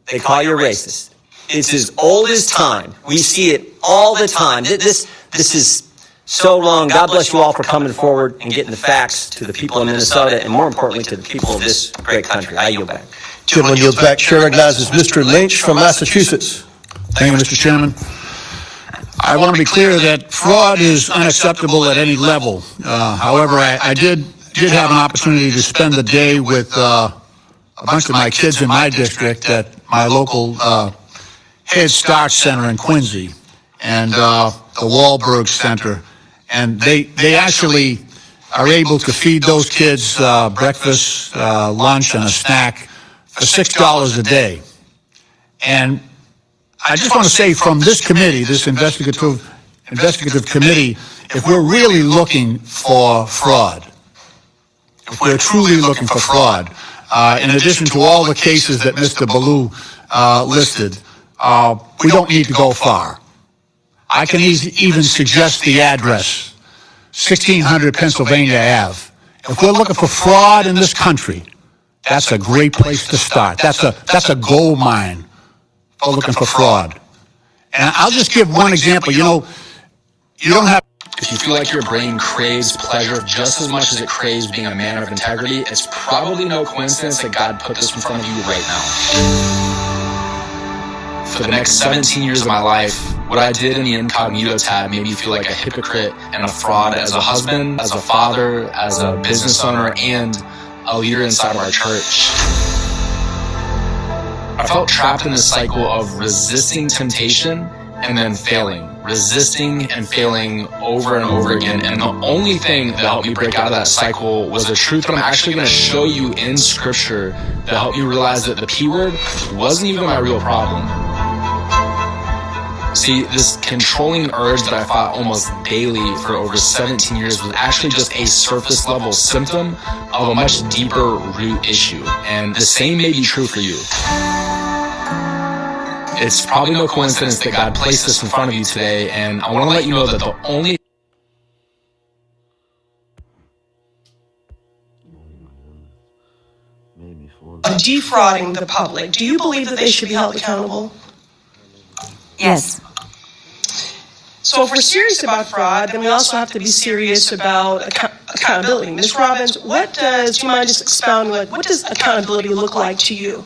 they call you a racist. It's as old as time. We see it all the time. This is so wrong. God bless you all for coming forward and getting the facts to the people of Minnesota and more importantly to the people of this great country. I yield back. Gentleman yields back. Chair recognizes Mr. Lynch from Massachusetts. Thank you, Mr. Chairman. I want to be clear that fraud is unacceptable at any level. However, I did have an opportunity to spend the day with a bunch of my kids in my district at my local Head Start Center in Quincy and the Wahlberg Center. And they actually are able to feed those kids breakfast, lunch, and a snack for $6 a day. And I just want to say from this committee, this investigative committee, if we're really looking for fraud, if we're truly looking for fraud, in addition to all the cases that Mr. Ballou listed, we don't need to go far. I can even suggest the address, 1600 Pennsylvania Ave. If we're looking for fraud in this country, that's a great place to start. That's a gold mine for looking for fraud. And I'll just give one example. You know, you don't have... If you feel like your brain craves pleasure just as much as it craves being a man of integrity, it's probably no coincidence that God put this in front of you right now. For the next 17 years of my life, what I did in the incognito tab made me feel like a hypocrite and a fraud as a husband, as a father, as a business owner, and a leader inside of our church. I felt trapped in this cycle of resisting temptation and then failing, resisting and failing over and over again. And the only thing that helped me break out of that cycle was a truth that I'm actually going to show you in Scripture that helped me realize that the P word wasn't even my real problem. See, this controlling urge that I fought almost daily for over 17 years was actually just a surface level symptom of a much deeper root issue. And the same may be true for you. It's probably no coincidence that God placed this in front of you today, and I want to let you know that the only defrauding the public, do you believe that they should be held accountable? Yes. So if we're serious about fraud, then we also have to be serious about accountability. Ms. Robbins, do you mind just expounding, what does accountability look like to you?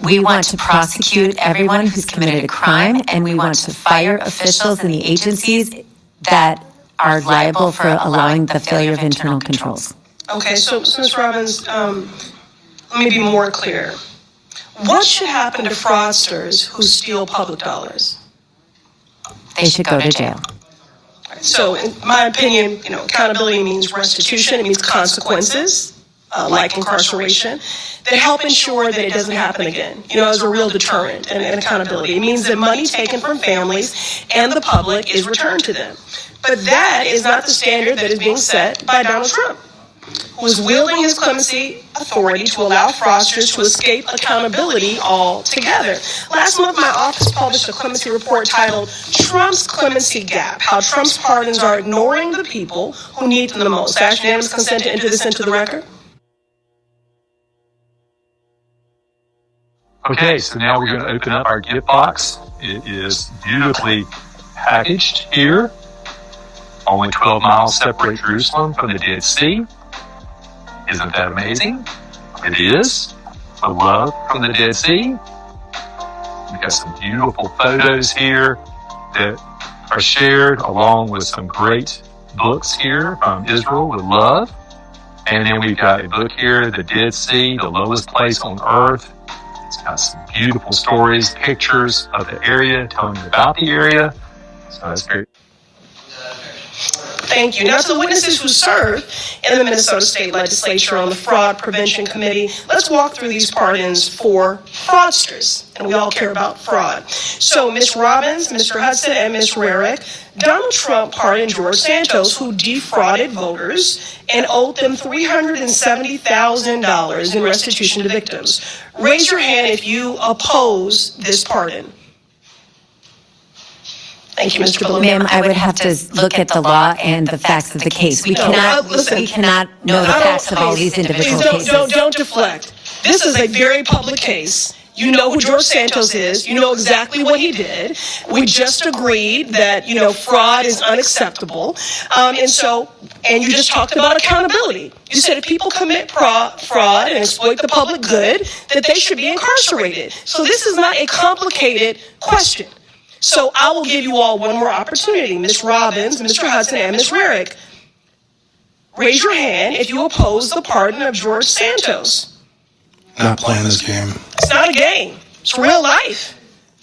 We want to prosecute everyone who's committed a crime, and we want to fire officials in the agencies that are liable for allowing the failure of internal controls. Okay, so Ms. Robbins, let me be more clear. What should happen to fraudsters who steal public dollars? They should go to jail. So in my opinion, accountability means restitution. It means consequences, like incarceration, that help ensure that it doesn't happen again, as a real deterrent and accountability. It means that money taken from families and the public is returned to them. But that is not the standard that is being set by Donald Trump, who is wielding his clemency authority to allow fraudsters to escape accountability altogether. Last month, my office published a clemency report titled Trump's Clemency Gap, How Trump's Pardons Are Ignoring the People Who Need Them the Most. I ask unanimous consent to enter this into the record. Okay, so now we're going to open up our gift box. It is beautifully packaged here. Only 12 miles separate Jerusalem from the Dead Sea. Isn't that amazing? It is. The love from the Dead Sea. We've got some beautiful photos here that are shared along with some great books here from Israel with love. And then we've got a book here, The Dead Sea, the lowest place on earth. It's got some beautiful stories, pictures of the area, telling you about the area. So that's great. Thank you. Now, to the witnesses who serve in the Minnesota State Legislature on the Fraud Prevention Committee, let's walk through these pardons for fraudsters. And we all care about fraud. So, Ms. Robbins, Mr. Hudson, and Ms. Rarick, Donald Trump pardoned George Santos, who defrauded voters and owed them $370,000 in restitution to victims. Raise your hand if you oppose this pardon. Thank you, Mr. Bloom. Ma'am, I would have to look at the law and the facts of the case. We cannot know the facts of all these individual cases. Don't deflect. This is a very public case. You know who George Santos is. You know exactly what he did. We just agreed that, fraud is unacceptable. And you just talked about accountability. You said if people commit fraud and exploit the public good, that they should be incarcerated. So this is not a complicated question. So I will give you all one more opportunity. Ms. Robbins, Mr. Hudson, and Ms. Rarick. Raise your hand if you oppose the pardon of George Santos. Not playing this game. It's not a game. It's real life.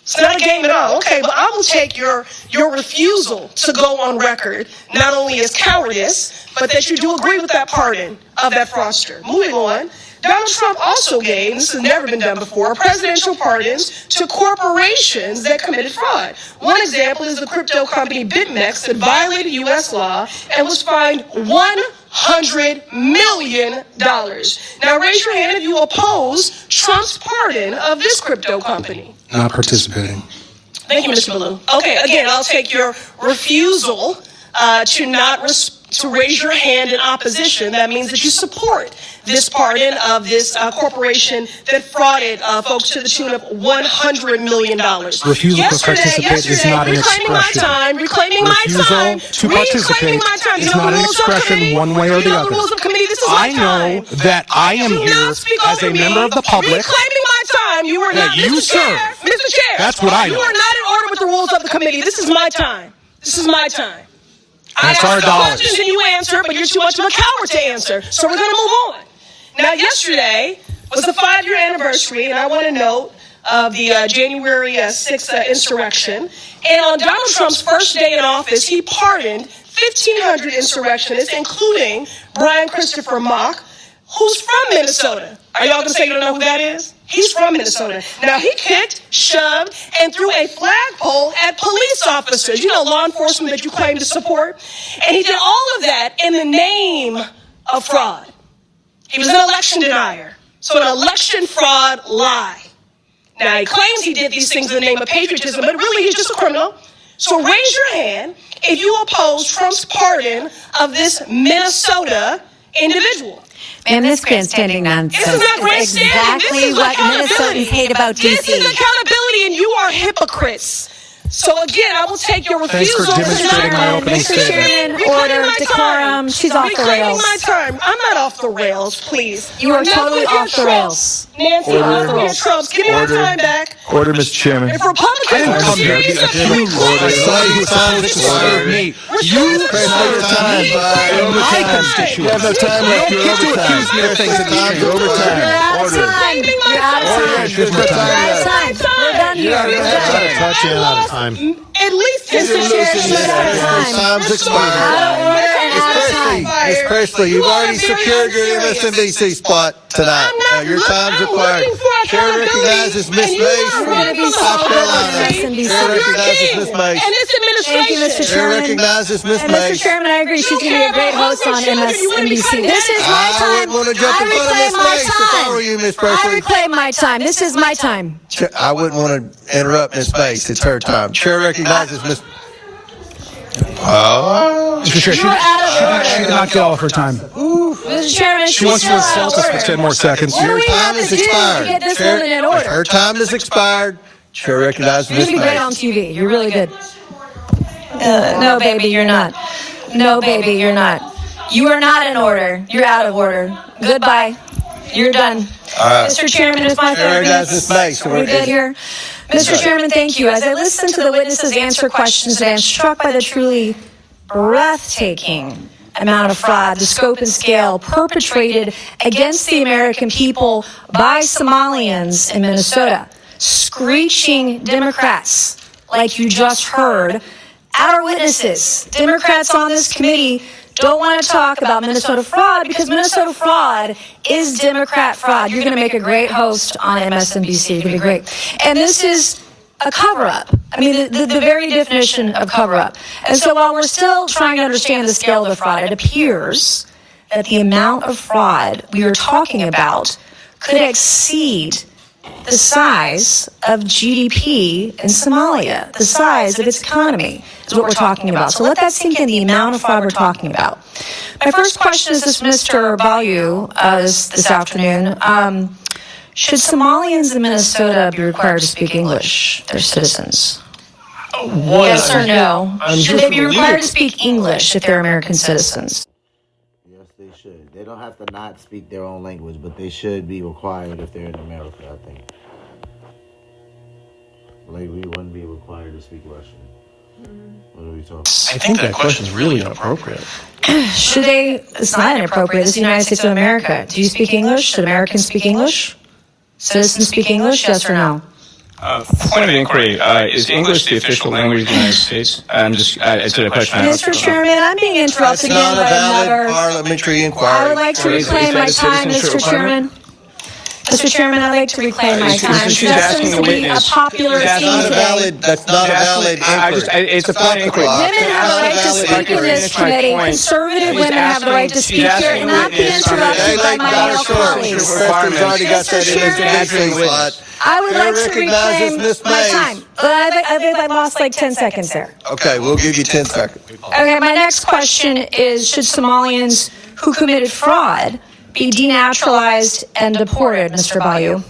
It's not a game at all. Okay, but I will take your refusal to go on record, not only as cowardice, but that you do agree with that pardon of that fraudster. Moving on. Donald Trump also gave, and this has never been done before, presidential pardons to corporations that committed fraud. One example is the crypto company BitMEX that violated U.S. law and was fined $100 million. Now raise your hand if you oppose Trump's pardon of this crypto company. Not participating. Thank you, Mr. Ballou. Okay, again, I'll take your refusal to raise your hand in opposition. That means that you support this pardon of this corporation that frauded folks to the tune of $100 million. Refusal to participate is not an expression. Reclaiming my time. Refusal to participate is not an expression one way or the other. I know that I am here as a member of the public. Reclaiming my time. You are not, Mr. Chair. Mr. Chair. That's what I know. You are not in order with the rules of the committee. This is my time. This is my time. That's our dollars. Questions and you answer, but you're too much of a coward to answer. So we're going to move on. Now, yesterday was the 5-year anniversary, and I want to note of the January 6th insurrection. And on Donald Trump's first day in office, he pardoned 1,500 insurrectionists, including Brian Christopher Mock, who's from Minnesota. Are y'all going to say you don't know who that is? He's from Minnesota. Now, he kicked, shoved, and threw a flagpole at police officers, law enforcement that you claim to support. And he did all of that in the name of fraud. He was an election denier. So an election fraud lie. Now, he claims he did these things in the name of patriotism, but really he's just a criminal. So raise your hand if you oppose Trump's pardon of this Minnesota individual. Ma'am, this grandstanding nonsense is exactly what Minnesotans hate about D.C. This is accountability, and you are hypocrites. So again, I will take your refusal. Thanks for demonstrating my opening Mr. Chairman, order, decorum. She's off the rails. My time. I'm not off the rails, please. You are totally off the rails. Nancy, off your tropes. Give me my time back. Order, Mr. Chairman. If Republicans I didn't come here to be accused of somebody who found this to serve me. You serve time in my constituents. You have no time left. You don't get to accuse me of things that you're overtime. You're out of time. You're out of time. You're out of time. We're done here. You're out of time. At least Time's expired. Miss Presley, you've already secured your MSNBC spot tonight. Your time's expired. Chair recognizes Miss Mays from South Carolina. Chair recognizes Miss Mays. And this administration. Thank you, Mr. Chair Chairman. recognizes Miss And Mays. Mr. Chairman, I agree. She's going to be a great host on MSNBC. This is my time. I wouldn't want to jump in front of Miss Mays if I were you, Miss I Presley. reclaim my time. This is my time. I wouldn't want to interrupt Miss Mays. It's her time. Chair recognizes Miss. Oh, Mr. Chair, she did not get all of her time. Mr. Chairman, She wants to insult us for 10 more seconds. What do we have to do to get this woman in order? Her time is expired. Chair recognizes You're Miss going to be great on Mays. TV. You're really good. No, baby, you're not. No, baby, you're not. You are not in order. You're out of order. Goodbye. You're done. Mr. Chairman, it's my Chair recognizes Miss Mays. Are we good here? Mr. Chairman, thank you. As I listen to the witnesses answer questions today, I'm struck by the truly breathtaking amount of fraud, the scope and scale perpetrated against the American people by Somalians in Minnesota. Screeching Democrats, like you just heard, at our witnesses. Democrats on this committee don't want to talk about Minnesota fraud because Minnesota fraud is Democrat fraud. You're going to make a great host on MSNBC. You're going to be great. And this is a cover-up. I mean, the very definition of cover-up. And so while we're still trying to understand the scale of the fraud, it appears that the amount of fraud we are talking about could exceed the size of GDP in Somalia, the size of its economy is what we're talking about. So let that sink in, the amount of fraud we're talking about. My first question is this, Mr. Bayou, this afternoon. Should Somalians in Minnesota be required to speak English, their citizens? Yes or no? Should they be required to speak English if they're American citizens? Yes, they should. They don't have to not speak their own language, but they should be required if they're in America, I think. Like, we wouldn't be required to speak Russian. What are we talking about? I think that question is really inappropriate. Should they? It's not inappropriate. This is the United States of America. Do you speak English? Should Americans speak English? Citizens speak English? Yes or no? Point of inquiry, is English the official language of the United States? It's a question. Mr. Chairman, I'm being interrupted again by another. Parliamentary inquiry. I would like to reclaim my time, Mr. Chairman. Mr. Chairman, I'd like to reclaim my time. That seems to be a popular theme today. That's not a valid inquiry. It's a point of inquiry. Women have the right to speak in this committee. Conservative women have the right to speak here and not be interrupted by my male colleagues. Mr. Chairman, I would like to reclaim my time. I lost like 10 seconds there. Okay, we'll give you 10 seconds. Okay, my next question is, should Somalians who committed fraud be denaturalized and deported, Mr. Bayou?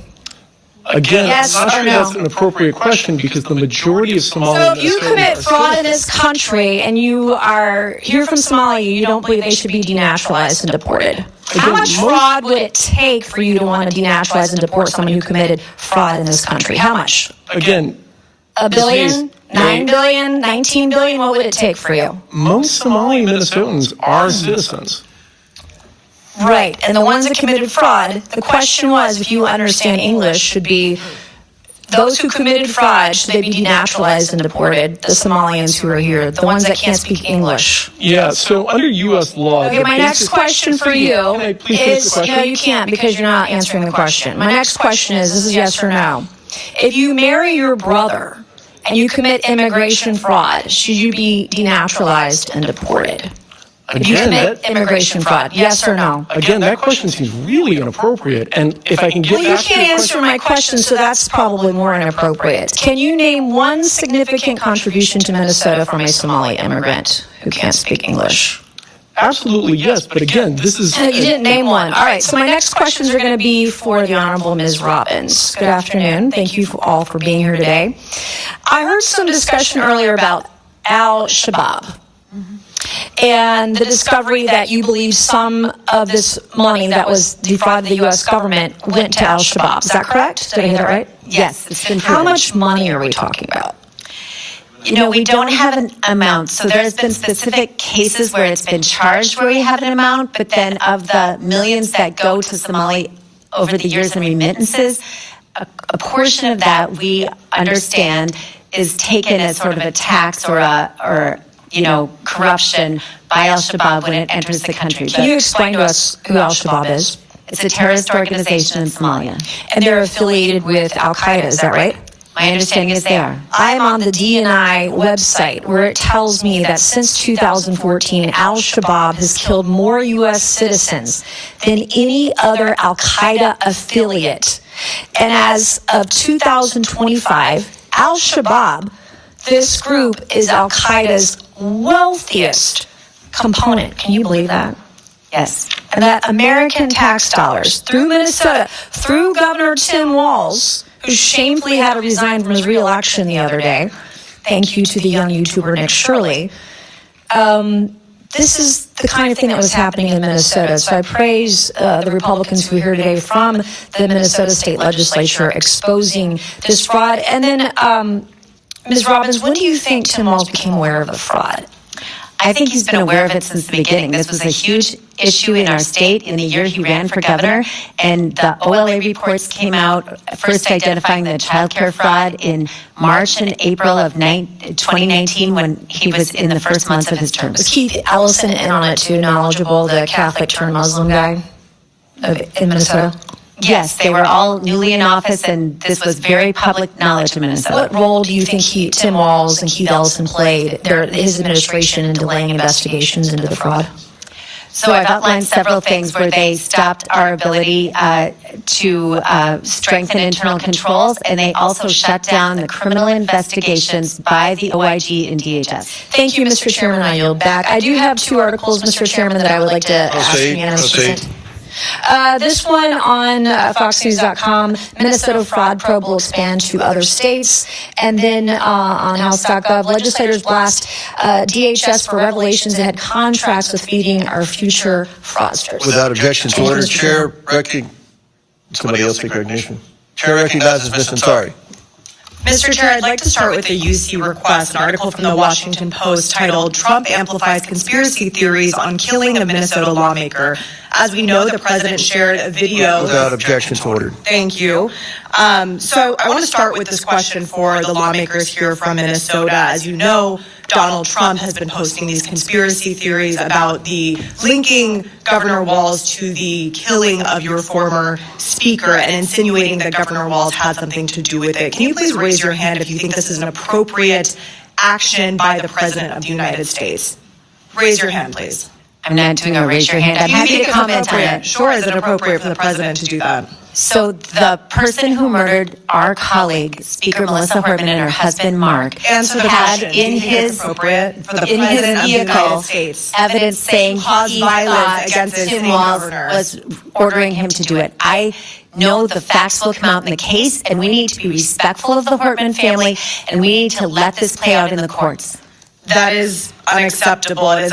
Again, Yes I'm not or sure no? that's an appropriate question because the majority of Somali So if you Minnesotans commit are fraud in this country and you're from Somalia, you don't believe they should be denaturalized and deported. How much fraud would it take for you to want to denaturalize and deport someone who committed fraud in this country? How much? Again, $1 billion? 9 billion? 19 billion? What would it take for you? most Somali Minnesotans are citizens. Right, and the ones that committed fraud, the question was, if you understand English, should be those who committed fraud, should they be denaturalized and deported? The Somalians who are here, the ones that can't speak English. Yeah, so under U.S. law... Okay, my next question for you is, no, you can't because you're not answering the question. My next question is, this is yes or no. If you marry your brother and you commit immigration fraud, should you be denaturalized and deported? If you commit immigration fraud, yes or no? Again, that question seems really inappropriate, and if I can get Well, you back to can't the answer my question, so that's probably more inappropriate. Can you name one significant contribution to Minnesota from a Somali immigrant who can't speak English? Absolutely, yes, but again, this is... You didn't name one. All right, so my next questions are going to be for the Honorable Ms. Robbins. Good afternoon. Thank you all for being here today. I heard some discussion earlier about al-Shabaab. And the discovery that you believe some of this money that was defrauded the U.S. government went to al-Shabaab. Is that correct? Did I hear that right? Yes, it's been How proven. much money are we talking about? You know, we don't have an amount. So there's been specific cases where it's been charged where we have an amount, but then of the millions that go to Somali over the years in remittances, a portion of that we understand is taken as sort of a tax or corruption by al-Shabaab when it enters the country. Can you explain to us who al-Shabaab is? It's a terrorist organization in Somalia. And they're affiliated with Al-Qaeda, is that right? My understanding is they are. I'm on the DNI website where it tells me that since 2014, al-Shabaab has killed more U.S. citizens than any other al-Qaeda affiliate. And as of 2025, al-Shabaab, this group, is al-Qaeda's wealthiest component. Can you believe that? Yes. And that American tax dollars through Minnesota, through Governor Tim Walz, who shamefully had to resign from his re-election the other day. Thank you to the young YouTuber Nick Shirley. This is the kind of thing that was happening in Minnesota. So I praise the Republicans who are here today from the Minnesota State Legislature exposing this fraud. And then, Ms. Robbins, when do you think Tim Walz became aware of the fraud? I think he's been aware of it since the beginning. This was a huge issue in our state in the year he ran for governor, and the OLA reports came out, first identifying the child care fraud in March and April of 2019 when he was in the first months of his term. Was Keith Ellison in on it too, knowledgeable, the Catholic turned Muslim guy in Minnesota? Yes, they were all newly in office, and this was very public knowledge in Minnesota. What role do you think Tim Walz and Keith Ellison played, his administration, in delaying investigations into the fraud? So I've outlined several things where they stopped our ability to strengthen internal controls, and they also shut down the criminal investigations by the OIG and DHS. Thank you, Mr. Chairman. I yield back. I do have two articles, Mr. Chairman, that I would like to ask unanimous consent. This one on FoxNews.com, Minnesota fraud probe will expand to other states. And then on House.gov, legislators blast DHS for revelations that had contracts with feeding our future fraudsters. Without objection to order, Chair somebody else take recognition. Chair recognizes Ms. Ansari. Mr. Chair, I'd like to start with a UC request, an article from the Washington Post titled, "Trump Amplifies Conspiracy Theories on Killing a Minnesota Lawmaker." As we know, the president shared a video. Without objection to order. Thank you. So I want to start with this question for the lawmakers here from Minnesota. As you know, Donald Trump has been posting these conspiracy theories about the linking Governor Walz to the killing of your former speaker and insinuating that Governor Walz had something to do with it. Can you please raise your hand if you think this is an appropriate action by the President of the United States? Raise your hand, please. I'm not doing a raise your hand. I'm happy to comment on it. Sure, is it appropriate for the president to do that? So the person who murdered our colleague, Speaker Melissa Hortman, and her husband Mark, had in his vehicle evidence saying he thought Tim Walz was ordering him to do it. I know the facts will come out in the case, and we need to be respectful of the Hortman family, and we need to let this play out in the courts. That is unacceptable. It is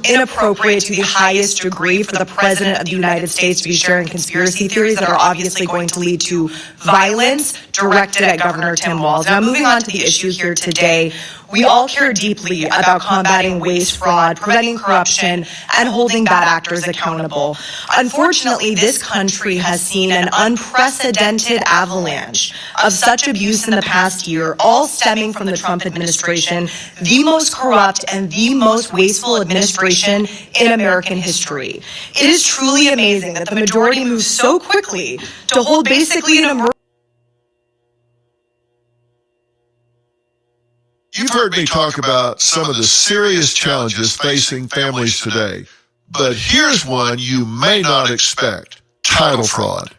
inappropriate to the highest degree for the President of the United States to be sharing conspiracy theories that are obviously going to lead to violence directed at Governor Tim Walz. Now, moving on to the issue here today, we all care deeply about combating waste, fraud, preventing corruption, and holding bad actors accountable. Unfortunately, this country has seen an unprecedented avalanche of such abuse in the past year, all stemming from the Trump administration, the most corrupt and the most wasteful administration in American history. It is truly amazing that the majority moves so quickly to hold basically an emergency. You've heard me talk about some of the serious challenges facing families today, but here's one you may not expect: title fraud.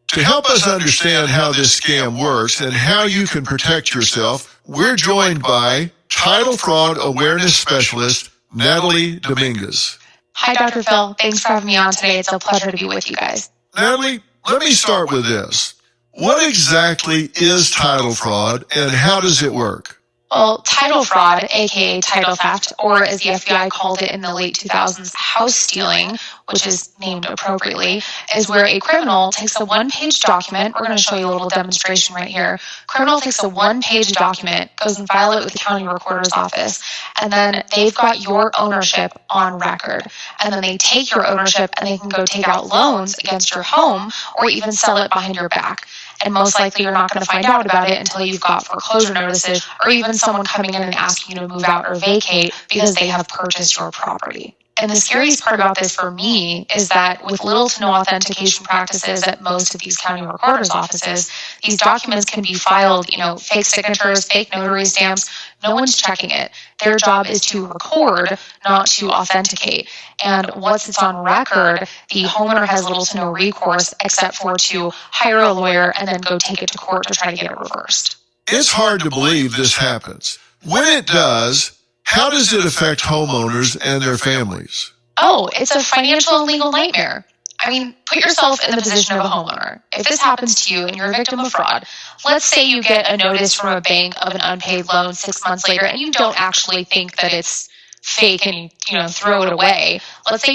To help us understand how this scam works and how you can protect yourself, we're joined by Title Fraud Awareness Specialist Natalie Dominguez. Hi, Dr. Phil. Thanks for having me on today. It's a pleasure to be with you guys. Natalie, let me start with this. What exactly is title fraud and how does it work? Well, title fraud, aka title theft, or as the FBI called it in the late 2000s, house stealing, which is named appropriately, is where a criminal takes a one-page document. We're going to show you a little demonstration right here. Criminal takes a one-page document, goes and file it with the county recorder's office, and then they've got your ownership on record. And then they take your ownership and they can go take out loans against your home or even sell it behind your back. and most likely you're not going to find out about it until you've got foreclosure notices or even someone coming in and asking you to move out or vacate because they have purchased your property. And the scariest part about this for me is that with little to no authentication practices at most of these county recorder's offices, these documents can be filed, fake signatures, fake notary stamps. No one's checking it. Their job is to record, not to authenticate. And once it's on record, the homeowner has little to no recourse except for to hire a lawyer and then go take it to court to try to get it reversed. It's hard to believe this happens. When it does, how does it affect homeowners and their families? Oh, it's a financial and legal nightmare. I mean, put yourself in the position of a homeowner. If this happens to you and you're a victim of fraud, let's say you get a notice from a bank of an unpaid loan 6 months later and you don't actually think that it's fake and you throw it away. Let's say